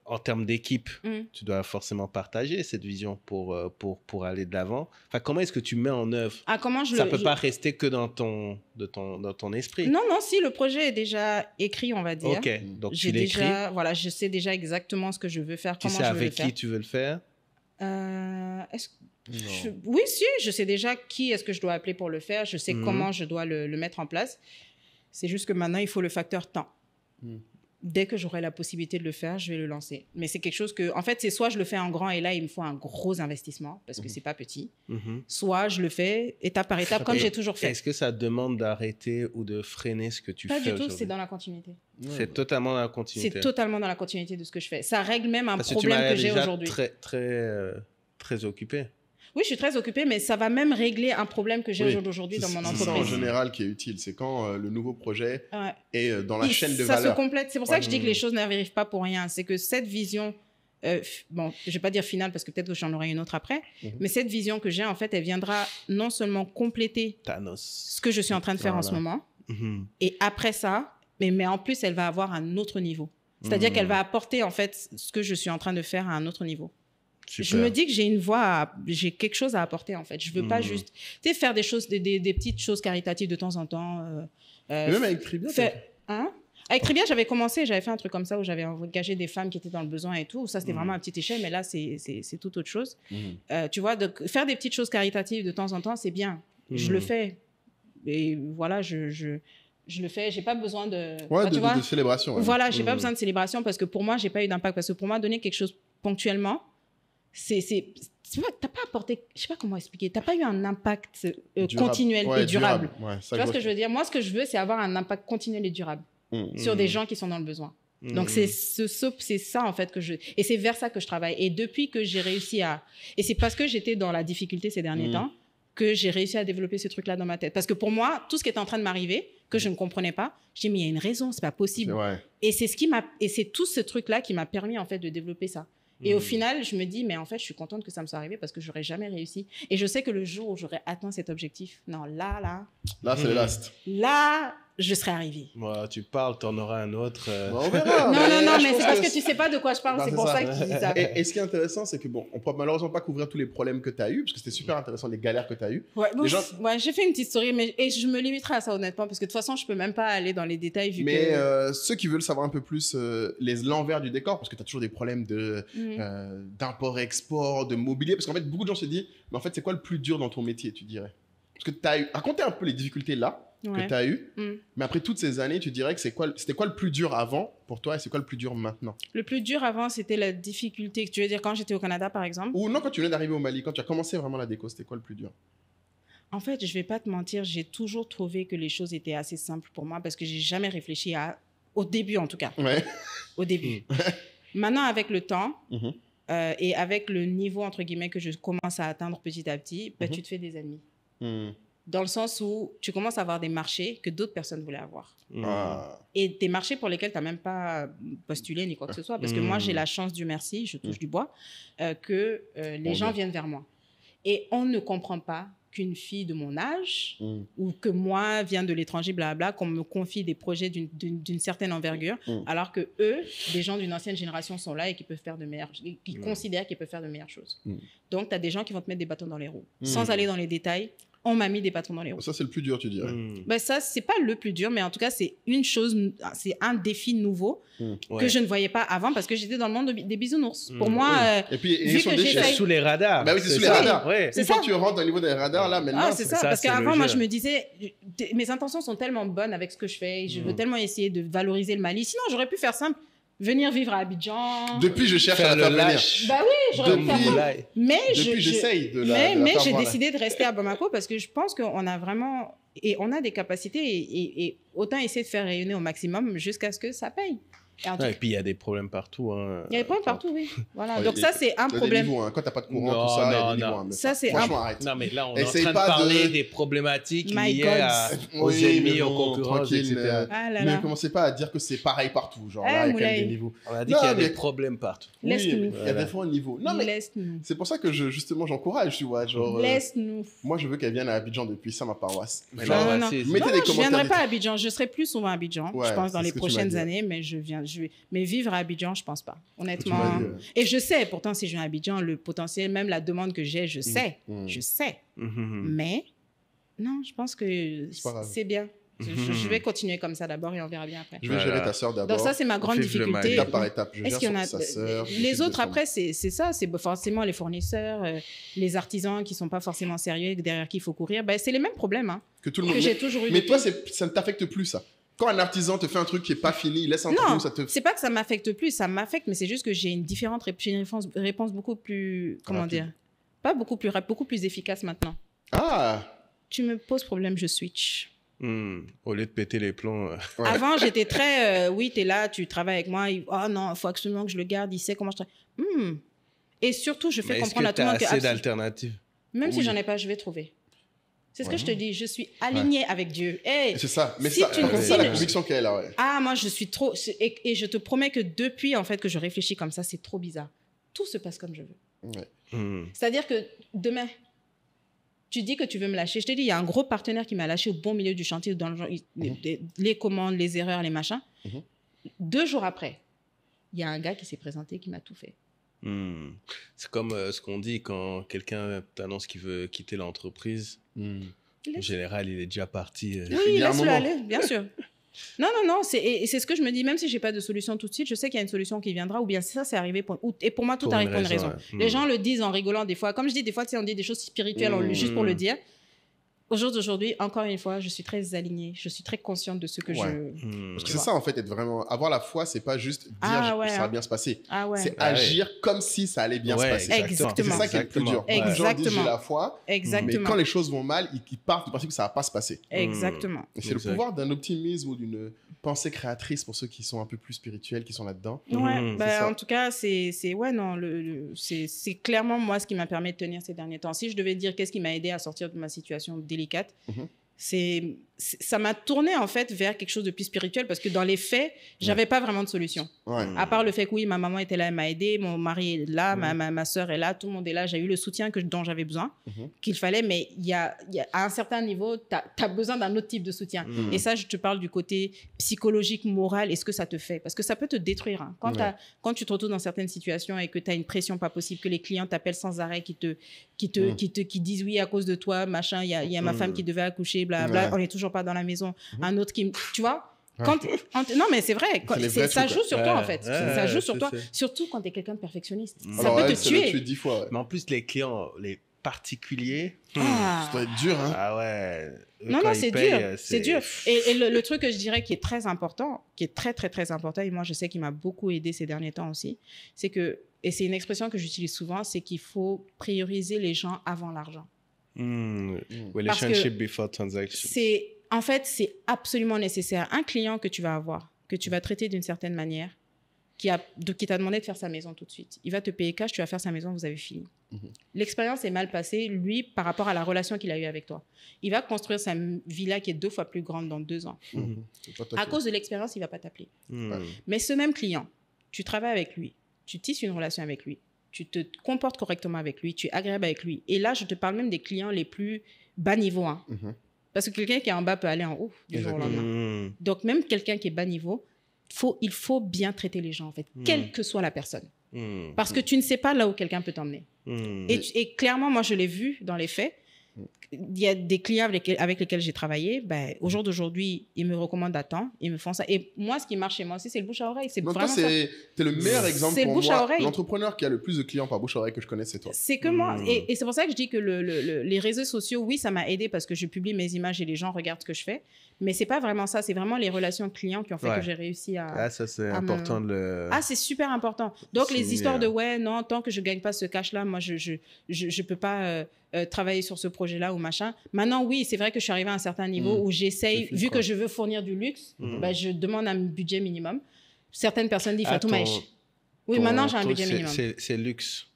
en termes d'équipe, tu dois forcément partager cette vision pour aller de l'avant. Enfin, comment est-ce que tu mets en œuvre? Ça ne peut pas rester que dans ton esprit. Non, si, le projet est déjà écrit, on va dire. Ok, donc tu l'écris. Voilà, je sais déjà exactement ce que je veux faire, comment je veux le faire. Tu sais avec qui tu veux le faire? Oui, si, je sais déjà qui est-ce que je dois appeler pour le faire. Je sais comment je dois le mettre en place. C'est juste que maintenant, il faut le facteur temps. Dès que j'aurai la possibilité de le faire, je vais le lancer. Mais c'est quelque chose que, en fait, c'est soit je le fais en grand et là, il me faut un gros investissement parce que c'est pas petit. Soit je le fais étape par étape comme j'ai toujours fait. Est-ce que ça demande d'arrêter ou de freiner ce que tu fais? Pas du tout, c'est dans la continuité. C'est totalement dans la continuité. C'est totalement dans la continuité de ce que je fais. Ça règle même un problème que j'ai aujourd'hui. Très occupé. Oui, je suis très occupée, mais ça va même régler un problème que j'ai aujourd'hui dans mon entreprise. C'est ça en général qui est utile. C'est quand le nouveau projet est dans la chaîne de valeur. Ça se complète. C'est pour ça que je dis que les choses n'arrivent pas pour rien. C'est que cette vision, bon, je ne vais pas dire finale parce que peut-être que j'en aurai une autre après, mais cette vision que j'ai, en fait, elle viendra non seulement compléter ce que je suis en train de faire en ce moment, et après ça, mais en plus, elle va avoir un autre niveau. C'est-à-dire qu'elle va apporter, en fait, ce que je suis en train de faire à un autre niveau. Super. Je me dis que j'ai une voix, j'ai quelque chose à apporter en fait. Je veux pas juste, tu sais, faire des choses, des petites choses caritatives de temps en temps. Même avec Tribia. Avec Tribia, j'avais commencé, j'avais fait un truc comme ça où j'avais engagé des femmes qui étaient dans le besoin et tout. Ça, c'était vraiment à petite échelle, mais là, c'est tout autre chose. Tu vois, de faire des petites choses caritatives de temps en temps, c'est bien. Je le fais. Et voilà, je le fais. J'ai pas besoin de. Ouais, de célébration. Ouais. Voilà, j'ai pas besoin de célébration parce que pour moi, j'ai pas eu d'impact. Parce que pour moi, donner quelque chose ponctuellement, t'as pas apporté, je sais pas comment expliquer, t'as pas eu un impact continuel et durable. Ouais, tu vois ce que je veux dire? Moi, ce que je veux, c'est avoir un impact continuel et durable sur des gens qui sont dans le besoin. Donc, c'est ça, en fait, et c'est vers ça que je travaille. Et depuis que j'ai réussi et c'est parce que j'étais dans la difficulté ces derniers temps que j'ai réussi à développer ce truc-là dans ma tête. Parce que pour moi, tout ce qui était en train de m'arriver, que je ne comprenais pas, j'ai dit, mais il y a une raison, c'est pas possible. Et c'est tout ce truc-là qui m'a permis, en fait, de développer ça. Et au final, je me dis, mais en fait, je suis contente que ça me soit arrivé parce que j'aurais jamais réussi. Et je sais que le jour où j'aurais atteint cet objectif, là, c'est le last. Là, je serais arrivée. Ouais, tu parles, t'en auras un autre. On verra. Non, mais c'est parce que tu sais pas de quoi je parle, c'est pour ça que tu dis ça. Et ce qui est intéressant, c'est que bon, on peut malheureusement pas couvrir tous les problèmes que tu as eu, parce que c'était super intéressant, les galères que tu as eues. Ouais, j'ai fait une petite story, et je me limiterai à ça honnêtement, parce que de toute façon, je peux même pas aller dans les détails mais ceux qui veulent savoir un peu plus l'envers du décor, parce que tu as toujours des problèmes d'import-export, de mobilier, parce qu'en fait, beaucoup de gens se disent, mais en fait, c'est quoi le plus dur dans ton métier, tu dirais? Parce que tu as eu, racontez un peu les difficultés là que tu as eues, mais après toutes ces années, tu dirais que c'était quoi le plus dur avant pour toi et c'est quoi le plus dur maintenant? Le plus dur avant, c'était la difficulté, tu veux dire quand j'étais au Canada par exemple? Ou non, quand tu venais d'arriver au Mali, quand tu as commencé vraiment la déco, c'était quoi le plus dur? En fait, je vais pas te mentir, j'ai toujours trouvé que les choses étaient assez simples pour moi parce que j'ai jamais réfléchi au début en tout cas. Ouais. Au début. Maintenant, avec le temps et avec le niveau entre guillemets que je commence à atteindre petit à petit, tu te fais des amis. Dans le sens où tu commences à avoir des marchés que d'autres personnes voulaient avoir. Et des marchés pour lesquels tu n'as même pas postulé ni quoi que ce soit. Parce que moi, j'ai la chance, Dieu merci, je touche du bois, que les gens viennent vers moi. Et on ne comprend pas qu'une fille de mon âge ou que moi, viens de l'étranger, blablabla, qu'on me confie des projets d'une certaine envergure, alors que eux, des gens d'une ancienne génération sont là et qui peuvent faire qui considèrent qu'ils peuvent faire de meilleures choses. Donc, tu as des gens qui vont te mettre des bâtons dans les roues. Sans aller dans les détails, on m'a mis des bâtons dans les roues. Ça, c'est le plus dur, tu dirais. Ben ça, c'est pas le plus dur, mais en tout cas, c'est une chose, c'est un défi nouveau que je ne voyais pas avant parce que j'étais dans le monde des bisounours. Pour moi, et puis, vu que j'essaye... sous les radars. Bah oui, c'est sous les radars. Une fois que tu rentres au niveau des radars, là, maintenant... c'est ça. Parce qu'avant, moi, je me disais, mes intentions sont tellement bonnes avec ce que je fais, je veux tellement essayer de valoriser le Mali. Sinon, j'aurais pu faire simple. Venir vivre à Abidjan. Depuis, je cherche à la faire venir. Bah oui, j'aurais pu faire. Mais j'essaye de la Mais j'ai décidé de rester à Bamako parce que je pense qu'on a vraiment... Et on a des capacités et autant essayer de faire rayonner au maximum jusqu'à ce que ça paye. Et puis, il y a des problèmes partout. Il y a des problèmes partout, oui. Voilà. Donc ça, c'est un problème. Quand tu n'as pas de courant, tout ça, il y a des niveaux. Ça, c'est franchement, arrête. Non, mais là, on est en train de parler des problématiques liées aux ennemis, aux concurrences, etc. Mais ne commencez pas à dire que c'est pareil partout. Genre, là, il y a quand même des niveaux. On a dit qu'il y a des problèmes partout. Laisse-nous. Il y a des fois un niveau. Non, mais c'est pour ça que justement, j'encourage, tu vois. Laisse-nous. Moi, je veux qu'elle vienne à Abidjan depuis ça, ma paroisse. Non, je ne viendrai pas à Abidjan. Je serai plus souvent à Abidjan, je pense, dans les prochaines années, mais je Mais vivre à Abidjan, je pense pas. Honnêtement. Et je sais, pourtant, si je viens à Abidjan, le potentiel, même la demande que j'ai, je sais. Je sais. Mais non, je pense que c'est bien. Je vais continuer comme ça d'abord et on verra bien après. Je vais gérer ta sœur d'abord. Donc ça, c'est ma grande difficulté. Étape par étape. Je Est-ce qu'il y en a sa sœur, les autres après, c'est ça, c'est forcément les fournisseurs, les artisans qui sont pas forcément sérieux et derrière qui il faut courir. Ben, c'est les mêmes problèmes que tout le monde. J'ai toujours eu. Mais toi, ça ne t'affecte plus ça. Quand un artisan te fait un truc qui est pas fini, il laisse un trou, ça te. C'est pas que ça m'affecte plus, ça m'affecte, mais c'est juste que j'ai une réponse beaucoup plus, comment dire, pas beaucoup plus efficace maintenant. Ah. Tu me poses problème, je switch. Au lieu de péter les plombs. Avant, j'étais très, oui, tu es là, tu travailles avec moi. Oh non, il faut absolument que je le garde, il sait comment je travaille. Et surtout, je fais comprendre à tout le monde que... assez d'alternatives? Même si j'en ai pas, je vais trouver. C'est ce que je te dis, je suis alignée avec Dieu. Hey, c'est ça, mais si ça, la conviction qu'elle a, ouais. Ah, moi, je suis trop... Et je te promets que depuis, en fait, que je réfléchis comme ça, c'est trop bizarre. Tout se passe comme je veux. C'est-à-dire que demain... Tu dis que tu veux me lâcher. Je te dis, il y a un gros partenaire qui m'a lâché au bon milieu du chantier, dans le genre, les commandes, les erreurs, les machins. 2 jours après, il y a un gars qui s'est présenté, qui m'a tout fait. C'est comme ce qu'on dit quand quelqu'un t'annonce qu'il veut quitter l'entreprise. En général, il est déjà parti. Oui, laisse-le aller, bien sûr. Non, c'est ce que je me dis, même si je n'ai pas de solution tout de suite, je sais qu'il y a une solution qui viendra, ou bien ça, c'est arrivé et pour moi, tout arrive pour une raison. Les gens le disent en rigolant des fois. Comme je dis, des fois, on dit des choses spirituelles juste pour le dire. Au jour d'aujourd'hui, encore une fois, je suis très alignée. Je suis très consciente de ce que Parce que c'est ça, en fait, avoir la foi, c'est pas juste dire ça va bien se passer. C'est agir comme si ça allait bien se passer. Exactement. C'est ça qui est le plus dur. Les gens disent j'ai la foi, mais quand les choses vont mal, ils partent du principe que ça va pas se passer. Exactement. Et c'est le pouvoir d'un optimisme ou d'une pensée créatrice pour ceux qui sont un peu plus spirituels, qui sont là-dedans. En tout cas, c'est clairement moi ce qui m'a permis de tenir ces derniers temps. Si je devais dire qu'est-ce qui m'a aidé à sortir de ma situation délicate, ça m'a tourné en fait vers quelque chose de plus spirituel parce que dans les faits, j'avais pas vraiment de solution. À part le fait que oui, ma maman était là, elle m'a aidé, mon mari est là, ma soeur est là, tout le monde est là, j'ai eu le soutien dont j'avais besoin, qu'il fallait, mais à un certain niveau, tu as besoin d'un autre type de soutien. Et ça, je te parle du côté psychologique, moral, et ce que ça te fait. Parce que ça peut te détruire. Hein. Quand tu te retrouves dans certaines situations et que tu as une pression pas possible, que les clients t'appellent sans arrêt, qui disent oui, à cause de toi, machin, il y a ma femme qui devait accoucher, blablabla, on n'est toujours pas dans la maison. Un autre qui... Tu vois non, mais c'est vrai. Ça joue sur toi, en fait. Ça joue sur toi. Surtout quand tu es quelqu'un de perfectionniste. Ça peut te tuer. 10 fois. Mais en plus, les clients, les particuliers... Ça doit être dur, hein. Ah ouais. Non, c'est dur. C'est dur. Et le truc que je dirais qui est très important, qui est très, très, très important, et moi, je sais qu'il m'a beaucoup aidé ces derniers temps aussi, c'est que, et c'est une expression que j'utilise souvent, c'est qu'il faut prioriser les gens avant l'argent. Relationship before transaction. En fait, c'est absolument nécessaire. Un client que tu vas avoir, que tu vas traiter d'une certaine manière, qui t'a demandé de faire sa maison tout de suite. Il va te payer cash, tu vas faire sa maison, vous avez fini. L'expérience est mal passée, lui, par rapport à la relation qu'il a eue avec toi. Il va construire sa villa qui est 2 fois plus grande dans 2 ans. À cause de l'expérience, il ne va pas t'appeler. Mais ce même client, tu travailles avec lui, tu tisses une relation avec lui, tu te comportes correctement avec lui, tu es agréable avec lui. Et là, je te parle même des clients les plus bas niveau. Hein. Parce que quelqu'un qui est en bas peut aller en haut du jour au lendemain. Donc, même quelqu'un qui est bas niveau, il faut bien traiter les gens, en fait, quelle que soit la personne. Parce que tu ne sais pas là où quelqu'un peut t'emmener. Et clairement, moi, je l'ai vu dans les faits. Il y a des clients avec lesquels j'ai travaillé. Au jour d'aujourd'hui, ils me recommandent à temps. Ils me font ça. Et moi, ce qui marche chez moi aussi, c'est le bouche à oreille. C'est vraiment ça. T'es le meilleur exemple pour moi. L'entrepreneur qui a le plus de clients par bouche à oreille que je connais, c'est toi. C'est que moi. Et c'est pour ça que je dis que les réseaux sociaux, oui, ça m'a aidé parce que je publie mes images et les gens regardent ce que je fais. Mais c'est pas vraiment ça. C'est vraiment les relations clients qui ont fait que j'ai réussi à... Ah, ça, c'est important de le... Ah, c'est super important. Donc, les histoires de, ouais, non, tant que je gagne pas ce cash-là, moi, je peux pas travailler sur ce projet-là ou machin. Maintenant, oui, c'est vrai que je suis arrivée à un certain niveau où j'essaye, vu que je veux fournir du luxe, je demande un budget minimum. Certaines personnes disent, Fatou Maïch. Oui, maintenant, j'ai un budget minimum. C'est luxe.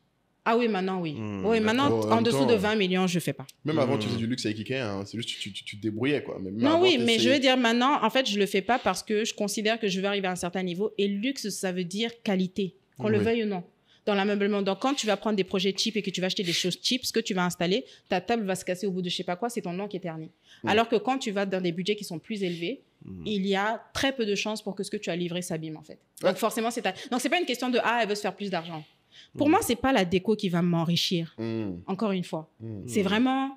Ah oui, maintenant, oui. Oui, maintenant, en dessous de 20 millions, je ne fais pas. Même avant, tu faisais du luxe avec Ikea, hein. C'est juste tu te débrouillais, quoi. Non, oui, mais je veux dire, maintenant, en fait, je ne le fais pas parce que je considère que je veux arriver à un certain niveau. Et luxe, ça veut dire qualité, qu'on le veuille ou non. dans l'ameublement. Donc, quand tu vas prendre des projets cheap et que tu vas acheter des choses cheap, ce que tu vas installer, ta table va se casser au bout de je sais pas quoi, c'est ton nom qui est terni. Alors que quand tu vas dans des budgets qui sont plus élevés, il y a très peu de chances pour que ce que tu as livré s'abîme, en fait. Donc, forcément, donc, c'est pas une question de « Ah, elle veut se faire plus d'argent ». Pour moi, c'est pas la déco qui va m'enrichir, encore une fois. C'est vraiment...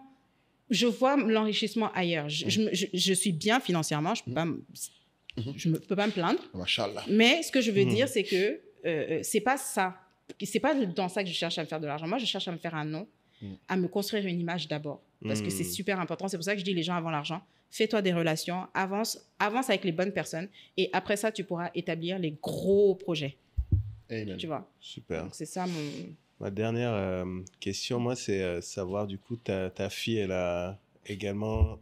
Je vois l'enrichissement ailleurs. Je suis bien financièrement, je ne peux pas me plaindre. Machallah. Mais ce que je veux dire, c'est que c'est pas ça. C'est pas dans ça que je cherche à me faire de l'argent. Moi, je cherche à me faire un nom, à me construire une image d'abord. Parce que c'est super important. C'est pour ça que je dis les gens avant l'argent, fais-toi des relations, avance avec les bonnes personnes. Et après ça, tu pourras établir les gros projets. Amen. Tu vois. Super. Donc, c'est ça mon... Ma dernière question, moi, c'est savoir, du coup, ta fille, elle a également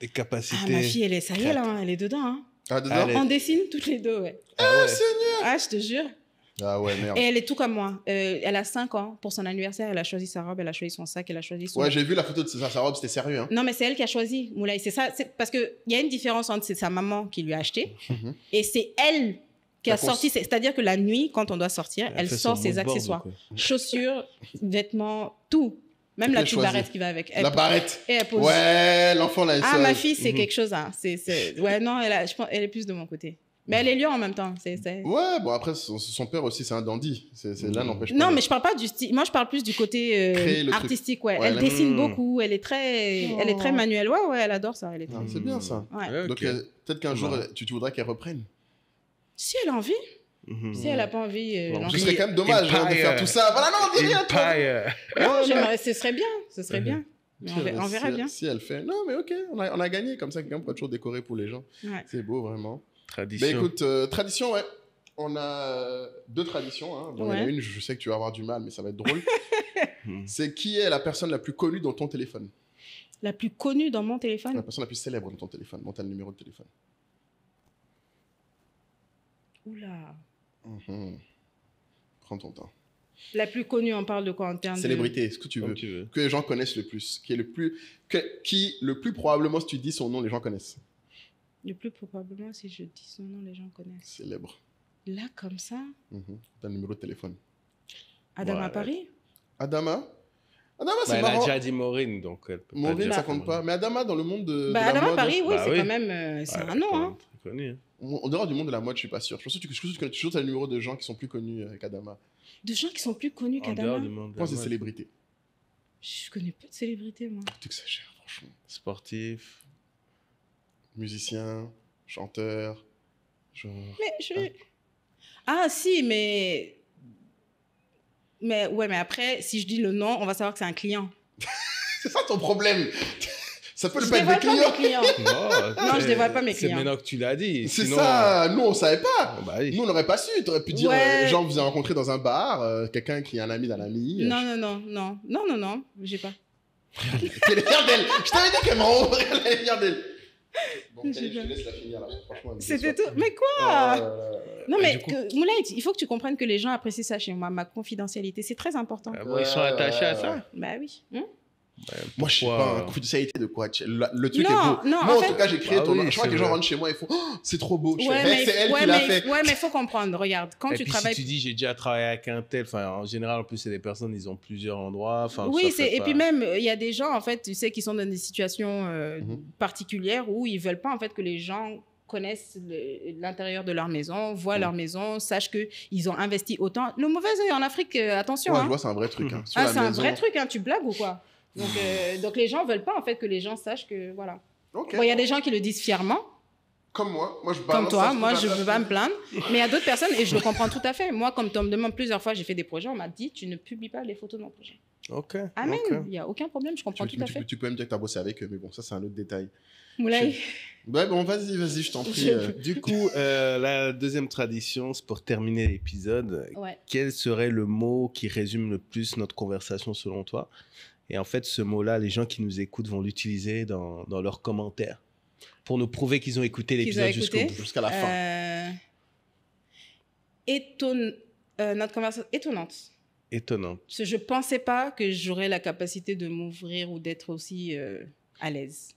des capacités... Ah, ma fille, ça y est, là, elle est dedans. Hein. Ah, dedans? On dessine toutes les deux, ouais. Ah, Seigneur! Ah, je te jure. Ah ouais, merde. Et elle est tout comme moi. Elle a 5 ans. Pour son anniversaire, elle a choisi sa robe, elle a choisi son sac, elle a choisi son... Ouais, j'ai vu la photo de sa robe, c'était sérieux. Hein. Non, mais c'est elle qui a choisi, Moulay. C'est ça, parce qu'il y a une différence entre sa maman qui lui a acheté et c'est elle qui a sorti. C'est-à-dire que la nuit, quand on doit sortir, elle sort ses accessoires. Chaussures, vêtements, tout. Même la petite barrette qui va avec. La barrette. Et elle pose. Ouais, l'enfant là. Ah, ma fille, c'est quelque chose. Hein. Ouais, non, je pense, elle est plus de mon côté. Mais elle est lion en même temps. Ouais, bon, après, son père aussi, c'est un dandy. Là, n'empêche pas. Non, mais je parle pas du style. Moi, je parle plus du côté artistique. Ouais. Elle dessine beaucoup. Elle est très manuelle. Ouais, elle adore ça. C'est bien ça. Ouais. Donc, peut-être qu'un jour, tu voudrais qu'elle reprenne. Si elle a envie. Si elle n'a pas envie. Ce serait quand même dommage de faire tout ça. Voilà, non, on dit rien. Non, j'aimerais. Ce serait bien. Ce serait bien. Mais on verra bien. Si elle fait. Non, mais ok, on a gagné. Comme ça, quelqu'un pourra toujours décorer pour les gens. Ouais. C'est beau, vraiment. Tradition. Mais écoute, tradition, ouais. On a 2 traditions. Hein. Bon, il y en a une, je sais que tu vas avoir du mal, mais ça va être drôle. C'est qui est la personne la plus connue dans ton téléphone? La plus connue dans mon téléphone? La personne la plus célèbre dans ton téléphone, dans ton numéro de téléphone. Oula. Prends ton temps. La plus connue, on parle de quoi en termes célébrité, ce que tu veux. Que les gens connaissent le plus. Qui le plus probablement, si tu dis son nom, les gens connaissent. Le plus probablement, si je dis son nom, les gens connaissent. Célèbre. Là, comme ça? Ton numéro de téléphone. Adama Paris? Adama, c'est elle marrant. a déjà dit Maureen, donc elle peut Maureen, pas dire ça compte pas. Mais Adama, dans le monde de la Adama mode... Paris, oui, c'est quand même... c'est un nom, hein. Très connu. En dehors du monde de la mode, je suis pas sûr. Je pense que tu connais toujours le numéro de gens qui sont plus connus qu'Adama. De gens qui sont plus connus qu'Adama? Je pense des célébrités. Je connais pas de célébrités, moi. Tu exagères, franchement. Sportif. Musicien, chanteur, genre... Mais Ah, si, mais ouais, mais après, si je dis le nom, on va savoir que c'est un client. C'est ça ton problème. Ça peut Je pas être des clients. Non, je dévoile pas mes clients. C'est maintenant que tu l'as dit. C'est sinon, ça. Nous, on savait pas. Oui. Nous, on n'aurait pas su. Tu aurais pu dire, genre, vous avez rencontré dans un bar, quelqu'un qui est un ami d'un ami. Non, j'ai pas. Elle est fière d'elle. Je t'avais dit qu'elle m'envoie fière d'elle. Bon, je te laisse la finir, là. Franchement. C'était tout. Mais quoi? Non, mais Moulay, il faut que tu comprennes que les gens apprécient ça chez moi. Ma confidentialité, c'est très important. Ils sont attachés à ça. Bah oui. Moi, je sais pas, confidentialité de quoi? Le truc est beau. Non, moi, en tout cas, j'ai créé ton nom. Je crois que les gens rentrent chez moi et font c'est trop beau. C'est elle qui l'a fait. Ouais, mais il faut comprendre. Regarde, quand tu travailles. Si tu dis j'ai déjà travaillé avec un tel, en général, en plus, c'est des personnes, ils ont plusieurs endroits. Oui, et puis même, il y a des gens, en fait, tu sais, qui sont dans des situations particulières où ils veulent pas, en fait, que les gens connaissent l'intérieur de leur maison, voient leur maison, sachent qu'ils ont investi autant. Le mauvais œil en Afrique, attention. Ouais, je vois, c'est un vrai truc. C'est un vrai truc, tu blagues ou quoi? Donc les gens veulent pas en fait que les gens sachent que voilà. Okay. Bon, il y a des gens qui le disent fièrement. Comme moi, je comme toi, moi je veux pas me plaindre. Mais il y a d'autres personnes et je le comprends tout à fait. Moi, comme tu me demandes plusieurs fois, j'ai fait des projets, on m'a dit tu ne publies pas les photos de mon projet. Ok. Amen. Il y a aucun problème, je comprends tout à fait. Tu peux même dire que tu as bossé avec eux, mais bon, ça c'est un autre détail. Moulay. Ouais, bon, vas-y, je t'en prie. Du coup, la deuxième tradition, c'est pour terminer l'épisode. Ouais. Quel serait le mot qui résume le plus notre conversation selon toi? Et en fait, ce mot-là, les gens qui nous écoutent vont l'utiliser dans leurs commentaires pour nous prouver qu'ils ont écouté l'épisode jusqu'à la fin. Notre conversation étonnante. Étonnante. Parce que je ne pensais pas que j'aurais la capacité de m'ouvrir ou d'être aussi à l'aise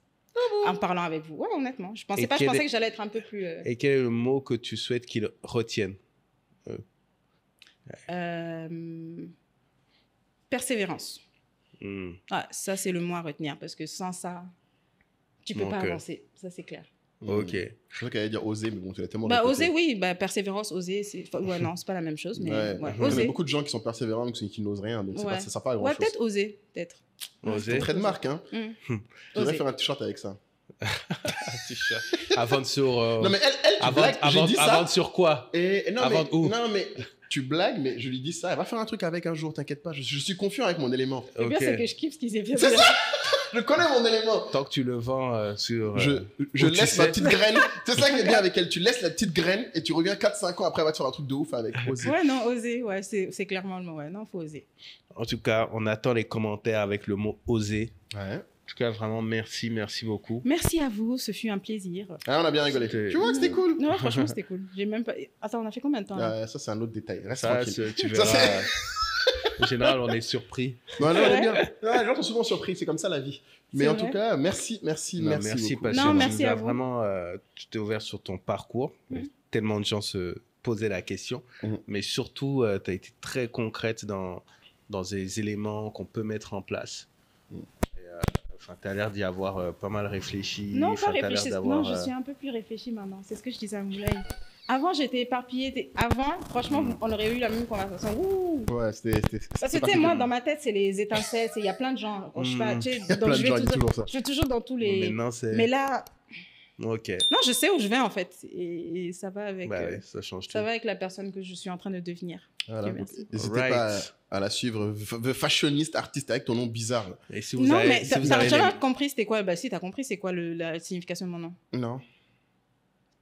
en parlant avec vous. Ouais, honnêtement. Je pensais que j'allais être un peu plus... Et quel est le mot que tu souhaites qu'ils retiennent? Persévérance. Ah, ça, c'est le mot à retenir parce que sans ça, tu peux pas avancer. Ça, c'est clair. Ok. Je crois qu'elle allait dire oser, mais bon, tu l'as tellement Bah, répété. oser, oui. Bah, persévérance, oser, c'est... Ouais, non, c'est pas la même chose, mais Ouais. Il y oser. a beaucoup de gens qui sont persévérants, mais qui n'osent rien, donc ça sert pas à grand-chose. peut-être oser, peut-être. C'est un trait de marque, hein. Je devrais faire un t-shirt avec ça. T-shirt. Avant sur. Non, mais elle, tu blagues, j'ai dit ça. Avant sur quoi? Non, mais tu blagues, mais je lui dis ça. Elle va faire un truc avec un jour, t'inquiète pas. Je suis confiant avec mon élément. Le bien, c'est que je kiffe ce qu'ils aient fait. C'est ça. Je connais mon élément. Tant que tu le vends sur. Je laisse ma petite graine. C'est ça qui est bien avec elle. Tu laisses la petite graine et tu reviens 4-5 ans après, elle va te faire un truc de ouf avec oser. Ouais, non, oser. Ouais, c'est clairement le mot. Ouais, non, faut oser. En tout cas, on attend les commentaires avec le mot oser. Ouais. En tout cas, vraiment, merci beaucoup. Merci à vous, ce fut un plaisir. Ah, on a bien rigolé. Tu vois que c'était cool. Non, franchement, c'était cool. J'ai même pas... Attends, on a fait combien de temps là? Ça, c'est un autre détail. Reste Ça, tranquille. tu verras. En général, on est surpris. Non, on est bien. Non, les gens sont souvent surpris. C'est comme ça la vie. Mais en tout cas, merci beaucoup. Merci parce non, que merci à vous. Vraiment, tu t'es ouvert sur ton parcours. Tellement de gens se posaient la question. Mais surtout, tu as été très concrète dans des éléments qu'on peut mettre en place. Tu as l'air d'y avoir pas mal réfléchi. Non, pas réfléchi. Non, je suis un peu plus réfléchie maintenant. C'est ce que je disais à Moulay. Avant, j'étais éparpillée. Avant, franchement, on aurait eu la même conversation. Ouh. Ouais, c'était. Parce que, tu sais, moi, dans ma tête, c'est les étincelles. Il y a plein de gens. Je sais pas, tu sais, donc je vais toujours dans tous les. Mais là. Ok. Non, je sais où je vais, en fait. Et ça va avec. Bah ouais, ça change tout. Ça va avec la personne que je suis en train de devenir. Voilà. N'hésitez pas à la suivre. The Fashioniste Artiste avec ton nom bizarre. Et si vous avez, t'as jamais compris c'était quoi? Bah si, t'as compris c'est quoi la signification de mon nom. Non.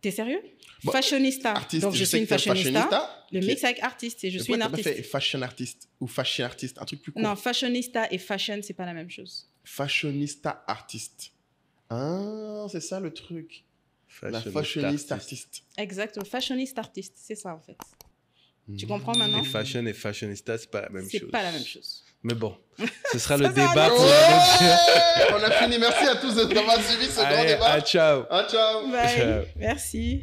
T'es sérieux? Fashionista. Artiste, donc je suis une fashionista. Le mix avec artiste et je suis une artiste. Fait fashion artiste ou fashion artiste, un truc plus court. Non, fashionista et fashion, c'est pas la même chose. Fashionista artiste. Ah, c'est ça le truc. La fashioniste artiste. Exactement, fashioniste artiste, c'est ça en fait. Tu comprends maintenant? Et fashion et fashionista, c'est pas la même chose. C'est pas la même chose. Mais bon, ce sera le débat pour on a fini. Merci à tous d'avoir suivi ce grand débat. Ciao. Ciao. Bye. Merci.